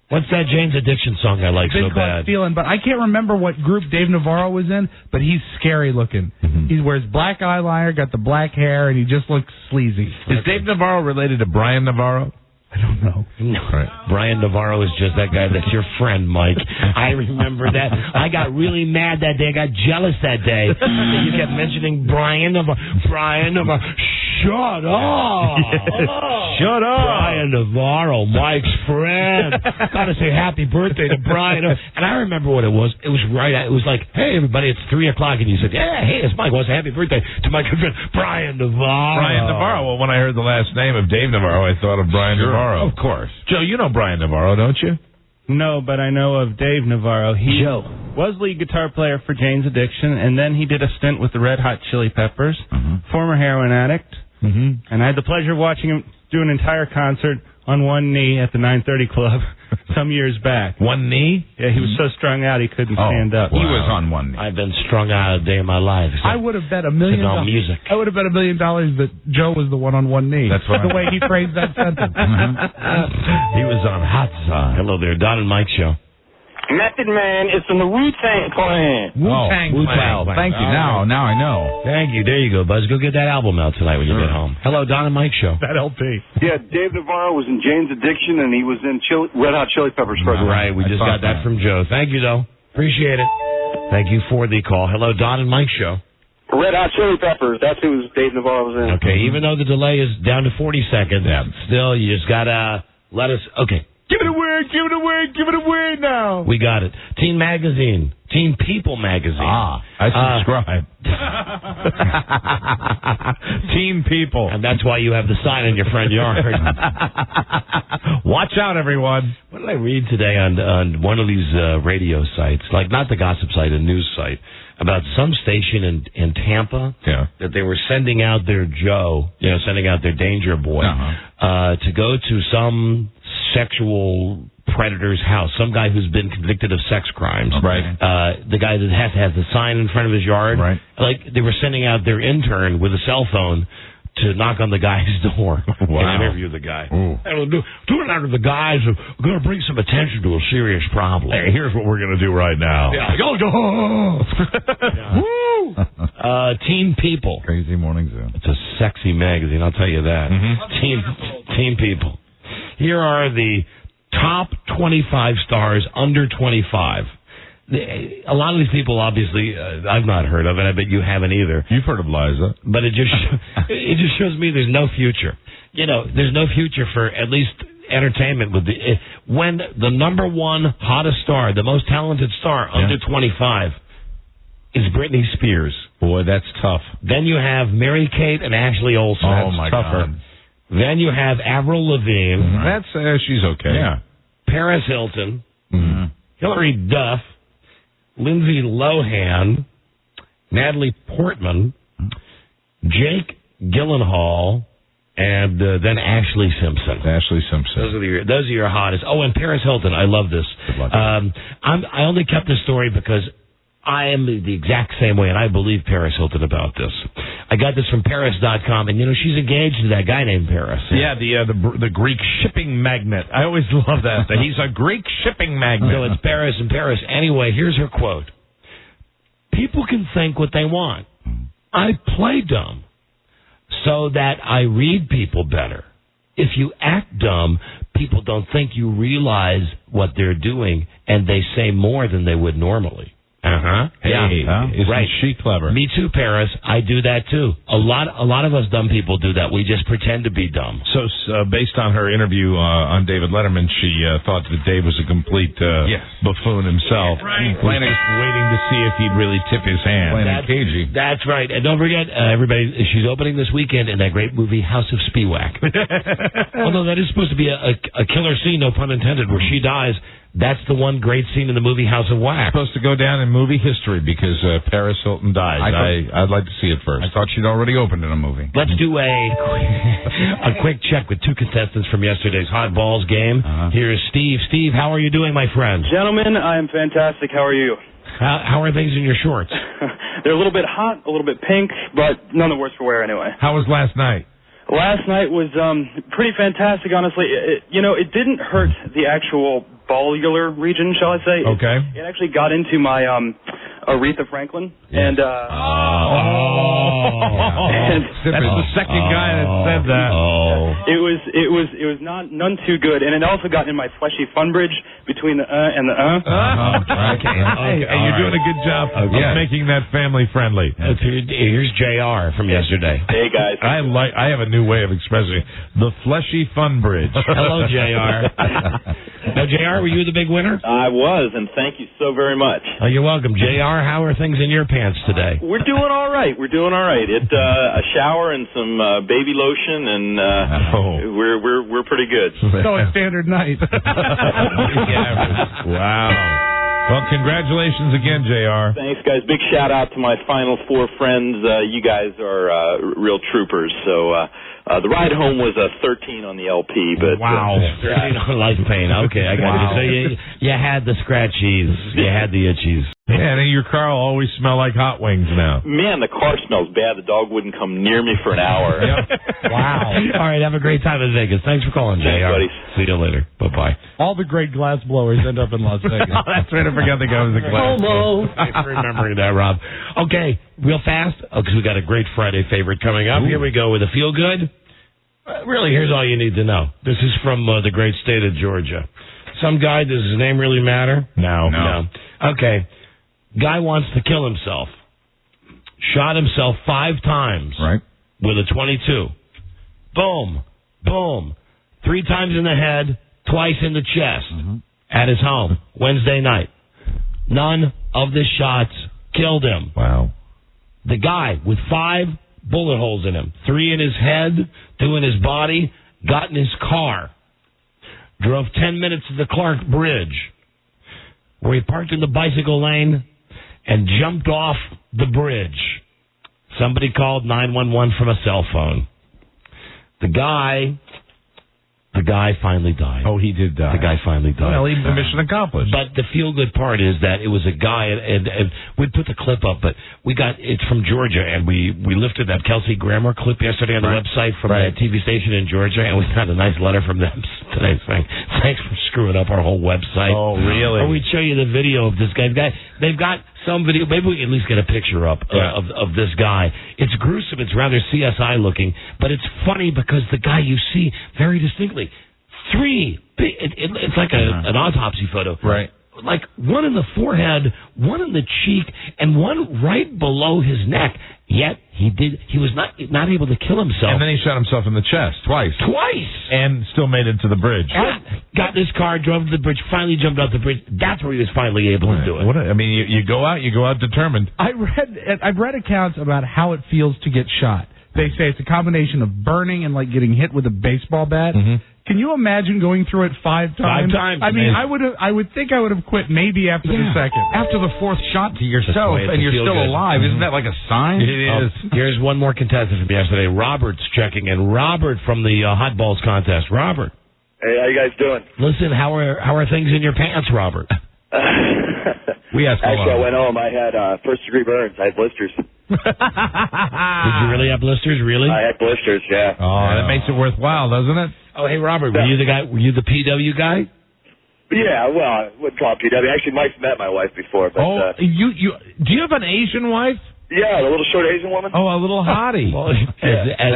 S3: What's that Jane's Addiction song I like so bad?
S10: Feeling, but I can't remember what group Dave Navarro was in. But he's scary looking.
S3: Mm-hmm.
S10: He wears black eyeliner, got the black hair, and he just looks sleazy.
S8: Is Dave Navarro related to Brian Navarro?
S10: I don't know.
S3: No. Right. Brian Navarro is just that guy that's your friend, Mike. I remember that. I got really mad that day. I got jealous that day. You kept mentioning Brian Navarro. Brian Navarro. Shut up.
S8: Shut up.
S3: Brian Navarro, Mike's friend. Gotta say happy birthday to Brian. And I remember what it was. It was right. It was like, hey, everybody, it's 3 o'clock. And you said, yeah, hey, it's Mike. Well, it's a happy birthday to my good friend, Brian Navarro.
S8: Brian Navarro. Well, when I heard the last name of Dave Navarro, I thought of Brian Navarro.
S3: Of course.
S8: Joe, you know Brian Navarro, don't you?
S12: No, but I know of Dave Navarro. He was lead guitar player for Jane's Addiction, and then he did a stint with the Red Hot Chili Peppers, former heroin addict. And I had the pleasure of watching him do an entire concert on one knee at the 930 Club some years back.
S8: One knee?
S12: Yeah, he was so strung out he couldn't stand up.
S11: He was on one knee.
S3: I've been strung out a day in my life.
S10: I would have bet $1 million.
S3: Music.
S10: I would have bet $1 million that Joe was the one on one knee.
S11: That's what
S10: the way he phrased that sentence.
S3: He was on hot side. Hello there, Don and Mike Show.
S7: Method Man is from the Wu-Tang Clan.
S3: Wu-Tang Clan.
S11: Thank you. Now I know.
S3: Thank you. There you go, Buzz. Go get that album out tonight when you get home. Hello, Don and Mike Show.
S10: That LP.
S6: Yeah, Dave Navarro was in Jane's Addiction, and he was in Red Hot Chili Peppers for
S3: Right, we just got that from Joe. Thank you, though. Appreciate it. Thank you for the call. Hello, Don and Mike Show.
S6: Red Hot Chili Peppers. That's who Dave Navarro was in.
S3: Okay, even though the delay is down to 40 seconds, still, you just got to let us... Okay.
S8: Give it away, give it away, give it away now.
S3: We got it. Teen Magazine. Teen People Magazine.
S8: I subscribe. Teen People.
S3: And that's why you have the sign in your front yard.
S8: Watch out, everyone.
S3: What did I read today on one of these radio sites, like not the gossip site, a news site, about some station in Tampa that they were sending out their Joe, sending out their danger boy to go to some sexual predator's house, some guy who's been convicted of sex crimes.
S8: Right.
S3: The guy that has the sign in front of his yard.
S8: Right.
S3: Like they were sending out their intern with a cell phone to knock on the guy's door and interview the guy. And do it under the guise of we're going to bring some attention to a serious problem.
S8: Hey, here's what we're going to do right now.
S3: Woo! Teen People.
S11: Crazy Morning Zoo.
S3: It's a sexy magazine, I'll tell you that. Teen People. Here are the top 25 stars under 25. A lot of these people, obviously, I've not heard of, and I bet you haven't either.
S8: You've heard of Liza.
S3: But it just shows me there's no future. There's no future for at least entertainment when the number one hottest star, the most talented star under 25 is Britney Spears.
S8: Boy, that's tough.
S3: Then you have Mary-Kate and Ashley Olsen.
S8: Oh, my
S3: tougher.
S8: God.
S3: Then you have Avril Lavigne.
S8: That's she's okay.
S3: Yeah. Paris Hilton. Hillary Duff. Lindsay Lohan. Natalie Portman. Jake Gyllenhaal. And then Ashley Simpson.
S8: Ashley Simpson.
S3: Those are your hottest. Oh, and Paris Hilton. I love this.
S8: Good luck.
S3: I only kept this story because I am the exact same way, and I believe Paris Hilton about this. I got this from Paris.com, and she's engaged to that guy named Paris.
S8: Yeah, the Greek shipping magnate. I always love that. He's a Greek shipping magnate.
S3: So it's Paris and Paris. Anyway, here's her quote. People can think what they want. I play dumb so that I read people better. If you act dumb, people don't think you realize what they're doing, and they say more than they would normally.
S8: Hey, isn't she clever?
S3: Me too, Paris. I do that too. A lot of us dumb people do that. We just pretend to be dumb.
S8: So based on her interview on David Letterman, she thought that Dave was a complete buffoon himself.
S3: Right.
S8: Just waiting to see if he'd really tip his hand.
S3: That's right. And don't forget, everybody, she's opening this weekend in that great movie House of Spiewak. Although that is supposed to be a killer scene, no pun intended, where she dies. That's the one great scene in the movie House of Wax.
S8: Supposed to go down in movie history because Paris Hilton died. I'd like to see it first.
S11: I thought she'd already opened in a movie.
S3: Let's do a quick check with two contestants from yesterday's Hot Balls game. Here's Steve. Steve, how are you doing, my friend?
S6: Gentlemen, I am fantastic. How are you?
S3: How are things in your shorts?
S6: They're a little bit hot, a little bit pink, but none the worse for wear anyway.
S8: How was last night?
S6: Last night was pretty fantastic, honestly. It didn't hurt the actual ballular region, shall I say.
S8: Okay.
S6: It actually got into my Aretha Franklin. And
S8: that's the second guy that said that.
S6: It was none too good, and it also got in my fleshy fun bridge between the and the
S8: Okay. And you're doing a good job of making that family friendly.
S3: Here's JR from yesterday.
S6: Hey guys.
S8: I have a new way of expressing it. The fleshy fun bridge.
S3: Hello, JR. Now, JR, were you the big winner?
S9: I was, and thank you so very much.
S3: Oh, you're welcome. JR, how are things in your pants today?
S9: We're doing all right. We're doing all right. A shower and some baby lotion, and we're pretty good.
S10: So a standard night.
S8: Wow. Well, congratulations again, JR.
S9: Thanks, guys. Big shout out to my final four friends. You guys are real troopers. So the ride home was a 13 on the LP, but
S3: 13 on Life Pain. Okay, I got you. So you had the scratchies, you had the itchies.
S8: Yeah, and your car will always smell like hot wings now.
S9: Man, the car smells bad. The dog wouldn't come near me for an hour.
S3: Wow. All right, have a great time in Vegas. Thanks for calling, JR.
S9: Thanks, buddy.
S3: See you later. Bye-bye.
S10: All the great glass blowers end up in Las Vegas.
S8: That's right. I forgot the guy was a glass blower.
S3: Thanks for remembering that, Rob. Okay, real fast, because we got a great Friday favorite coming up. Here we go with a feel-good. Really, here's all you need to know. This is from the great state of Georgia. Some guy, does his name really matter?
S8: No.
S3: Okay. Guy wants to kill himself. Shot himself 5 times.
S11: Right.
S3: With a .22. Boom. Boom. 3 times in the head, twice in the chest. At his home. Wednesday night. None of the shots killed him.
S8: Wow.
S3: The guy with 5 bullet holes in him. 3 in his head, 2 in his body, got in his car. Drove 10 minutes to the Clark Bridge, where he parked in the bicycle lane and jumped off the bridge. Somebody called 911 from a cell phone. The guy finally died.
S8: Oh, he did die.
S3: The guy finally died.
S8: Well, mission accomplished.
S3: But the feel-good part is that it was a guy, and we put the clip up, but it's from Georgia, and we lifted that Kelsey Grammer clip yesterday on the website from a TV station in Georgia, and we got a nice letter from them today saying, thanks for screwing up our whole website.
S8: Oh, really?
S3: Or we'd show you the video of this guy. They've got some video. Maybe we can at least get a picture up of this guy. It's gruesome. It's rather CSI looking, but it's funny because the guy you see very distinctly. 3. It's like an autopsy photo.
S8: Right.
S3: Like 1 in the forehead, 1 in the cheek, and 1 right below his neck. Yet he was not able to kill himself.
S8: And then he shot himself in the chest twice. And still made it to the bridge.
S3: Got in his car, drove to the bridge, finally jumped off the bridge. That's where he was finally able to do it.
S8: You go out determined.
S10: I've read accounts about how it feels to get shot. They say it's a combination of burning and like getting hit with a baseball bat. Can you imagine going through it 5 times?
S3: 5 times.
S10: I mean, I would think I would have quit maybe after the second.
S11: After the 4th shot to yourself and you're still alive, isn't that like a sign?
S3: It is. Here's one more contestant from yesterday. Robert's checking in. Robert from the Hot Balls contest. Robert.
S20: Hey, how you guys doing?
S3: Listen, how are things in your pants, Robert?
S8: We asked
S20: Actually, I went home. I had first-degree burns. I had blisters.
S3: Did you really have blisters? Really?
S20: I had blisters, yeah.
S8: Oh, that makes it worthwhile, doesn't it?
S3: Oh, hey, Robert, were you the guy? Were you the PW guy?
S20: Yeah, well, I wouldn't call it PW. Actually, Mike's met my wife before. But,
S8: do you have an Asian wife?
S20: Yeah, the little short Asian woman.
S8: Oh, a little hottie.
S3: Well, as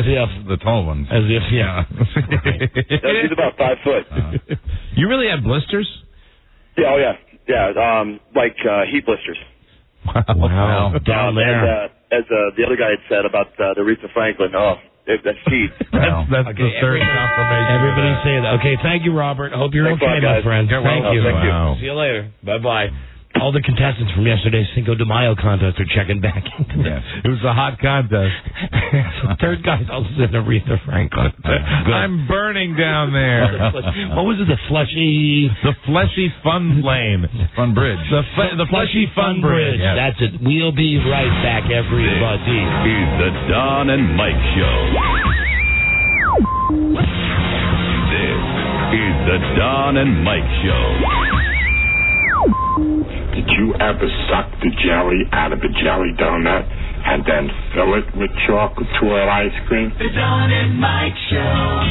S3: if
S11: the tall ones.
S3: As if, yeah.
S20: She's about 5 foot.
S8: You really had blisters?
S20: Yeah, oh yeah, like heat blisters.
S3: Wow. Down there.
S20: And, as the other guy had said about the Aretha Franklin, that's heat.
S8: That's the third confirmation.
S3: Everybody's saying that. Okay, thank you, Robert. Hope you're okay, my friend.
S20: Thank
S3: you.
S20: Thank you.
S3: See you later. Bye-bye. All the contestants from yesterday's Cinco de Mayo contest are checking back into this.
S8: It was a hot contest.
S3: So third guy's also in Aretha Franklin.
S8: I'm burning down there.
S3: What was it? The fleshy
S8: fun lane.
S11: Fun bridge.
S3: The fleshy fun bridge.
S11: Yes.
S3: That's it. We'll be right back, everybody.
S1: This is the Don and Mike Show. This is the Don and Mike Show.
S5: Did you ever suck the jelly out of a jelly donut and then fill it with chocolate swirl ice cream?
S17: The Don and Mike Show.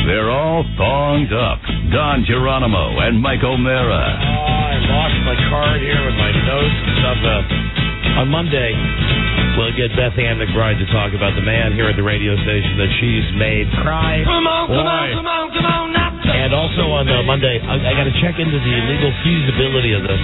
S1: They're all thonged up. Don Geronimo and Mike O'Mara.
S3: I lost my card here with my notes and stuff. On Monday, we'll get Beth Ann McBride to talk about the man here at the radio station that she's made cry.
S17: Come on now.
S3: And also on Monday, I got to check into the legal feasibility of this.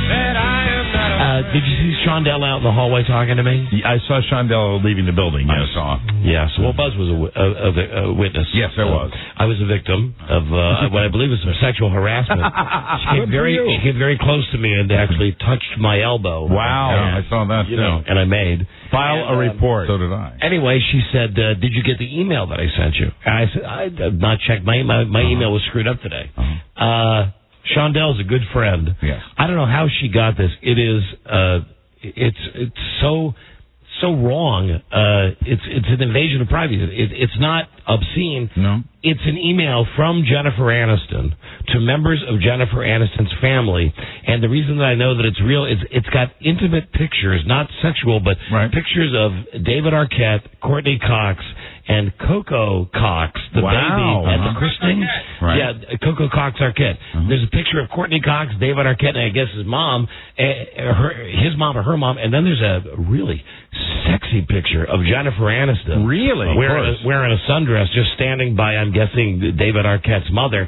S3: Did you see Shondell out in the hallway talking to me?
S8: I saw Shondell leaving the building. Yes.
S11: I saw.
S3: Yes. Well, Buzz was a witness.
S8: Yes, I was.
S3: I was a victim of what I believe was some sexual harassment. She came very close to me and actually touched my elbow.
S8: Wow.
S11: Yeah, I saw that, too.
S3: And I made.
S8: File a report.
S11: So did I.
S3: Anyway, she said, did you get the email that I sent you? And I said, I have not checked. My email was screwed up today. Shondell's a good friend.
S11: Yes.
S3: I don't know how she got this. It is, it's so wrong. It's an invasion of privacy. It's not obscene.
S11: No.
S3: It's an email from Jennifer Aniston to members of Jennifer Aniston's family. And the reason that I know that it's real, it's got intimate pictures, not sexual, but pictures of David Arquette, Courtney Cox, and Coco Cox, the baby at the christening.
S11: Right.
S3: Yeah, Coco Cox Arquette. There's a picture of Courtney Cox, David Arquette, and I guess his mom, his mom or her mom, and then there's a really sexy picture of Jennifer Aniston.
S8: Really?
S3: Wearing a sundress, just standing by, I'm guessing, David Arquette's mother.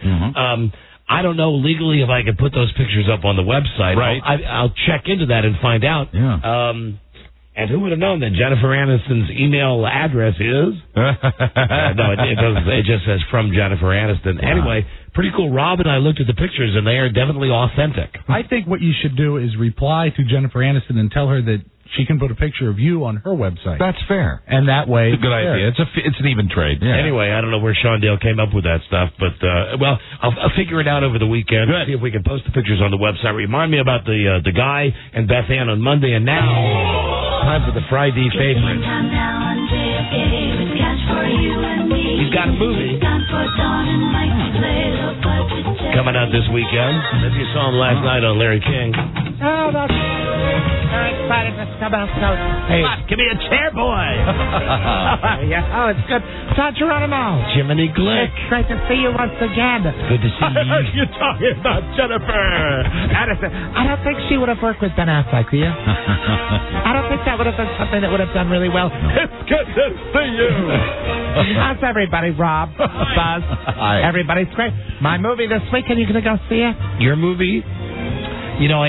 S3: I don't know legally if I can put those pictures up on the website.
S8: Right.
S3: I'll check into that and find out.
S11: Yeah.
S3: And who would have known that Jennifer Aniston's email address is? No, it doesn't. It just says from Jennifer Aniston. Anyway, pretty cool. Rob and I looked at the pictures, and they are definitely authentic.
S10: I think what you should do is reply to Jennifer Aniston and tell her that she can put a picture of you on her website.
S11: That's fair.
S10: And that way...
S8: It's a good idea. It's an even trade.
S11: Yeah.
S3: Anyway, I don't know where Shondell came up with that stuff, but, well, I'll figure it out over the weekend.
S8: Good.
S3: See if we can post the pictures on the website. Remind me about the guy and Beth Ann on Monday, and now, time for the Friday favorite. He's got a movie coming out this weekend. If you saw him last night on Larry King.
S17: Oh, that's very excited to come out.
S3: Hey, give me a chair, boy.
S17: Yeah. Oh, it's good. Don Geronimo.
S3: Jiminy Glick.
S17: It's great to see you once again.
S3: Good to see you.
S17: You're talking about Jennifer Aniston. I don't think she would have worked with Ben Affleck, do you? I don't think that would have been something that would have done really well. It's good to see you. How's everybody, Rob? Buzz?
S11: Hi.
S17: Everybody's great. My movie this weekend, you going to go see it?
S3: Your movie? You know,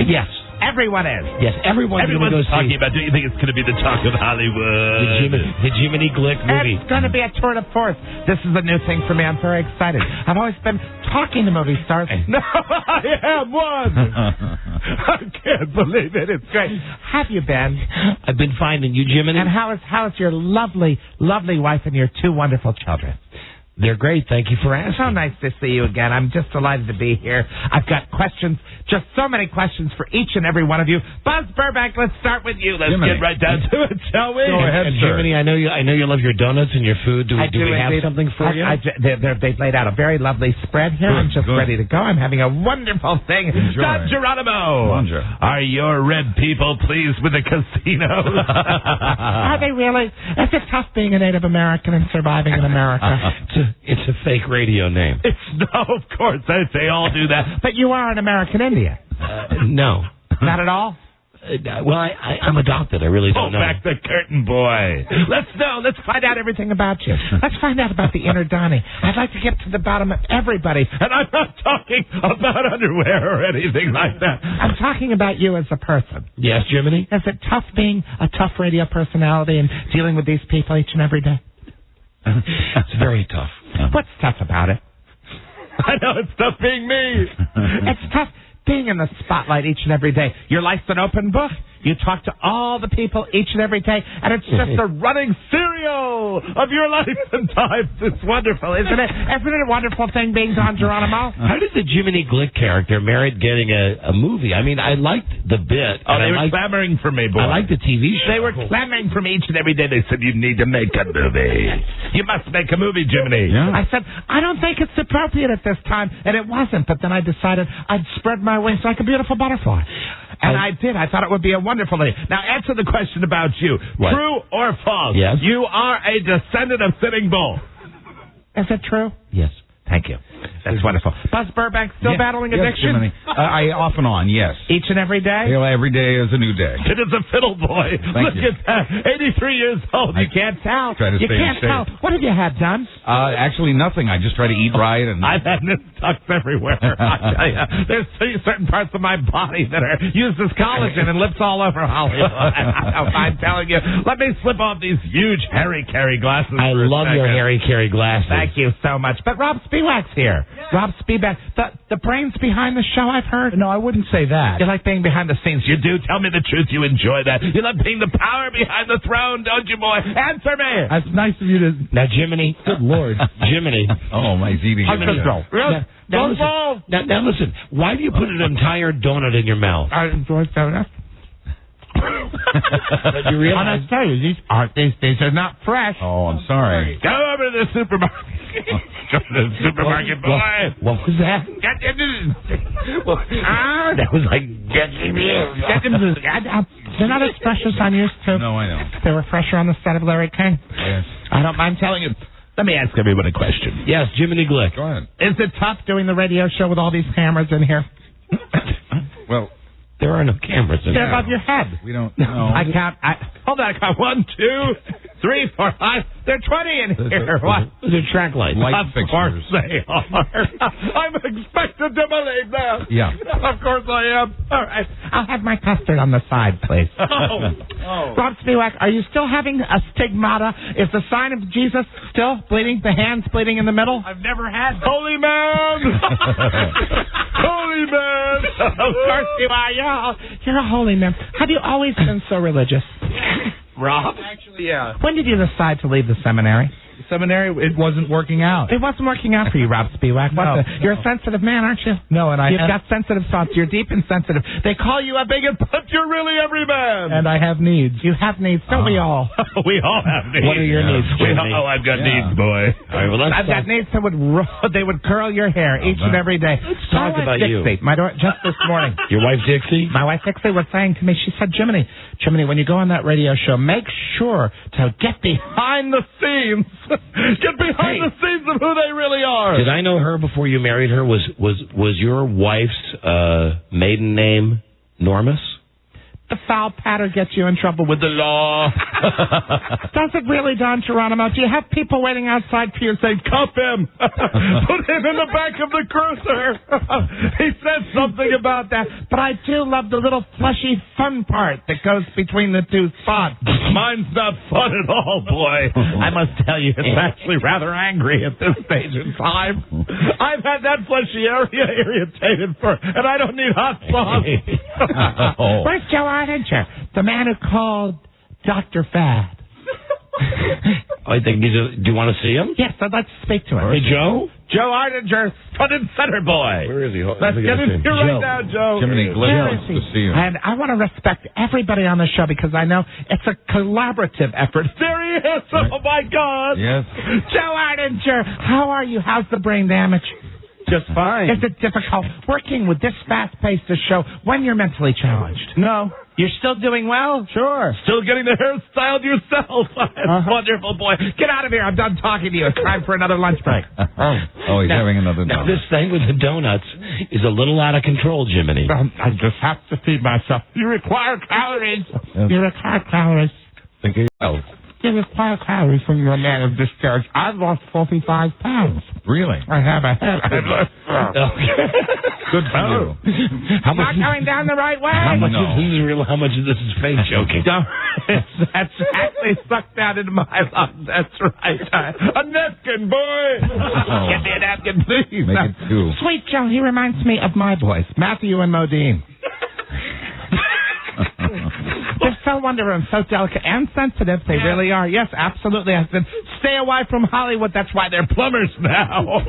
S3: yes.
S17: Everyone is.
S3: Yes, everyone's
S8: talking about. Do you think it's going to be the talk of Hollywood?
S3: The Jiminy Glick movie.
S17: It's going to be a tour de force. This is a new thing for me. I'm very excited. I've always been talking to movie stars. No, I am one. I can't believe it. It's great. Have you been?
S3: I've been finding you, Jiminy.
S17: And how is your lovely, lovely wife and your two wonderful children?
S3: They're great. Thank you for asking.
S17: So nice to see you again. I'm just delighted to be here. I've got questions, just so many questions for each and every one of you. Buzz Burbank, let's start with you. Let's get right down to it, shall we?
S8: Go ahead,
S3: and
S8: sir.
S3: Jiminy, I know you love your donuts and your food. Do we have something for you?
S17: They've laid out a very lovely spread here. I'm just ready to go. I'm having a wonderful thing.
S11: Enjoy.
S17: Don Geronimo.
S11: Bonjour.
S8: Are your red people pleased with the casinos?
S17: Are they really? Is it tough being a Native American and surviving in America?
S3: It's a fake radio name.
S8: No, of course. They all do that.
S17: But you are an American Indian.
S3: No.
S17: Not at all?
S3: Well, I'm adopted. I really don't know.
S8: Pull back the curtain, boy.
S17: Let's know. Let's find out everything about you. Let's find out about the inner Donnie. I'd like to get to the bottom of everybody.
S8: And I'm not talking about underwear or anything like that.
S17: I'm talking about you as a person.
S3: Yes, Jiminy?
S17: Is it tough being a tough radio personality and dealing with these people each and every day?
S3: It's very tough.
S17: What's tough about it?
S8: I know it's tough being me.
S17: It's tough being in the spotlight each and every day. Your life's an open book. You talk to all the people each and every day, and it's just a running serial of your life and times. It's wonderful, isn't it? Isn't it a wonderful thing being Don Geronimo?
S3: How did the Jiminy Glick character merit getting a movie? I mean, I liked the bit.
S8: Oh, they were clamoring for me, boy.
S3: I liked the TV show.
S8: They were clamoring for me each and every day. They said, you need to make a movie. You must make a movie, Jiminy.
S17: Yeah. I said, I don't think it's appropriate at this time, and it wasn't. But then I decided I'd spread my wings like a beautiful butterfly. And I did. I thought it would be a wonderful day. Now, answer the question about you.
S3: What?
S17: True or false?
S3: Yes.
S17: You are a descendant of Sitting Bull. Is it true?
S3: Yes.
S17: Thank you. That's wonderful. Buzz Burbank still battling addiction?
S11: I off and on, yes.
S17: Each and every day?
S11: Every day is a new day.
S17: It is a fiddle boy.
S11: Thank
S17: Look
S11: you.
S17: at that. 83 years old. You can't tell.
S11: Try to
S17: You
S11: stay in
S17: can't
S11: shape.
S17: tell. What have you had done?
S11: Actually, nothing. I just try to eat right. And
S17: I've had nip-tucks everywhere. I tell you, there's certain parts of my body that are used as collagen and lips all over Hollywood. I'm telling you. Let me slip off these huge Harry Carey glasses.
S3: I love your Harry Carey glasses.
S17: Thank you so much. But Rob Spiewak's here. Rob Spiewak, the brains behind the show, I've heard.
S10: No, I wouldn't say that.
S17: You like being behind the scenes. You do. Tell me the truth. You enjoy that. You love being the power behind the throne, don't you, boy? Answer me.
S10: That's nice of you to...
S3: Now, Jiminy.
S10: Good Lord.
S3: Jiminy.
S11: Oh, my eating.
S3: Now, listen. Why do you put an entire donut in your mouth?
S17: I enjoy donuts.
S3: But you realize...
S17: I tell you, these are not fresh.
S11: Oh, I'm sorry.
S17: Go over to the supermarket. Go to the supermarket, boy.
S3: What was that? That was like...
S17: They're not as fresh as I'm used to.
S11: No, I know.
S17: They were fresher on the set of Larry King.
S11: Yes.
S17: I don't mind telling you. Let me ask everyone a question.
S3: Yes, Jiminy Glick.
S11: Go ahead.
S17: Is it tough doing the radio show with all these cameras in here?
S11: Well,
S3: there are no cameras in
S17: They're
S3: here.
S17: above your head.
S11: We don't know.
S17: I count. Hold on. I count 1, 2, 3, 4, 5. There are 20 in here. What?
S3: They're track lights.
S11: Light
S17: Of course
S11: fixtures.
S17: they are. I'm expected to believe that.
S11: Yeah.
S17: Of course I am. All right. I'll have my custard on the side, please. Rob Spiewak, are you still having a stigmata? Is the sign of Jesus still bleeding? The hands bleeding in the middle?
S12: I've never had that.
S17: Holy man! Holy man! Of course you are. You're a holy man. Have you always been so religious?
S10: Rob?
S12: Actually, yeah.
S17: When did you decide to leave the seminary?
S10: Seminary, it wasn't working out.
S17: It wasn't working out for you, Rob Spiewak. You're a sensitive man, aren't you?
S10: No, and
S17: You've got sensitive thoughts. You're deep and sensitive. They call you a bigot, but you're really every man.
S10: And I have needs.
S17: You have needs, don't we all?
S12: We all have needs.
S3: What are your needs, Jiminy?
S12: I've got needs, boy.
S3: All right, well,
S17: I've got needs that would curl your hair each and every day.
S3: Let's talk about you.
S17: Dixie, just this morning.
S3: Your wife, Dixie?
S17: My wife, Dixie, was saying to me, she said, Jiminy, when you go on that radio show, make sure to get behind the scenes. Get behind the scenes of who they really are.
S3: Did I know her before you married her? Was your wife's maiden name Normus?
S17: The foul patter gets you in trouble with the law. Does it really, Don Geronimo? Do you have people waiting outside for you saying, cuff him? Put him in the back of the cruiser. He said something about that. But I do love the little fleshy fun part that goes between the two spots. Mine's not fun at all, boy. I must tell you, it's actually rather angry at this stage in time. I've had that fleshy area irritated and I don't need hot sauce. Where's Joe Ardinger, the man who called Dr. Fad?
S3: I think do you want to see him?
S17: Yes, I'd like to speak to him.
S3: Hey, Joe?
S17: Joe Ardinger, front and center, boy.
S3: Where is he?
S17: Let's get him here right now, Joe.
S11: Jiminy Glick wants to see you.
S17: And I want to respect everybody on the show because I know it's a collaborative effort. There he is. Right. Oh, my God.
S11: Yes.
S17: Joe Ardinger, how are you? How's the brain damage?
S12: Just fine.
S17: Is it difficult working with this fast-paced show when you're mentally challenged?
S12: No.
S17: You're still doing well?
S12: Sure.
S17: Still getting the hair styled yourself. That's wonderful, boy. Get out of here. I'm done talking to you. It's time for another lunch break.
S11: Oh, he's having another
S3: Now,
S11: donut.
S3: this thing with the donuts is a little out of control, Jiminy.
S17: I just have to feed myself. You require calories.
S11: Yes.
S17: You require calories.
S11: Think of yourself.
S17: You require calories from your man of discharge. I've lost 45 pounds.
S11: Really?
S17: I have a head.
S11: Good for you.
S3: How much?
S17: Not going down the right way.
S3: How much is this is real? How much of this is fake joking?
S17: That's exactly really sucked down into my lungs. That's right. A napkin, boy. Get me a napkin, please.
S11: Make it two.
S17: Sweet Joe, he reminds me of my boys, Matthew and Modine. They're so wonderful and so delicate and sensitive. They really are. Yes, absolutely. I said, stay away from Hollywood. That's why they're plumbers now.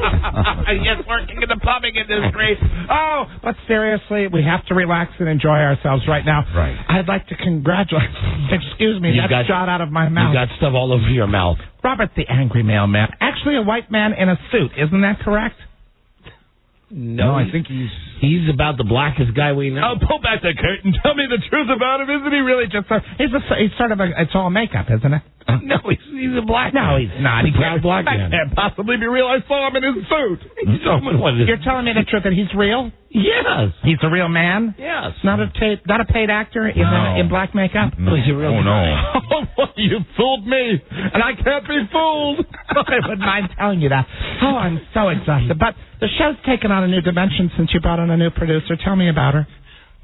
S17: Yes, working in the plumbing industry. Oh, but seriously, we have to relax and enjoy ourselves right now.
S3: Right.
S17: I'd like to congratulate. Excuse me, that shot out of my mouth.
S3: You got stuff all over your mouth.
S17: Robert the Angry Mailman. Actually, a white man in a suit. Isn't that correct?
S3: No, I think he's about the blackest guy we know.
S17: Oh, pull back the curtain. Tell me the truth about him. Isn't he really just he's sort of it's all makeup, isn't it?
S3: No, he's a black
S17: No, he's not. He's
S3: a black man.
S17: That can't possibly be real. I saw him in his suit. You're telling me the truth that he's real?
S3: Yes.
S17: He's a real man?
S3: Yes.
S17: Not a paid actor in black makeup?
S3: No, he's a real guy.
S17: Oh, you fooled me, and I can't be fooled. I wouldn't mind telling you that. Oh, I'm so exhausted. But the show's taken on a new dimension since you brought on a new producer. Tell me about her.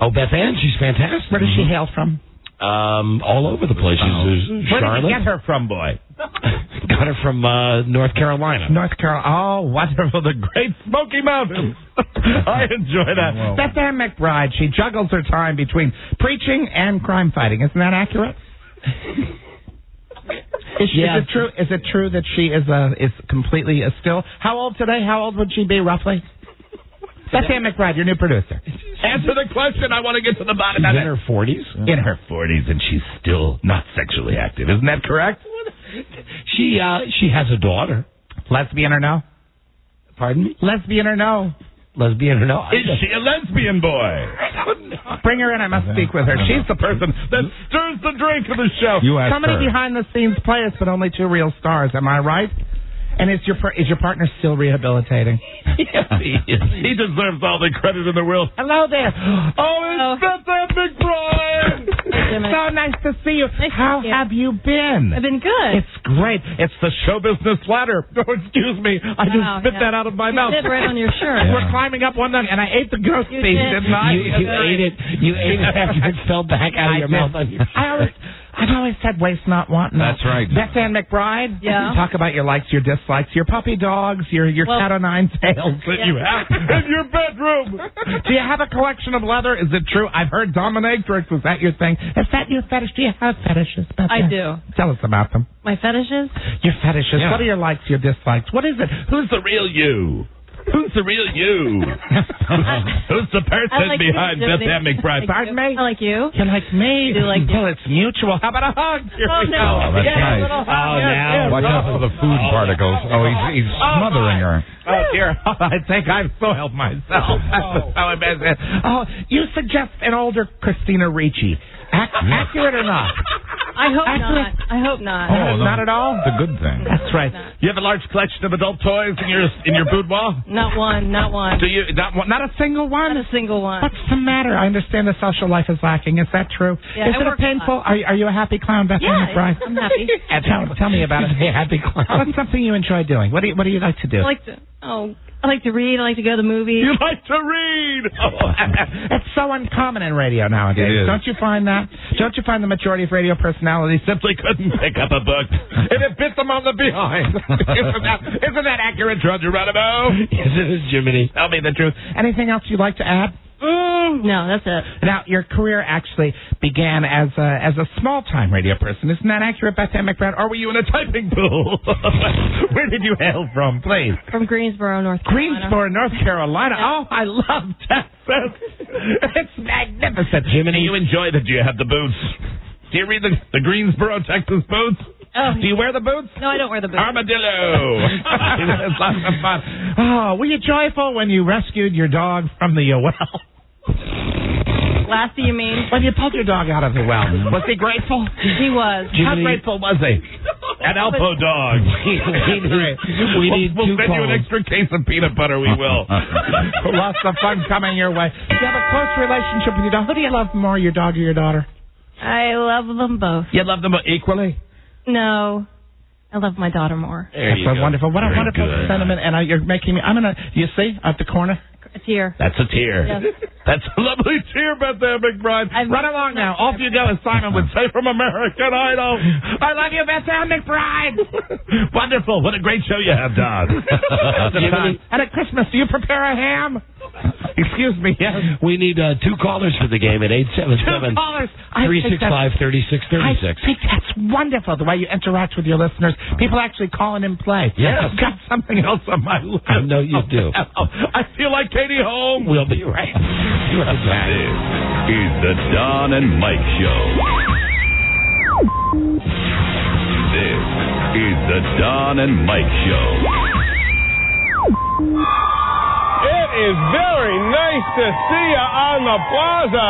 S3: Oh, Beth Ann, she's fantastic.
S17: Where does she hail from?
S3: All over the place. She's
S17: Where
S3: Charlotte.
S17: did you get her from, boy?
S3: Got her from North Carolina.
S17: North Carolina. Oh, wonderful. The Great Smoky Mountains. I enjoy that.
S11: Whoa.
S17: Beth Ann McBride, she juggles her time between preaching and crime fighting. Isn't that accurate? Is it true that she is completely still? How old today? How old would she be, roughly? Beth Ann McBride, your new producer. Answer the question. I want to get to the bottom of it.
S3: She's in her 40s?
S17: In her 40s, and she's still not sexually active. Isn't that correct?
S3: She has a daughter.
S17: Lesbian or no?
S3: Pardon me?
S17: Lesbian or no?
S3: Lesbian or no?
S17: Is she a lesbian, boy?
S3: I don't know.
S17: Bring her in. I must speak with her. She's the person that stirs the drink of the show.
S11: You asked
S17: Somebody
S11: her.
S17: behind the scenes players, but only two real stars. Am I right? And is your partner still rehabilitating?
S3: Yes, he is.
S17: He deserves all the credit in the world. Hello there. Oh, it's Beth Ann McBride. So nice to see you. How have you been?
S13: I've been good.
S17: It's great. It's the show business ladder. Oh, excuse me. I just spit that out of my mouth.
S13: You did right on your shirt.
S17: We're climbing up one thing, and I ate the ghost piece, didn't I?
S3: You ate it. You ate it after it fell back out of your mouth.
S17: I've always said waste not, want not.
S11: That's right.
S17: Beth Ann McBride.
S13: Yeah.
S17: Talk about your likes, your dislikes, your puppy dogs, your cat o' nine tails that you have in your bedroom. Do you have a collection of leather? Is it true? I've heard dominatrix. Is that your thing? Is that your fetish? Do you have fetishes, Beth
S13: I
S17: Ann?
S13: do.
S17: Tell us about them.
S13: My fetishes?
S17: Your fetishes.
S3: Yeah.
S17: What are your likes, your dislikes? What is it? Who's the real you? Who's the real you? Who's the person
S13: like
S17: behind
S13: you,
S17: Beth Ann McBride? Pardon me?
S13: I like you.
S17: You like me?
S13: I do like you.
S17: Well, it's mutual. How about a hug? Here we go.
S11: Oh, that's
S17: Yeah,
S11: nice.
S17: a little hug.
S3: now.
S11: Watch out for the food particles. Oh, he's smothering her.
S17: Oh, dear. I think I've soiled myself. That's so embarrassing. Oh, you suggest an older Christina Ricci. Accurate or not?
S13: I hope not. I hope not.
S11: Oh, no.
S17: Not at all?
S11: It's a good thing.
S17: That's right. You have a large collection of adult toys in your boudoir?
S13: Not one. Not one.
S17: Do you not a single one?
S13: Not a single one.
S17: What's the matter? I understand the social life is lacking. Is that true?
S13: Yeah,
S17: is
S13: I
S17: it a
S13: work a
S17: painful?
S13: lot.
S17: Are you a happy clown, Beth Ann
S13: Yeah,
S17: McBride?
S13: I'm happy.
S17: Tell me about it.
S3: Hey, happy clown.
S17: What's something you enjoy doing? What do you like to do?
S13: I like to read. I like to go to the movies.
S17: You like to read? It's so uncommon in radio nowadays.
S11: It is.
S17: Don't you find that? Don't you find the majority of radio personalities simply couldn't pick up a book if it bit them on the behind? Isn't that accurate, George Geronimo?
S3: Yes, it is, Jiminy.
S17: Tell me the truth. Anything else you'd like to add?
S13: No, that's it.
S17: Now, your career actually began as a small-time radio person. Isn't that accurate, Beth Ann McBride? Or were you in a typing pool? Where did you hail from, please?
S13: From Greensboro, North Carolina.
S17: Greensboro, North Carolina. Oh, I love Texas. It's magnificent.
S3: Jiminy.
S17: Do you enjoy that? Do you have the boots? Do you read the Greensboro, Texas boots?
S13: Oh.
S17: Do you wear the boots?
S13: No, I don't wear the boots.
S17: Armadillo. It's lots of fun. Oh, were you joyful when you rescued your dog from the well?
S13: Lassie, you mean?
S17: When you pulled your dog out of the well, was he grateful?
S13: He was.
S17: How grateful was he? An Alpo dog.
S3: We need
S17: we'll
S3: two
S17: send you an
S3: calls.
S17: extra case of peanut butter. We will. Lots of fun coming your way. Do you have a close relationship with your dog? Who do you love more, your dog or your daughter?
S13: I love them both.
S17: You love them equally?
S13: No. I love my daughter more.
S17: That's so wonderful. What a wonderful sentiment. And you're making me. You see, at the corner.
S13: A tear.
S3: That's a tear.
S13: Yes.
S8: That's a lovely tear, Beth Ann McBride. Run along now. Off you go, as Simon would say from American Idol. I love you, Beth Ann McBride. Wonderful. What a great show you have, Don. And at Christmas, do you prepare a ham? Excuse me, yes.
S3: We need 2 callers for the game at 877
S8: callers.
S3: 365-3636.
S8: I think that's wonderful, the way you interact with your listeners. People actually calling in play.
S3: Yes.
S8: I've got something else on my list.
S3: I know you do.
S8: I feel like Katie Holmes.
S3: We'll be right back.
S1: This is the Don and Mike Show. This is the Don and Mike Show.
S2: It is very nice to see you on the plaza.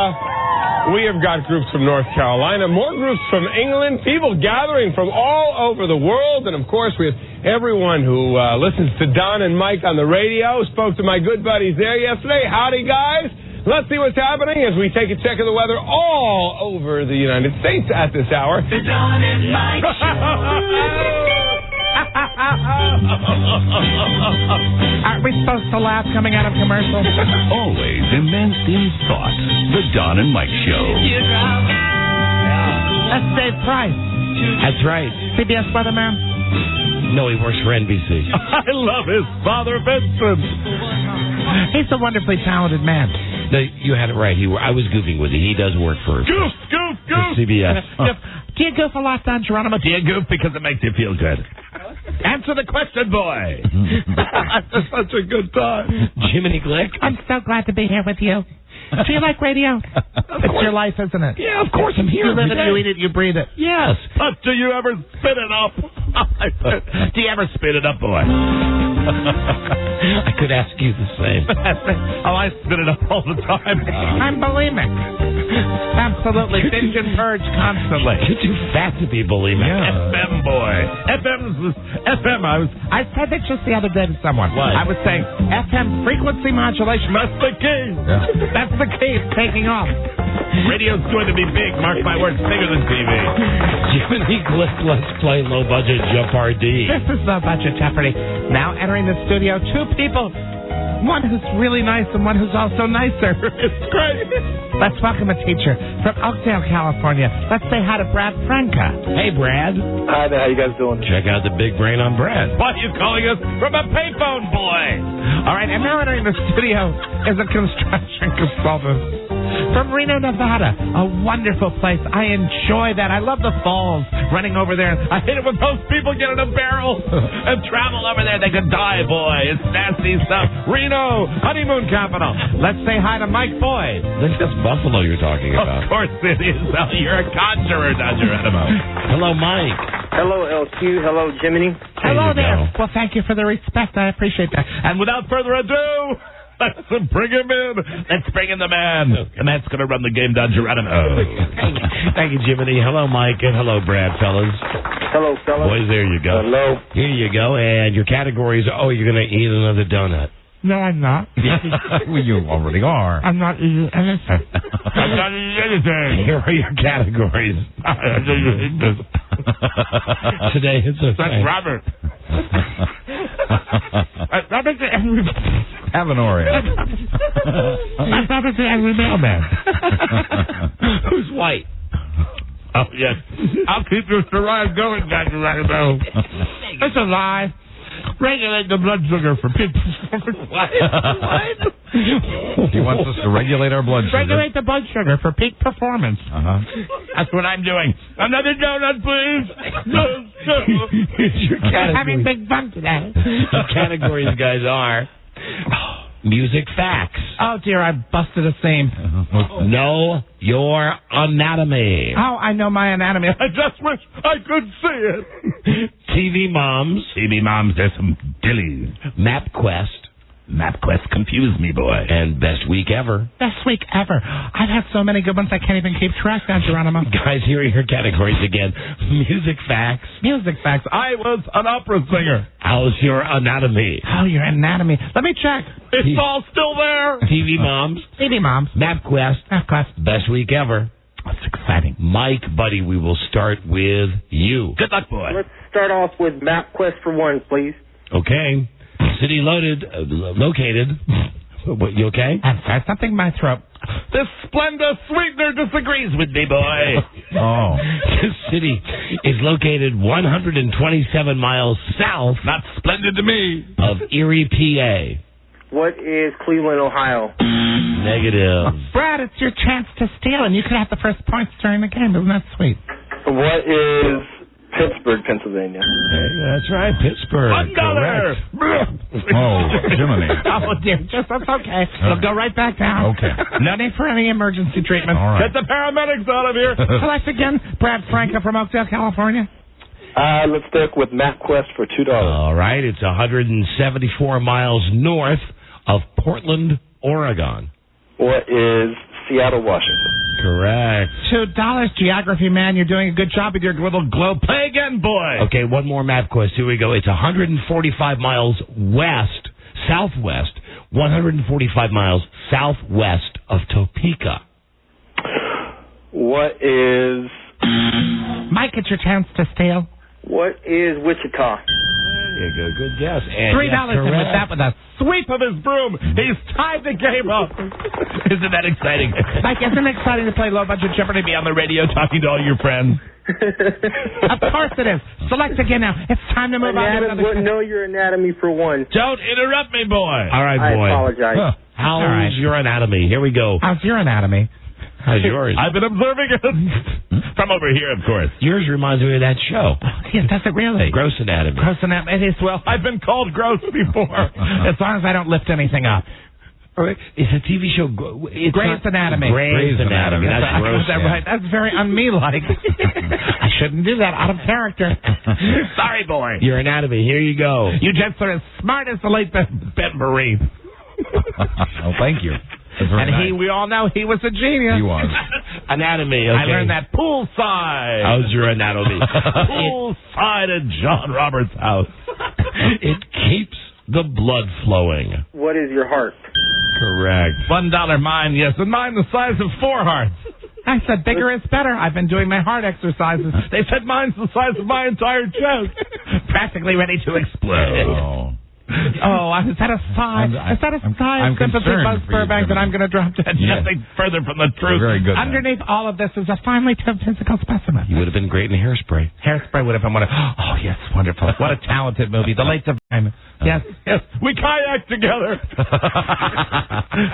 S2: We have got groups from North Carolina, more groups from England, people gathering from all over the world, and of course we have everyone who listens to Don and Mike on the radio. Spoke to my good buddies there yesterday. Howdy, guys. Let's see what's happening as we take a check of the weather all over the United States at this hour.
S19: The Don and Mike
S8: Aren't we supposed to laugh coming out of commercial?
S1: Always immense in thought. The Don and Mike Show.
S8: That's Dave Price.
S3: That's right.
S8: CBS weatherman.
S3: No, he works for NBC.
S8: I love his father, Vincent. He's a wonderfully talented man.
S3: No, you had it right. I was goofing with you. He does work for
S8: Goof.
S3: CBS.
S8: Do you goof a lot, Don Geronimo? Do you goof because it makes you feel good? Answer the question, boy. It's such a good time.
S3: Jiminy Glick.
S8: I'm so glad to be here with you. Do you like radio? It's your life, isn't it?
S3: Yeah, of course. I'm here.
S8: You live it, you eat it, you breathe it.
S3: Yes.
S8: But do you ever spit it up? Do you ever spit it up, boy?
S3: I could ask you the same.
S8: I spit it up all the time. I'm bulimic. Absolutely. Binge and purge constantly.
S3: You're too fat to be bulimic.
S8: Yeah. FM boy. FM. I said that just the other day to someone.
S3: What?
S8: I was saying FM frequency modulation. That's the key. Yeah. That's the key. It's taking off. Radio's going to be big. Mark my words, bigger than TV.
S3: Jiminy Glick, let's play low budget Jeopardy.
S8: This is low budget Jeopardy. Now entering the studio, 2 people. One who's really nice and one who's also nicer. It's great. Let's welcome a teacher from Oakdale, California. Let's say hi to Brad Franca.
S3: Hey, Brad.
S20: Hi there, how you guys doing?
S3: Check out the big brain on Brad.
S8: Why are you calling us from a payphone, boy? All right, and now entering the studio is a construction consultant from Reno, Nevada. A wonderful place. I enjoy that. I love the falls, running over there. I hate it when those people get in a barrel and travel over there. They could die, boy. It's nasty stuff. Reno, honeymoon capital. Let's say hi to Mike Boyd.
S3: I think that's Buffalo you're talking about.
S8: Of course it is. Oh, you're a conjurer, Don Geronimo.
S3: Hello, Mike.
S20: Hello, LQ. Hello, Jiminy.
S8: Hello there. Well, thank you for the respect. I appreciate that. And without further ado, let's bring him in. Let's bring in the man. And that's going to run the game, Don Geronimo.
S3: Thank you, Jiminy. Hello, Mike, and hello, Brad, fellas.
S20: Hello, fellas.
S3: Boys, there you go.
S20: Hello.
S3: Here you go. And your categories are, you're going to eat another donut.
S8: No, I'm not.
S11: Well, you already are.
S8: I'm not eating anything. I'm not eating anything.
S3: Here are your categories. Today it's a
S8: That's Robert. Robert's the angry...
S11: Have an Oreo.
S8: That's Robert's the angry mailman.
S3: Who's white?
S8: Oh, yes. I'll keep your ride going, Don Geronimo. It's a lie. Regulate the blood sugar for people.
S3: What?
S11: He wants us to regulate our blood sugar.
S8: Regulate the blood sugar for peak performance.
S11: Uh-huh.
S8: That's what I'm doing. Another donut, please.
S3: Your
S8: I'm having big fun today.
S3: Your categories, guys, are music facts.
S8: Oh, dear, I busted a seam.
S3: Know your anatomy.
S8: Oh, I know my anatomy. I just wish I could see it.
S3: TV moms.
S8: TV moms, there's some dillies.
S3: MapQuest.
S8: MapQuest confused me, boy.
S3: And best week ever.
S8: Best week ever. I've had so many good ones I can't even keep track, Don Geronimo.
S3: Guys, here are your categories again. Music facts.
S8: Music facts. I was an opera singer.
S3: How's your anatomy?
S8: Oh, your anatomy. Let me check. It's all still there.
S3: TV moms.
S8: TV moms.
S3: MapQuest.
S8: MapQuest.
S3: Best week ever.
S8: That's exciting.
S3: Mike, buddy, we will start with you.
S8: Good luck, boy.
S20: Let's start off with MapQuest for one, please.
S3: Okay. City located What, you okay?
S17: I'm sorry, something in my throat.
S3: The Splenda Sweetener disagrees with me, boy.
S11: Oh.
S3: This city is located 127 miles south.
S8: Not splendid to me.
S3: Of Erie, PA.
S16: What is Cleveland, Ohio?
S3: Negative.
S17: Brad, it's your chance to steal, and you could have the first points during the game. Isn't that sweet?
S20: What is Pittsburgh, Pennsylvania?
S3: Hey, that's right, Pittsburgh.
S8: $1.
S11: Oh, Jiminy.
S17: Oh, dear. Just, that's okay. It'll go right back down.
S11: Okay.
S17: No need for any emergency treatment.
S11: All right.
S8: Get the paramedics out of here.
S17: Select again, Brad Franco from Oakdale, California.
S20: Let's stick with MapQuest for $2.
S3: All right, it's 174 miles north of Portland, Oregon.
S20: What is Seattle, Washington?
S3: Correct.
S17: $2, geography man. You're doing a good job with your little globe. Play again, boy.
S3: Okay, one more map quest. Here we go. It's 145 miles southwest, 145 miles southwest of Topeka.
S20: What is...
S17: Mike, it's your chance to steal.
S16: What is Wichita?
S3: There you go. Good guess. And
S17: $3, and with that, with a sweep of his broom, he's tied the game up.
S8: Isn't that exciting?
S17: Mike, isn't it exciting to play Low Budget Jeopardy?
S8: Be on the radio talking to all your friends.
S17: Of course it is. Select again now. It's time to move on to another.
S16: Know your anatomy for one.
S8: Don't interrupt me, boy.
S3: All right, boy.
S16: I apologize.
S3: How's your anatomy? Here we go.
S17: How's your anatomy?
S3: How's yours?
S8: I've been observing it from over here, of course.
S3: Yours reminds me of that show.
S17: Yes, does it really?
S3: Gross Anatomy.
S17: Gross Anatomy. It is, well,
S8: I've been called gross before.
S17: As long as I don't lift anything up.
S3: It's a TV show. It's
S17: Grey's Anatomy.
S3: Grey's Anatomy. That's gross.
S17: That right. That's very un-me-like. I shouldn't do that. Out of character.
S8: Sorry, boy.
S3: Your anatomy. Here you go.
S17: You gents are as smart as the late Ben Marie.
S11: Oh, thank you.
S17: And
S11: nice.
S17: we all know he was a genius.
S11: He was.
S3: Anatomy. Okay.
S8: I learned that poolside.
S3: How's your anatomy?
S8: Poolside at John Roberts' house.
S3: It keeps the blood flowing.
S16: What is your heart?
S3: Correct.
S8: $1 mine, yes, and mine the size of 4 hearts.
S17: I said bigger is better. I've been doing my heart exercises.
S8: They said mine's the size of my entire chest.
S17: Practically ready to explode.
S11: Oh.
S17: Oh, is that a sigh? Is that a sigh of sympathy, Buzz Burbank, that I'm going to drop dead?
S11: Yes.
S8: Nothing further from the truth.
S11: Very good.
S17: Underneath all of this is a finely tuned physical specimen.
S3: You would have been great in Hairspray.
S17: Hairspray would have been one of... Oh, yes, wonderful. What a talented movie. The late Divine. Yes,
S8: yes. We kayak together.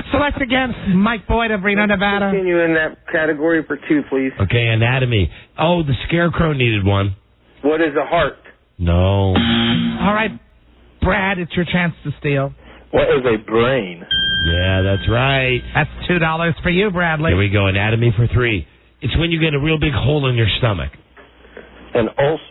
S17: Select again, Mike Boyd of Reno, Nevada.
S16: Continue in that category for 2, please.
S3: Okay, anatomy. Oh, the Scarecrow needed one.
S16: What is a heart?
S3: No.
S17: All right, Brad, it's your chance to steal.
S20: What is a brain?
S3: Yeah, that's right.
S17: That's $2 for you, Bradley.
S3: Here we go. Anatomy for 3. It's when you get a real big hole in your stomach.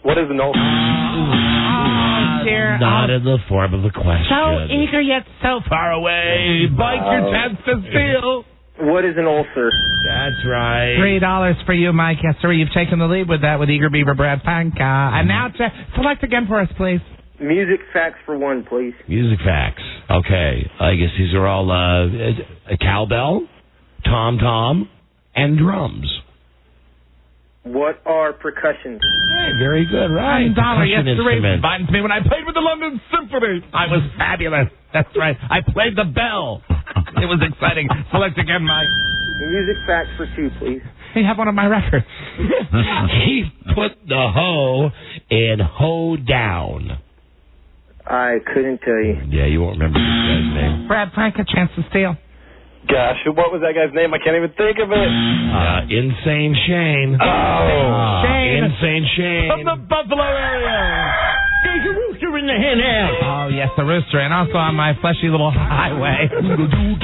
S20: What is an ulcer?
S17: Oh, dear.
S3: Not in the form of a question.
S17: So eager yet so far away. Bite your chance to steal.
S16: What is an ulcer?
S3: That's right.
S17: $3 for you, Mike. Yes, sir. You've taken the lead with that with Eager Beaver Brad Panka. And now select again for us, please.
S16: Music facts for 1, please.
S3: Music facts. Okay. I guess these are all a cowbell, tom-tom, and drums.
S16: What are percussions?
S3: Hey, very good, right.
S17: $1, yes, sir.
S8: Reminds me when I played with the London Symphony.
S17: I was fabulous. That's right. I played the bell. It was exciting. Select again, Mike.
S16: Music facts for 2, please.
S17: You have one of my records.
S3: He put the hoe in hoe down.
S16: I couldn't tell you.
S3: Yeah, you won't remember this guy's name.
S17: Brad Frank, a chance to steal.
S20: Gosh, what was that guy's name? I can't even think of it.
S3: Insane Shane.
S20: Oh,
S17: Shane.
S3: Insane Shane.
S8: From the Buffalo area.
S17: There's a rooster in the hen house. Oh, yes, the rooster. And also on my fleshy little highway.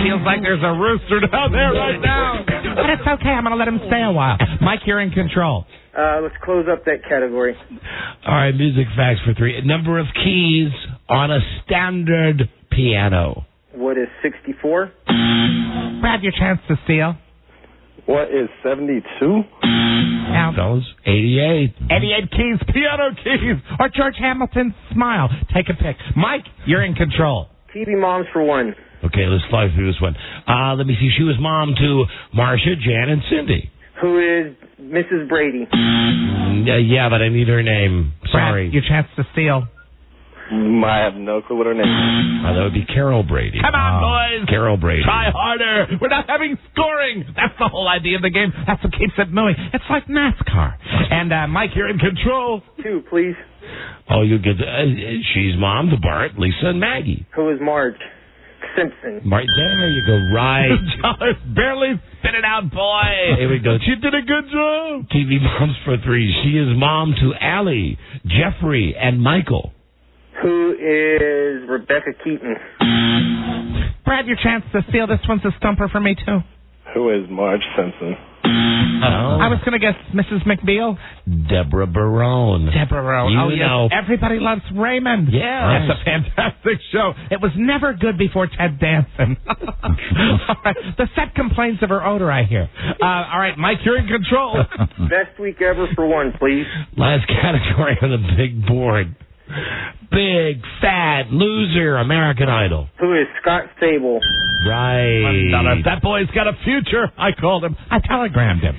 S17: Feels like there's a rooster down there right now. But it's okay. I'm going to let him stay a while. Mike, you're in control.
S16: Let's close up that category.
S3: All right, music facts for 3. Number of keys on a standard piano.
S16: What is 64?
S17: Brad, your chance to steal.
S20: What is 72?
S17: Now,
S3: Fellas, 88.
S17: 88 keys, piano keys, or George Hamilton's smile. Take a pick. Mike, you're in control.
S16: TV moms for 1.
S3: Okay, let's fly through this one. Let me see. She was mom to Marcia, Jan, and Cindy.
S16: Who is Mrs. Brady?
S3: Yeah, but I need her name. Sorry.
S17: Brad, your chance to steal.
S20: I have no clue what her name is.
S3: That would be Carol Brady.
S17: Come on, boys.
S3: Carol Brady.
S17: Try harder. We're not having scoring. That's the whole idea of the game. That's what keeps it moving. It's like NASCAR. And Mike, you're in control.
S16: 2, please.
S3: Oh, you get she's mom to Bart, Lisa, and Maggie.
S16: Who is Marge Simpson?
S3: There you go. Right.
S17: $2. Barely spit it out, boy.
S3: Here we go.
S17: You did a good job.
S3: TV moms for 3. She is mom to Allie, Jeffrey, and Michael.
S16: Who is Rebecca Keaton?
S17: Brad, your chance to steal this one's a stumper for me, too.
S20: Who is Marge Simpson?
S17: I was going to guess Mrs. McBeal.
S3: Deborah Barone.
S17: Deborah Barone.
S3: You
S17: Oh, yes.
S3: know.
S17: Everybody loves Raymond.
S3: Yeah.
S17: That's a fantastic show. It was never good before Ted Danson. All right. The set complains of her odor, I hear. All right, Mike, you're in control.
S16: Best week ever for 1, please.
S3: Last category on the big board. Big, fat, loser, American Idol.
S16: Who is Scott Sable?
S3: Right.
S17: That boy's got a future. I called him. I telegrammed him.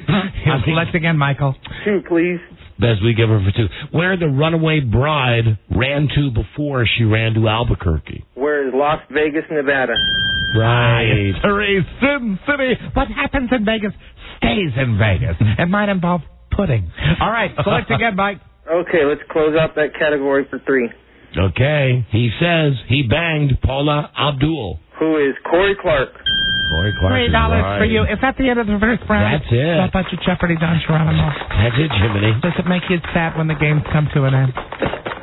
S17: Select again, Michael.
S16: 2, please.
S3: Best week ever for 2. Where the runaway bride ran to before she ran to Albuquerque.
S16: Where is Las Vegas, Nevada?
S3: Right.
S17: Sin City. What happens in Vegas stays in Vegas. It might involve pudding. All right, select again, Mike.
S16: Okay, let's close out that category for 3.
S3: Okay. He says he banged Paula Abdul.
S16: Who is Corey Clark?
S3: Corey Clark.
S17: $3 for you. Is that the end of the first round?
S3: That's it.
S17: How about your Jeopardy, Don Geronimo?
S3: That's it, Jiminy.
S17: Does it make you sad when the games come to an end?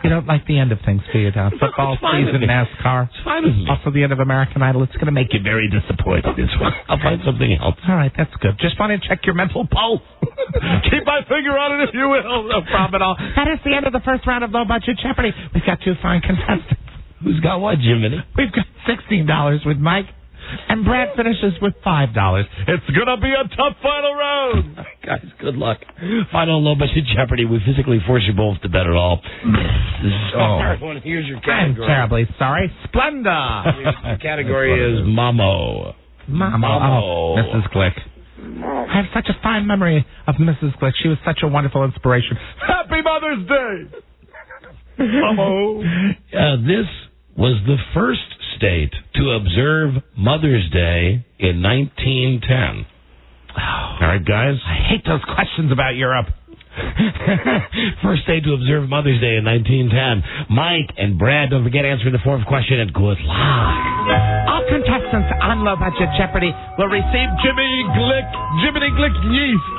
S17: You don't like the end of things, do you, Don? Football season, NASCAR.
S3: It's fine with me.
S17: Also the end of American Idol. It's going to make you very disappointed.
S3: I'll find something else.
S17: All right, that's good. Just want to check your mental pulse. Keep my finger on it, if you will. No problem at all. That is the end of the first round of Low Budget Jeopardy. We've got 2 fine contestants.
S3: Who's got what, Jiminy?
S17: We've got $16 with Mike, and Brad finishes with $5. It's going to be a tough final round.
S3: Guys, good luck. Final Low Budget Jeopardy. We physically force you both to bet it all. Here's your category.
S17: I'm terribly sorry. Splenda.
S3: The category is Mamo.
S17: Mamo. Mrs. Glick. I have such a fine memory of Mrs. Glick. She was such a wonderful inspiration. Happy Mother's Day! Mamo.
S3: This was the first state to observe Mother's Day in 1910. All right, guys?
S17: I hate those questions about Europe.
S3: First state to observe Mother's Day in 1910. Mike and Brad, don't forget answering the 4th question, and good luck.
S17: All contestants on Low Budget Jeopardy will receive Jiminy Glick yeast.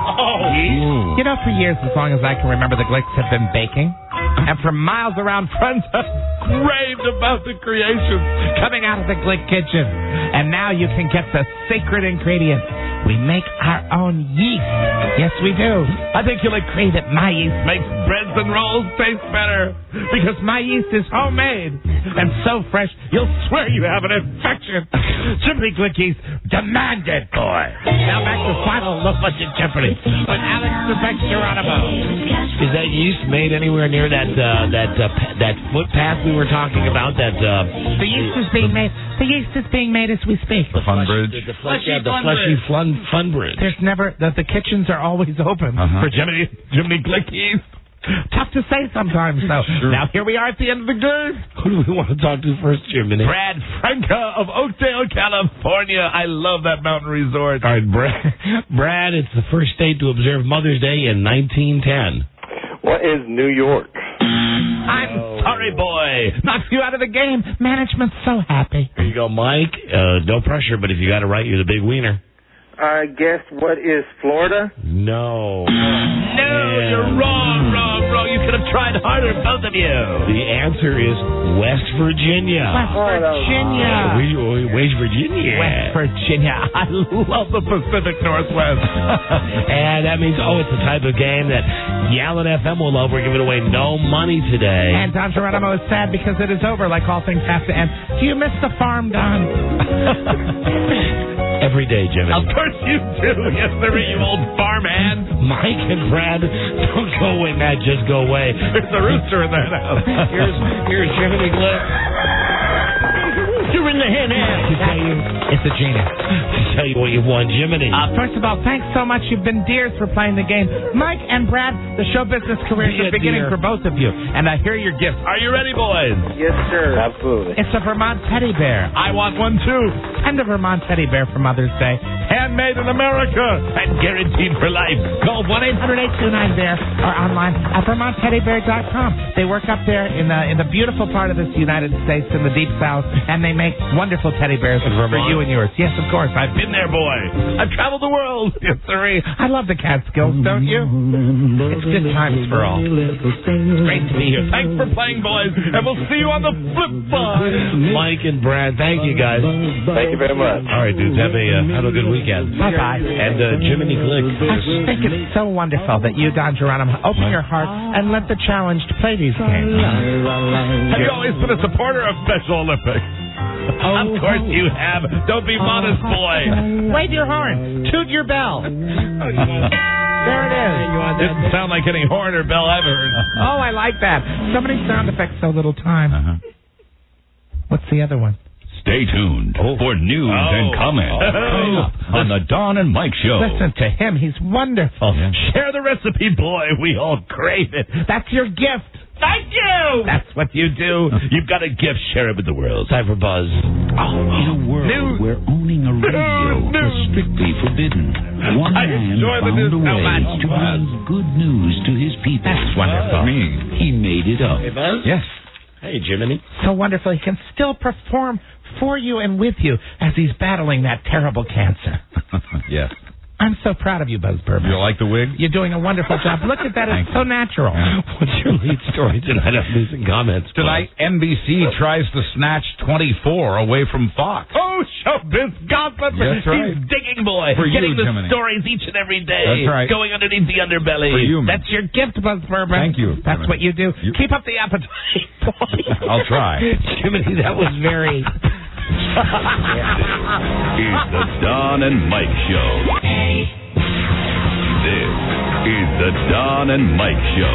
S17: Oh, yeast. You know, for years, as long as I can remember, the Glicks have been baking. And for miles around, friends have raved about the creations coming out of the Glick kitchen. And now you can get the secret ingredient. We make our own yeast. Yes, we do. I think you'll agree that my yeast makes breads and rolls taste better. Because my yeast is homemade and so fresh, you'll swear you have an infection. Jiminy Glick yeast, demand it, boy. Now back to final Low Budget Jeopardy with Alex the Geronimo.
S3: Is that yeast made anywhere near that footpath we were talking about?
S17: The yeast is being made. The yeast is being made as we speak.
S11: The Fun Bridge.
S3: The fleshy fun bridge.
S17: There's never the kitchens are always open for Jiminy Glick yeast. Tough to say sometimes, though. Sure. Now here we are at the end of the game.
S3: Who do we want to talk to first, Jiminy?
S17: Brad Franca of Oakdale, California. I love that mountain resort.
S3: All right, Brad, it's the first state to observe Mother's Day in 1910.
S20: What is New York?
S17: I'm sorry, boy. Knocks you out of the game. Management's so happy.
S3: Here you go, Mike. No pressure, but if you got it right, you're the big wiener.
S16: I guess what is Florida?
S3: No.
S17: No, you're wrong. You could have tried harder, both of you.
S3: The answer is West Virginia.
S17: West Virginia.
S3: West Virginia.
S17: West Virginia. I love the Pacific Northwest.
S3: And that means, it's the type of game that Yallen FM will love. We're giving away no money today.
S17: And Don Geronimo is sad because it is over, like all things have to end. Do you miss the farm, Don?
S3: Every day, Jimmy.
S17: Of course you do. Yes, sir, you old farmhand.
S3: Mike and Brad, don't go away, Matt. Just go away.
S17: There's a rooster in that house.
S3: Here's Jiminy Glick.
S17: You're in the hen ass. To tell you, it's a genius.
S3: To tell you what you've won, Jiminy.
S17: First of all, thanks so much. You've been dears for playing the game. Mike and Brad, the show business careers are beginning for both of you. And I hear your gifts.
S8: Are you ready, boys?
S16: Yes, sir.
S20: Absolutely.
S17: It's a Vermont teddy bear.
S8: I want one, too.
S17: And a Vermont teddy bear for Mother's Day.
S8: Handmade in America and guaranteed for life. Call
S17: 1-800-829-BEAR or online at VermontTeddyBear.com. They work up there in the beautiful part of this United States in the Deep South, and they make wonderful teddy bears for you and yours. Yes, of course.
S8: I've been there, boy. I've traveled the world.
S17: Yes, sir. I love the Catskills, don't you? It's good times for all.
S8: Great to be here. Thanks for playing, boys, and we'll see you on the flip side.
S3: Mike and Brad, thank you, guys.
S20: Thank you very much.
S3: All right, dudes, have a good weekend.
S17: Bye-bye.
S3: And Jiminy Glick.
S17: I think it's so wonderful that you, Don Geronimo, open your heart and let the challenged play these games.
S8: Have you always been a supporter of Special Olympics? Of course you have. Don't be modest, boy.
S17: Wave your horn. Toot your bell. There it is.
S8: Didn't sound like any horn or bell I've heard.
S17: Oh, I like that. So many sound effects, so little time. What's the other one?
S1: Stay tuned for news and comments on the Don and Mike Show.
S17: Listen to him. He's wonderful.
S8: Yeah. Share the recipe, boy. We all crave it.
S17: That's your gift.
S8: Thank you. That's what you do. You've got a gift. Share it with the world.
S3: Time for Buzz.
S11: In a world where owning a radio is strictly forbidden, one man found a way to bring good news to his people.
S17: That's wonderful.
S11: He made it up.
S3: Hey, Buzz?
S11: Yes.
S3: Hey, Jiminy.
S17: So wonderful. He can still perform for you and with you as he's battling that terrible cancer.
S11: Yes.
S17: I'm so proud of you, Buzz Burbank.
S11: You like the wig?
S17: You're doing a wonderful job. Look at that. It's so natural.
S3: What's your lead story tonight on News and Comments?
S11: Tonight, NBC tries to snatch 24 away from Fox.
S8: Oh, showbiz gossip.
S11: That's right.
S8: He's digging, boy.
S11: For you,
S8: getting the
S11: Jiminy.
S8: stories each and every day.
S11: That's right.
S8: Going underneath the underbelly.
S11: For you, man.
S17: That's your gift, Buzz Burbank.
S11: Thank you.
S17: That's what you do. Keep up the appetite, boy.
S11: I'll try.
S3: Jiminy, that was very...
S1: It's the Don and Mike Show. This is the Don and Mike Show.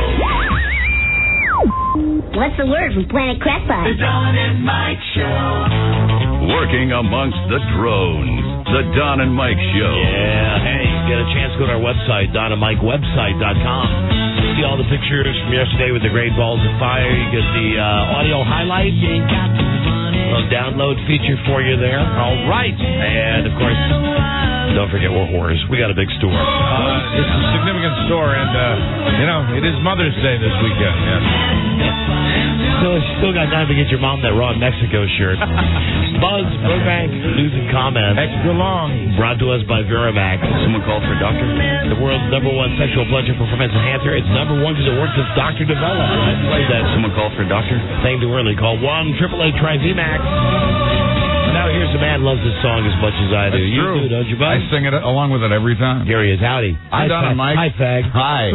S18: What's the word from Planet Crackpot?
S19: The Don and Mike Show.
S1: Working amongst the drones. The Don and Mike Show.
S3: Yeah, hey, get a chance, go to our website, donandmikewebsite.com. See all the pictures from yesterday with the great balls of fire. You get the audio highlights. A download feature for you there. All right. And, of course, don't forget we're whores. We got a big store.
S8: It's a significant store, and, it is Mother's Day this weekend. Yeah.
S3: Still got time to get your mom that Raw Mexico shirt. Buzz, Burbank, News and Comments.
S8: Extra long.
S3: Brought to us by Viramax.
S1: Someone called for a doctor?
S3: The world's #1 sexual pleasure performance enhancer. It's #1 because it works with Dr. Develop. I played that.
S1: Someone called for a doctor?
S3: Thing too early. Call 1-888-TRY-VMAX. Now here's a man loves this song as much as I do.
S11: That's
S3: you
S11: true.
S3: do, don't you, Buzz?
S11: I sing it along with it every time.
S3: Here he is. Howdy.
S11: Hi, Don and Mike.
S3: Hi, fag.
S11: Hi.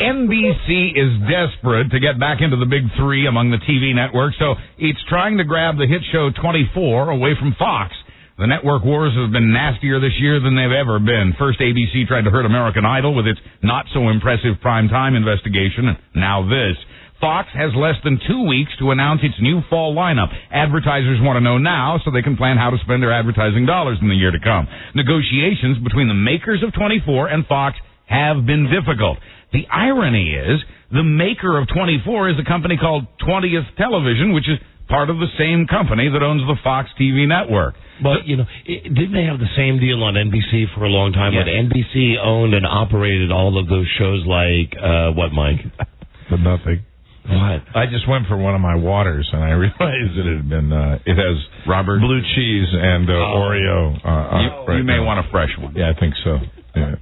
S11: NBC is desperate to get back into the big three among the TV networks, so it's trying to grab the hit show 24 away from Fox. The network wars have been nastier this year than they've ever been. First, ABC tried to hurt American Idol with its not-so-impressive primetime investigation, and now this. Fox has less than 2 weeks to announce its new fall lineup. Advertisers want to know now so they can plan how to spend their advertising dollars in the year to come. Negotiations between the makers of 24 and Fox have been difficult. The irony is the maker of 24 is a company called 20th Television, which is part of the same company that owns the Fox TV network.
S3: But, didn't they have the same deal on NBC for a long time?
S11: Yes.
S3: But NBC owned and operated all of those shows like, what, Mike?
S8: But nothing.
S3: What?
S8: I just went for one of my waters, and I realized it had been, it has
S11: Robert
S8: blue cheese and Oreo.
S11: You may want a fresh one.
S8: Yeah, I think so. Yeah,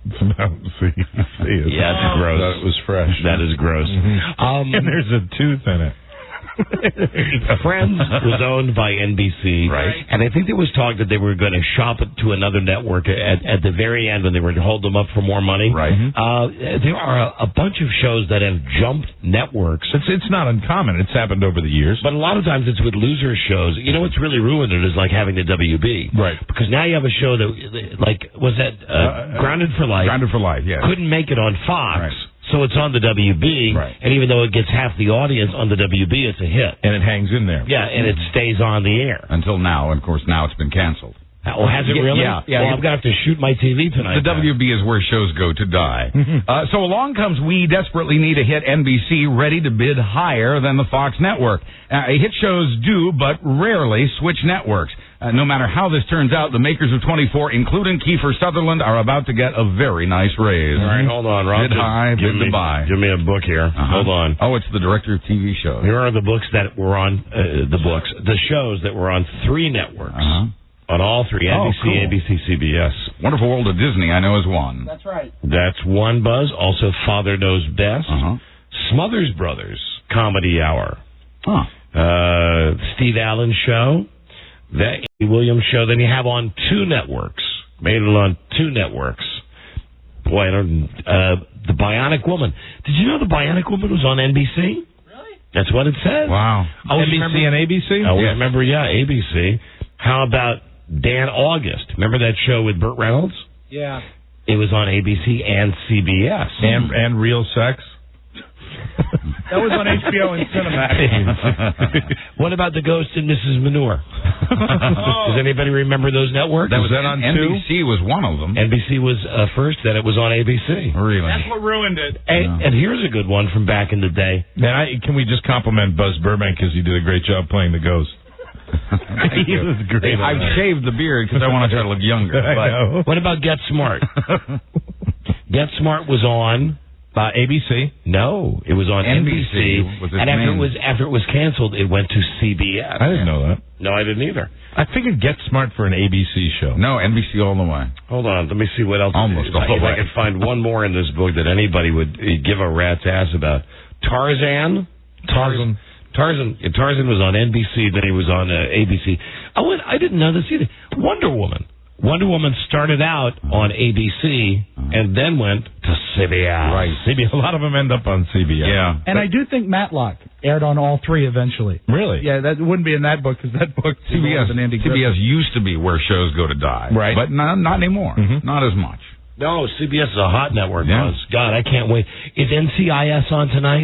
S8: see it.
S3: Yeah, it's gross.
S8: That was fresh.
S3: That is gross.
S8: Mm-hmm. And there's a tooth in it.
S3: Friends was owned by NBC,
S11: right?
S3: And I think there was talk that they were going to shop it to another network at the very end when they were to hold them up for more money.
S8: Right.
S3: There are a bunch of shows that have jumped networks.
S8: It's not uncommon. It's happened over the years.
S3: But a lot of times it's with loser shows. You know what's really ruined it is like having the WB.
S8: Right.
S3: Because now you have a show that, like, was that Grounded for Life?
S11: Grounded for Life, yes.
S3: Couldn't make it on Fox.
S8: Right.
S3: So it's on the WB, and even though it gets half the audience on the WB, it's a hit.
S8: And it hangs in there.
S3: Yeah, and it stays on the air.
S11: Until now, and of course, now it's been canceled.
S3: Oh, has it really?
S11: Yeah.
S3: Well, I'm going to have to shoot my TV tonight.
S11: The WB is where shows go to die. So along comes We Desperately Need a Hit NBC, ready to bid higher than the Fox network. Hit shows do, but rarely switch networks. No matter how this turns out, the makers of 24, including Kiefer Sutherland, are about to get a very nice raise.
S3: All right, hold on, Rob.
S11: Bid high, bid to buy.
S3: Give me a book here. Hold on.
S11: Oh, it's the director of TV shows.
S3: Here are the books that were on, the shows that were on 3 networks. On all 3, NBC,
S11: cool.
S3: ABC, CBS.
S11: Wonderful World of Disney, I know, is one.
S21: That's right.
S3: That's one, Buzz. Also, Father Knows Best. Smothers Brothers, Comedy Hour. Steve Allen Show. That Williams Show. Then you have on 2 networks. Made it on 2 networks. Boy, the Bionic Woman. Did you know the Bionic Woman was on NBC? Really? That's what it says.
S8: Wow. NBC and ABC?
S3: I remember, ABC. How about Dan August? Remember that show with Burt Reynolds?
S10: Yeah.
S3: It was on ABC and CBS.
S8: And Real Sex?
S10: That was on HBO and Cinemax.
S3: What about The Ghost and Mrs. Manure? Does anybody remember those networks?
S11: Was that on NBC 2? Was one of them.
S3: NBC was first, then it was on ABC.
S11: Really?
S10: That's what ruined it.
S3: And here's a good one from back in the day.
S8: Man, can we just compliment Buzz Burbank because he did a great job playing the Ghost?
S3: He was great.
S11: I've shaved the beard because I want to try to look younger.
S3: What about Get Smart? Get Smart was on
S8: ABC.
S3: No, it was on NBC. And after it was canceled, it went to CBS.
S8: I didn't know that.
S3: No, I didn't either.
S8: I figured Get Smart for an ABC show.
S11: No, NBC all the way.
S3: Hold on, let me see what else.
S11: Almost all the way.
S3: If I can find one more in this book that anybody would give a rat's ass about. Tarzan was on NBC, then he was on ABC. I didn't know this either. Wonder Woman started out on ABC and then went to CBS.
S8: Right. CBS. A lot of them end up on CBS.
S11: Yeah.
S10: And I do think Matlock aired on all 3 eventually.
S8: Really?
S10: Yeah, that wouldn't be in that book because that book
S11: CBS used to be where shows go to die.
S8: Right.
S11: But not anymore. Not as much.
S3: No, CBS is a hot network, Buzz. God, I can't wait. Is NCIS on tonight?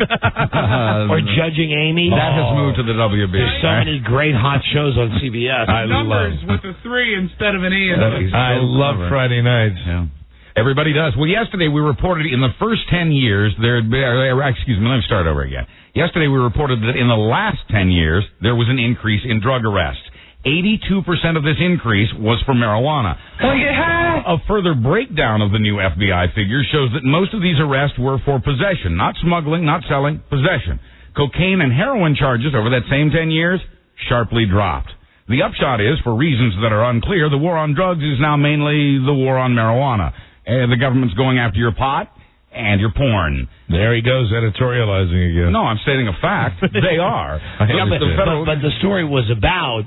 S3: Or Judging Amy?
S11: That has moved to the WB.
S3: There's so many great hot shows on CBS.
S10: Numbers with a 3 instead of an E.
S8: I love Friday nights.
S11: Yeah. Everybody does. Well, yesterday we reported in the first 10 years, let me start over again. Yesterday we reported that in the last 10 years, there was an increase in drug arrests. 82% of this increase was for marijuana.
S21: Oh, yeah.
S11: A further breakdown of the new FBI figures shows that most of these arrests were for possession, not smuggling, not selling, possession. Cocaine and heroin charges over that same 10 years sharply dropped. The upshot is, for reasons that are unclear, the war on drugs is now mainly the war on marijuana. The government's going after your pot and your porn.
S8: There he goes, editorializing again.
S11: No, I'm stating a fact. They are.
S3: But the story was about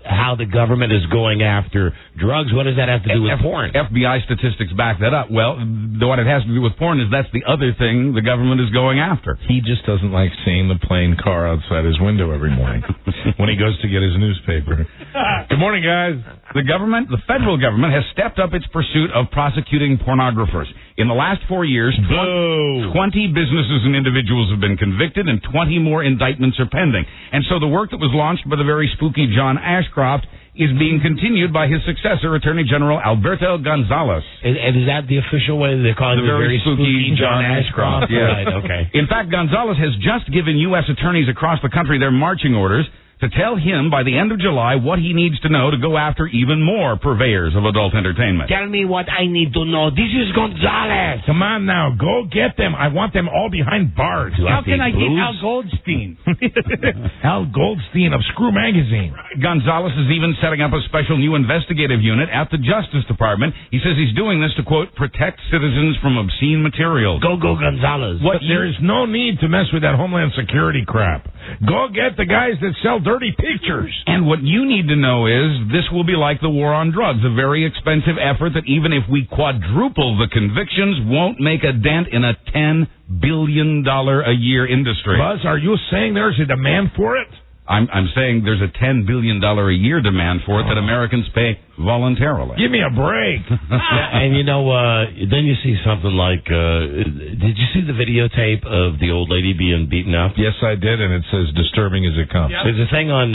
S3: how the government is going after drugs. What does that have to do with porn?
S11: FBI statistics back that up. Well, what it has to do with porn is that's the other thing the government is going after.
S8: He just doesn't like seeing the plain car outside his window every morning when he goes to get his newspaper. Good morning, guys.
S11: The federal government, has stepped up its pursuit of prosecuting pornographers. In the last 4 years, 20 businesses and individuals have been convicted and 20 more indictments are pending. And so the work that was launched by the very spooky John Ashcroft is being continued by his successor, Attorney General Alberto Gonzales.
S3: And is that the official way they call him?
S11: The very spooky John Ashcroft.
S3: Yes. Right, okay.
S11: In fact, Gonzales has just given U.S. attorneys across the country their marching orders to tell him by the end of July what he needs to know to go after even more purveyors of adult entertainment.
S3: Tell me what I need to know. This is Gonzales.
S8: Come on now, go get them. I want them all behind Bart.
S10: How can I get Al Goldstein?
S8: Al Goldstein of Screw Magazine.
S11: Gonzales is even setting up a special new investigative unit at the Justice Department. He says he's doing this to, quote, protect citizens from obscene materials.
S3: Go Gonzales.
S8: But there is no need to mess with that Homeland Security crap. Go get the guys that sell dirty pictures.
S11: And what you need to know is this will be like the war on drugs, a very expensive effort that even if we quadruple the convictions, won't make a dent in a $10 billion a year industry.
S8: Buzz, are you saying there's a demand for it?
S11: I'm saying there's a $10 billion a year demand for it that Americans pay voluntarily.
S8: Give me a break.
S3: And then you see something like, did you see the videotape of the old lady being beaten up?
S8: Yes, I did, and it says disturbing as it comes.
S3: Yep. There's a thing on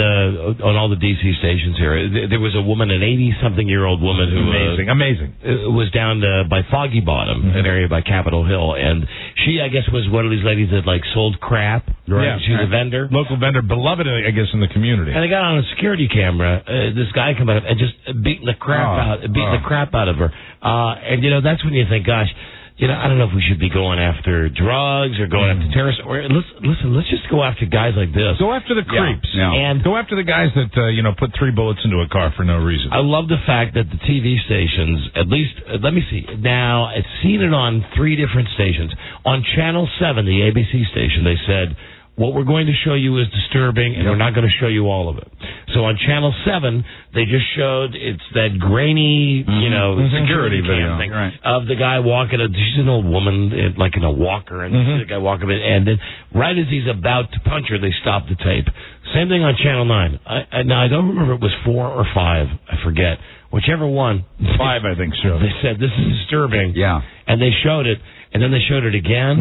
S3: all the DC stations here. There was a woman, an 80-something-year-old woman who
S8: amazing,
S3: was down by Foggy Bottom, an area by Capitol Hill, and she, I guess, was one of these ladies that sold crap.
S8: Right.
S3: She was a vendor,
S8: local vendor, beloved, I guess, in the community.
S3: And they got on a security camera. This guy come up and just beating the crap out of her. And that's when you think, gosh, I don't know if we should be going after drugs or going after terrorists. Or let's just go after guys like this.
S8: Go after the creeps.
S3: Yeah.
S8: And go after the guys that put 3 bullets into a car for no reason.
S3: I love the fact that the TV stations, at least, let me see. Now, I've seen it on 3 different stations. On Channel 7, the ABC station, they said, what we're going to show you is disturbing, and we're not going to show you all of it. So on Channel 7, they just showed it's that grainy, security video thing of the guy walking. She's an old woman, in a walker, and the guy walking in, and then right as he's about to punch her, they stop the tape. Same thing on Channel 9. Now, I don't remember if it was 4 or 5. I forget. Whichever one.
S8: 5, I think so.
S3: They said, this is disturbing.
S11: Yeah.
S3: And they showed it. And then they showed it again,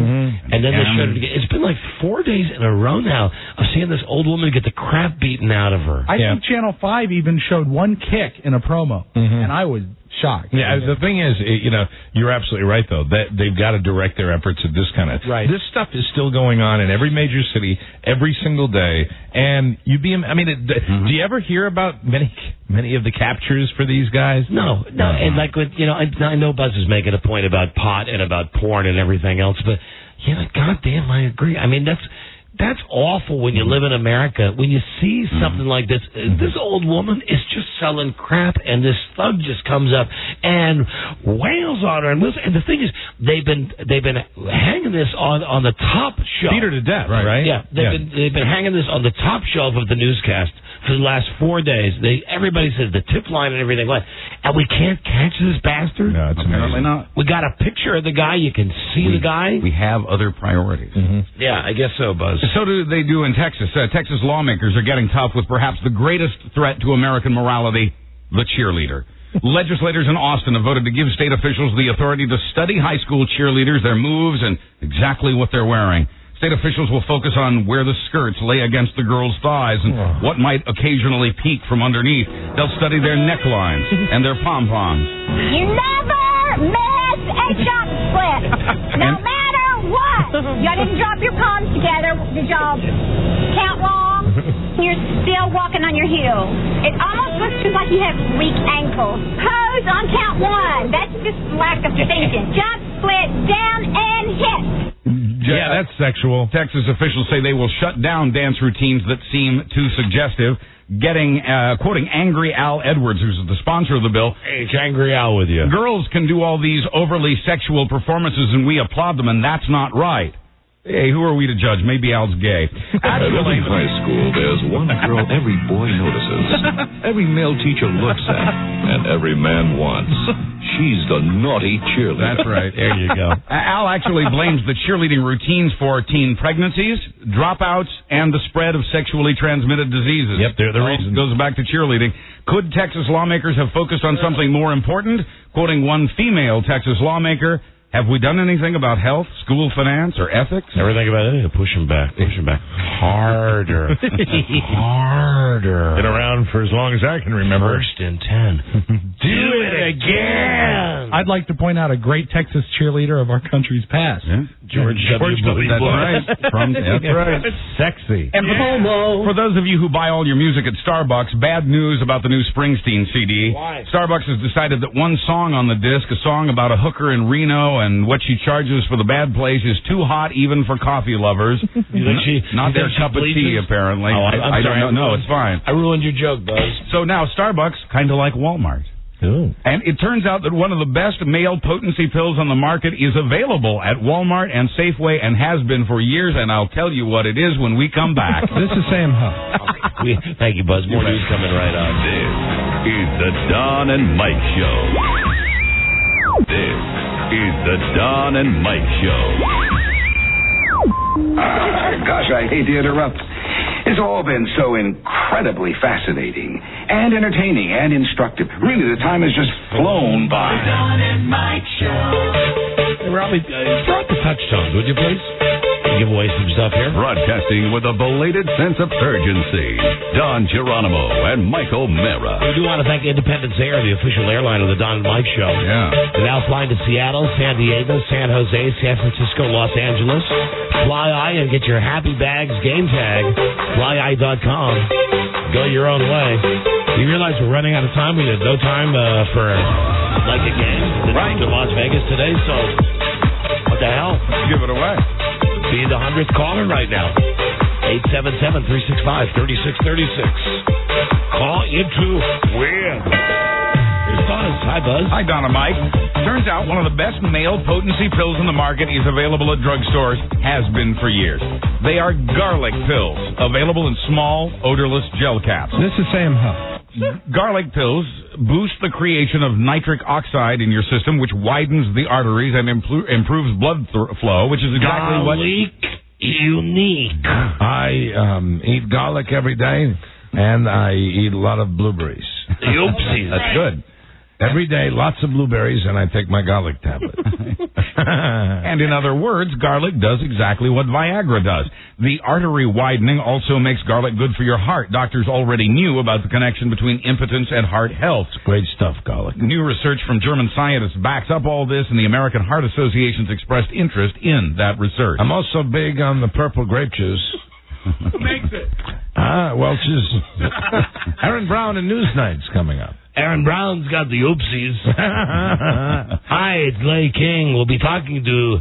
S3: and then they showed it again. It's been 4 days in a row now of seeing this old woman get the crap beaten out of her.
S10: I think Channel 5 even showed one kick in a promo, and I was shocked.
S8: Yeah, the thing is, you're absolutely right, though, that they've got to direct their efforts at this kind of...
S10: Right.
S8: This stuff is still going on in every major city, every single day, and do you ever hear about many of the captures for these guys?
S3: No. And I know Buzz is making a point about pot and about porn and everything else, but goddamn, I agree. I mean, that's awful when you live in America. When you see something like this, this old woman is just selling crap, and this thug just comes up and wails on her. And the thing is, they've been hanging this on the top shelf.
S8: Beat her to death, right?
S3: Yeah, they've been hanging this on the top shelf of the newscast for the last 4 days. Everybody says the tip line and everything like, and we can't catch this bastard.
S8: No, it's
S11: apparently not.
S3: We got a picture of the guy. You can see the guy.
S11: We have other priorities.
S3: Yeah, I guess so, Buzz.
S11: So do they do in Texas. Texas lawmakers are getting tough with perhaps the greatest threat to American morality, the cheerleader. Legislators in Austin have voted to give state officials the authority to study high school cheerleaders, their moves, and exactly what they're wearing. State officials will focus on where the skirts lay against the girls' thighs and what might occasionally peek from underneath. They'll study their necklines and their pom-poms.
S18: You never miss a jump split, no matter what. Y'all didn't drop your palms together. Did y'all count wrong? You're still walking on your heels. It almost looks just like you have weak ankles. Pose on count 1. That's just lack of thinking. Jump, split, down, and hit.
S8: Yeah, that's sexual.
S11: Texas officials say they will shut down dance routines that seem too suggestive. Quoting Angry Al Edwards, who's the sponsor of the bill.
S3: Hey, it's Angry Al with you.
S11: Girls can do all these overly sexual performances, and we applaud them, and that's not right. Hey, who are we to judge? Maybe Al's gay.
S1: At every high school, there's one girl every boy notices, every male teacher looks at, and every man wants. She's the naughty cheerleader.
S8: That's right. There you go.
S11: Al actually blames the cheerleading routines for teen pregnancies, dropouts, and the spread of sexually transmitted diseases.
S8: Yep, they're the reason.
S11: Goes back to cheerleading. Could Texas lawmakers have focused on something more important? Quoting one female Texas lawmaker, have we done anything about health, school finance, or ethics?
S3: Never think about it. Push them back. Harder. Harder.
S8: Been around for as long as I can remember.
S3: First and 10. Do it again.
S10: I'd like to point out a great Texas cheerleader of our country's past.
S11: Yeah.
S3: George W. Bush.
S11: That's right. That's right.
S8: Sexy.
S11: And for those of you who buy all your music at Starbucks, bad news about the new Springsteen CD.
S3: Why?
S11: Starbucks has decided that one song on the disc, a song about a hooker in Reno and what she charges for the bad place, is too hot even for coffee lovers. Not their cup of tea, apparently.
S3: Oh,
S11: I don't know. No, it's fine.
S3: I ruined your joke, Buzz.
S11: So now Starbucks, kind of like Walmart.
S8: Ooh.
S11: And it turns out that one of the best male potency pills on the market is available at Walmart and Safeway and has been for years, and I'll tell you what it is when we come back.
S8: This is Sam Huff.
S3: Thank you, Buzz. More news coming right up.
S1: This is the Don and Mike Show. This is the Don and Mike Show.
S4: Gosh, I hate to interrupt. It's all been so incredibly fascinating and entertaining and instructive. Really, the time has just flown by.
S19: The Don and Mike Show.
S3: Hey, Robbie, throw out the touch tones, would you please? Give away some stuff here.
S1: Broadcasting with a belated sense of urgency, Don Geronimo and Michael Mara.
S3: We do want to thank Independence Air, the official airline of the Don and Mike Show.
S11: Yeah.
S3: They're now flying to Seattle, San Diego, San Jose, San Francisco, Los Angeles. Fly Eye and get your Happy Bags game tag. FlyEye.com. Go your own way. You realize we're running out of time? We had no time for like a game to Las Vegas today, so what the hell?
S11: Give it away.
S3: Be the 100th caller right now. 877-365-3636. Call into win. Here's Buzz. Hi, Buzz.
S11: Hi, Don and Mike. Turns out one of the best male potency pills in the market is available at drugstores, has been for years. They are garlic pills, available in small, odorless gel caps.
S2: This is Sam Huff.
S11: Garlic pills boost the creation of nitric oxide in your system, which widens the arteries and improves blood flow, which is exactly
S3: Garlic unique.
S2: I eat garlic every day, and I eat a lot of blueberries.
S3: Oopsies.
S2: That's good. Every day, lots of blueberries, and I take my garlic tablet.
S11: And in other words, garlic does exactly what Viagra does. The artery widening also makes garlic good for your heart. Doctors already knew about the connection between impotence and heart health.
S2: It's great stuff, garlic.
S11: New research from German scientists backs up all this, and the American Heart Association's expressed interest in that research.
S2: I'm also big on the purple grape juice.
S11: Who makes it?
S2: Welch's. Aaron Brown and Newsnight's coming up.
S3: Aaron Brown's got the oopsies. Hi, it's Lay King. We'll be talking to...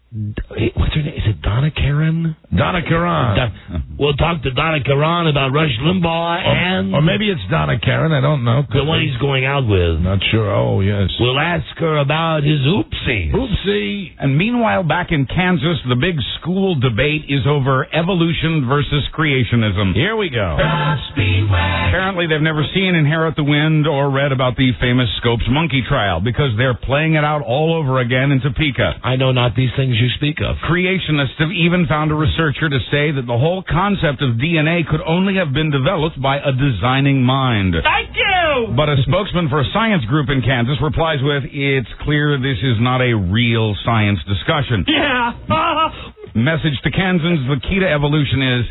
S3: What's her name? Is it Donna Karan?
S2: Donna Karan.
S3: We'll talk to Donna Karan about Rush Limbaugh and...
S2: Or maybe it's Donna Karan. I don't know.
S3: The one he's going out with.
S2: Not sure. Oh, yes.
S3: We'll ask her about his oopsies.
S2: Oopsie.
S11: And meanwhile, back in Kansas, the big school debate is over evolution versus creationism.
S2: Here we go.
S11: Apparently, they've never seen Inherit the Wind or read about the famous Scopes monkey trial because they're playing it out all over again in Topeka.
S3: I know not these things you speak of.
S11: Creationists have even found a researcher to say that the whole concept of DNA could only have been developed by a designing mind.
S19: Thank you!
S11: But a spokesman for a science group in Kansas replies with, "It's clear this is not a real science discussion."
S19: Yeah.
S11: Message to Kansans, the key to evolution is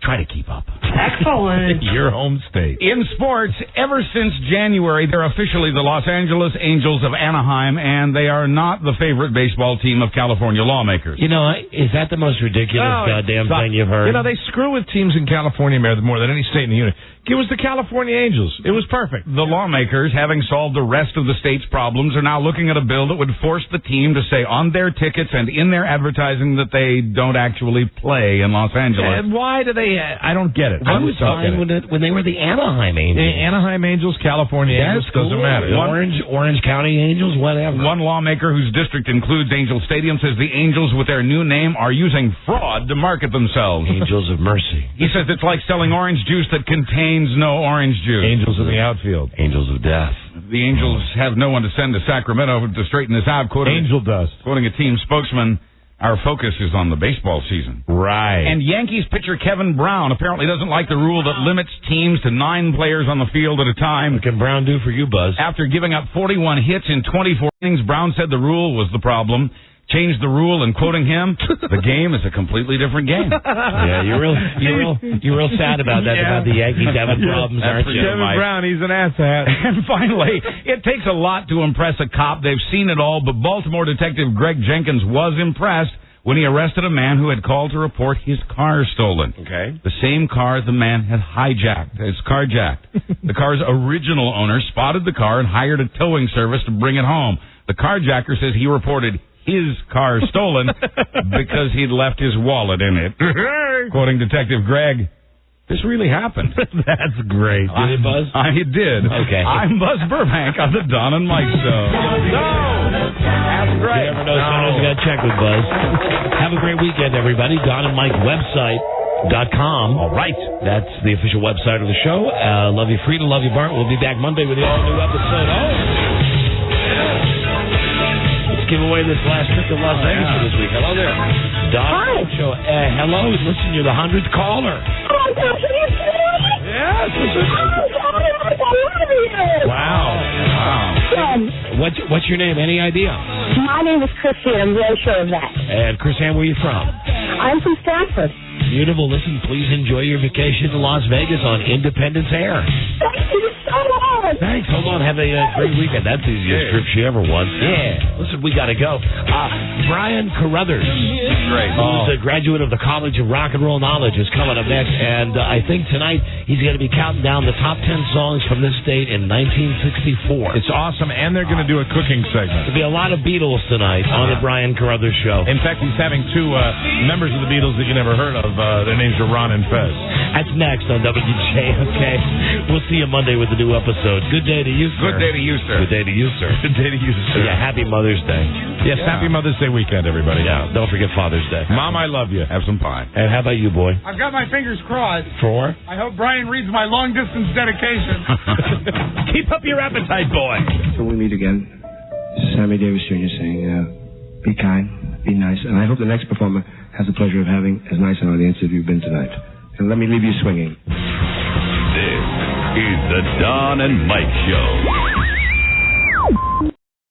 S11: try to keep up.
S19: Excellent.
S2: Your home state.
S11: In sports, ever since January, they're officially the Los Angeles Angels of Anaheim, and they are not the favorite baseball team of California lawmakers.
S3: You know, is that the most ridiculous goddamn thing you've heard?
S2: You know, they screw with teams in California more than any state in the union. It was the California Angels. It was perfect.
S11: The lawmakers, having solved the rest of the state's problems, are now looking at a bill that would force the team to say on their tickets and in their advertising that they don't actually play in Los Angeles.
S2: And why do they... I don't get it.
S3: I was fine when they were the Anaheim Angels.
S2: The Anaheim Angels, California Angels, doesn't matter.
S3: Orange County Angels, whatever.
S11: One lawmaker whose district includes Angel Stadium says the Angels with their new name are using fraud to market themselves.
S3: Angels of Mercy.
S11: He says it's like selling orange juice that contains no orange juice.
S2: Angels in the outfield.
S3: Angels of Death.
S11: The Angels have no one to send to Sacramento to straighten this out.
S2: Angel dust.
S11: Quoting a team spokesman, our focus is on the baseball season.
S2: Right.
S11: And Yankees pitcher Kevin Brown apparently doesn't like the rule that limits teams to 9 players on the field at a time.
S3: What can Brown do for you, Buzz?
S11: After giving up 41 hits in 24 innings, Brown said the rule was the problem. Changed the rule, and quoting him, the game is a completely different game.
S3: Yeah, you're real sad about that, about the Yankees having problems, aren't you?
S2: Kevin Brown, he's an asshat.
S11: And finally, it takes a lot to impress a cop. They've seen it all, but Baltimore detective Greg Jenkins was impressed when he arrested a man who had called to report his car stolen.
S2: Okay.
S11: The same car the man had carjacked. The car's original owner spotted the car and hired a towing service to bring it home. The carjacker says he reported his car stolen because he'd left his wallet in it. Quoting Detective Greg, this really happened.
S2: That's great.
S3: Did it, Buzz?
S11: I did.
S3: Okay.
S11: I'm Buzz Burbank on the Don and Mike Show.
S2: No! That's great.
S3: You never know. Sometimes you got to check with Buzz. Have a great weekend, everybody. Don and Mike website.com.
S2: All right.
S3: That's the official website of the show. Love you, Freda. Love you, Bart. We'll be back Monday with the all-new episode. give away this last trip to Las Vegas for this week. Hello there. Don Mike Show. Hello. Listen, you're the 100th caller.
S19: Oh, gosh, are you kidding me?
S3: Yes. Wow. What's your name? Any idea?
S19: My name is Chrissy, and I'm very sure of that.
S3: And Chrisanne, where are you from?
S19: I'm from Stanford.
S3: Beautiful. Listen, please enjoy your vacation to Las Vegas on Independence Air.
S19: Thank you so much.
S3: Thanks. Hold on. Have a great weekend. That's the easiest trip she ever won. Yeah. Listen, we got to go. Brian Carruthers,
S8: great.
S3: who's a graduate of the College of Rock and Roll Knowledge, is coming up next. And I think tonight he's going to be counting down the top 10 songs from this state in 1964.
S8: It's awesome. And they're going to do a cooking segment.
S3: There'll be a lot of Beatles tonight on the Brian Carruthers Show.
S8: In fact, he's having two members of the Beatles that you never heard of. Their names are Ron and Fez.
S3: That's next on WJFK. We'll see you Monday with a new episode. Good day to you, sir.
S8: Good day to you, sir.
S3: Good day to you, sir.
S8: Good day to you, sir.
S3: Yeah, happy Mother's Day.
S8: Yes, happy Mother's Day weekend, everybody.
S3: Yeah, don't forget Father's Day.
S8: Mom, I love you. Have some pie.
S3: And how about you, boy?
S10: I've got my fingers crossed.
S3: For?
S10: I hope Brian reads my long-distance dedication.
S3: Keep up your appetite, boy.
S14: So we meet again. This is Sammy Davis Jr. saying, be kind, be nice, and I hope the next performer has the pleasure of having as nice an audience as you've been tonight. And let me leave you swinging.
S1: This is the Don and Mike Show.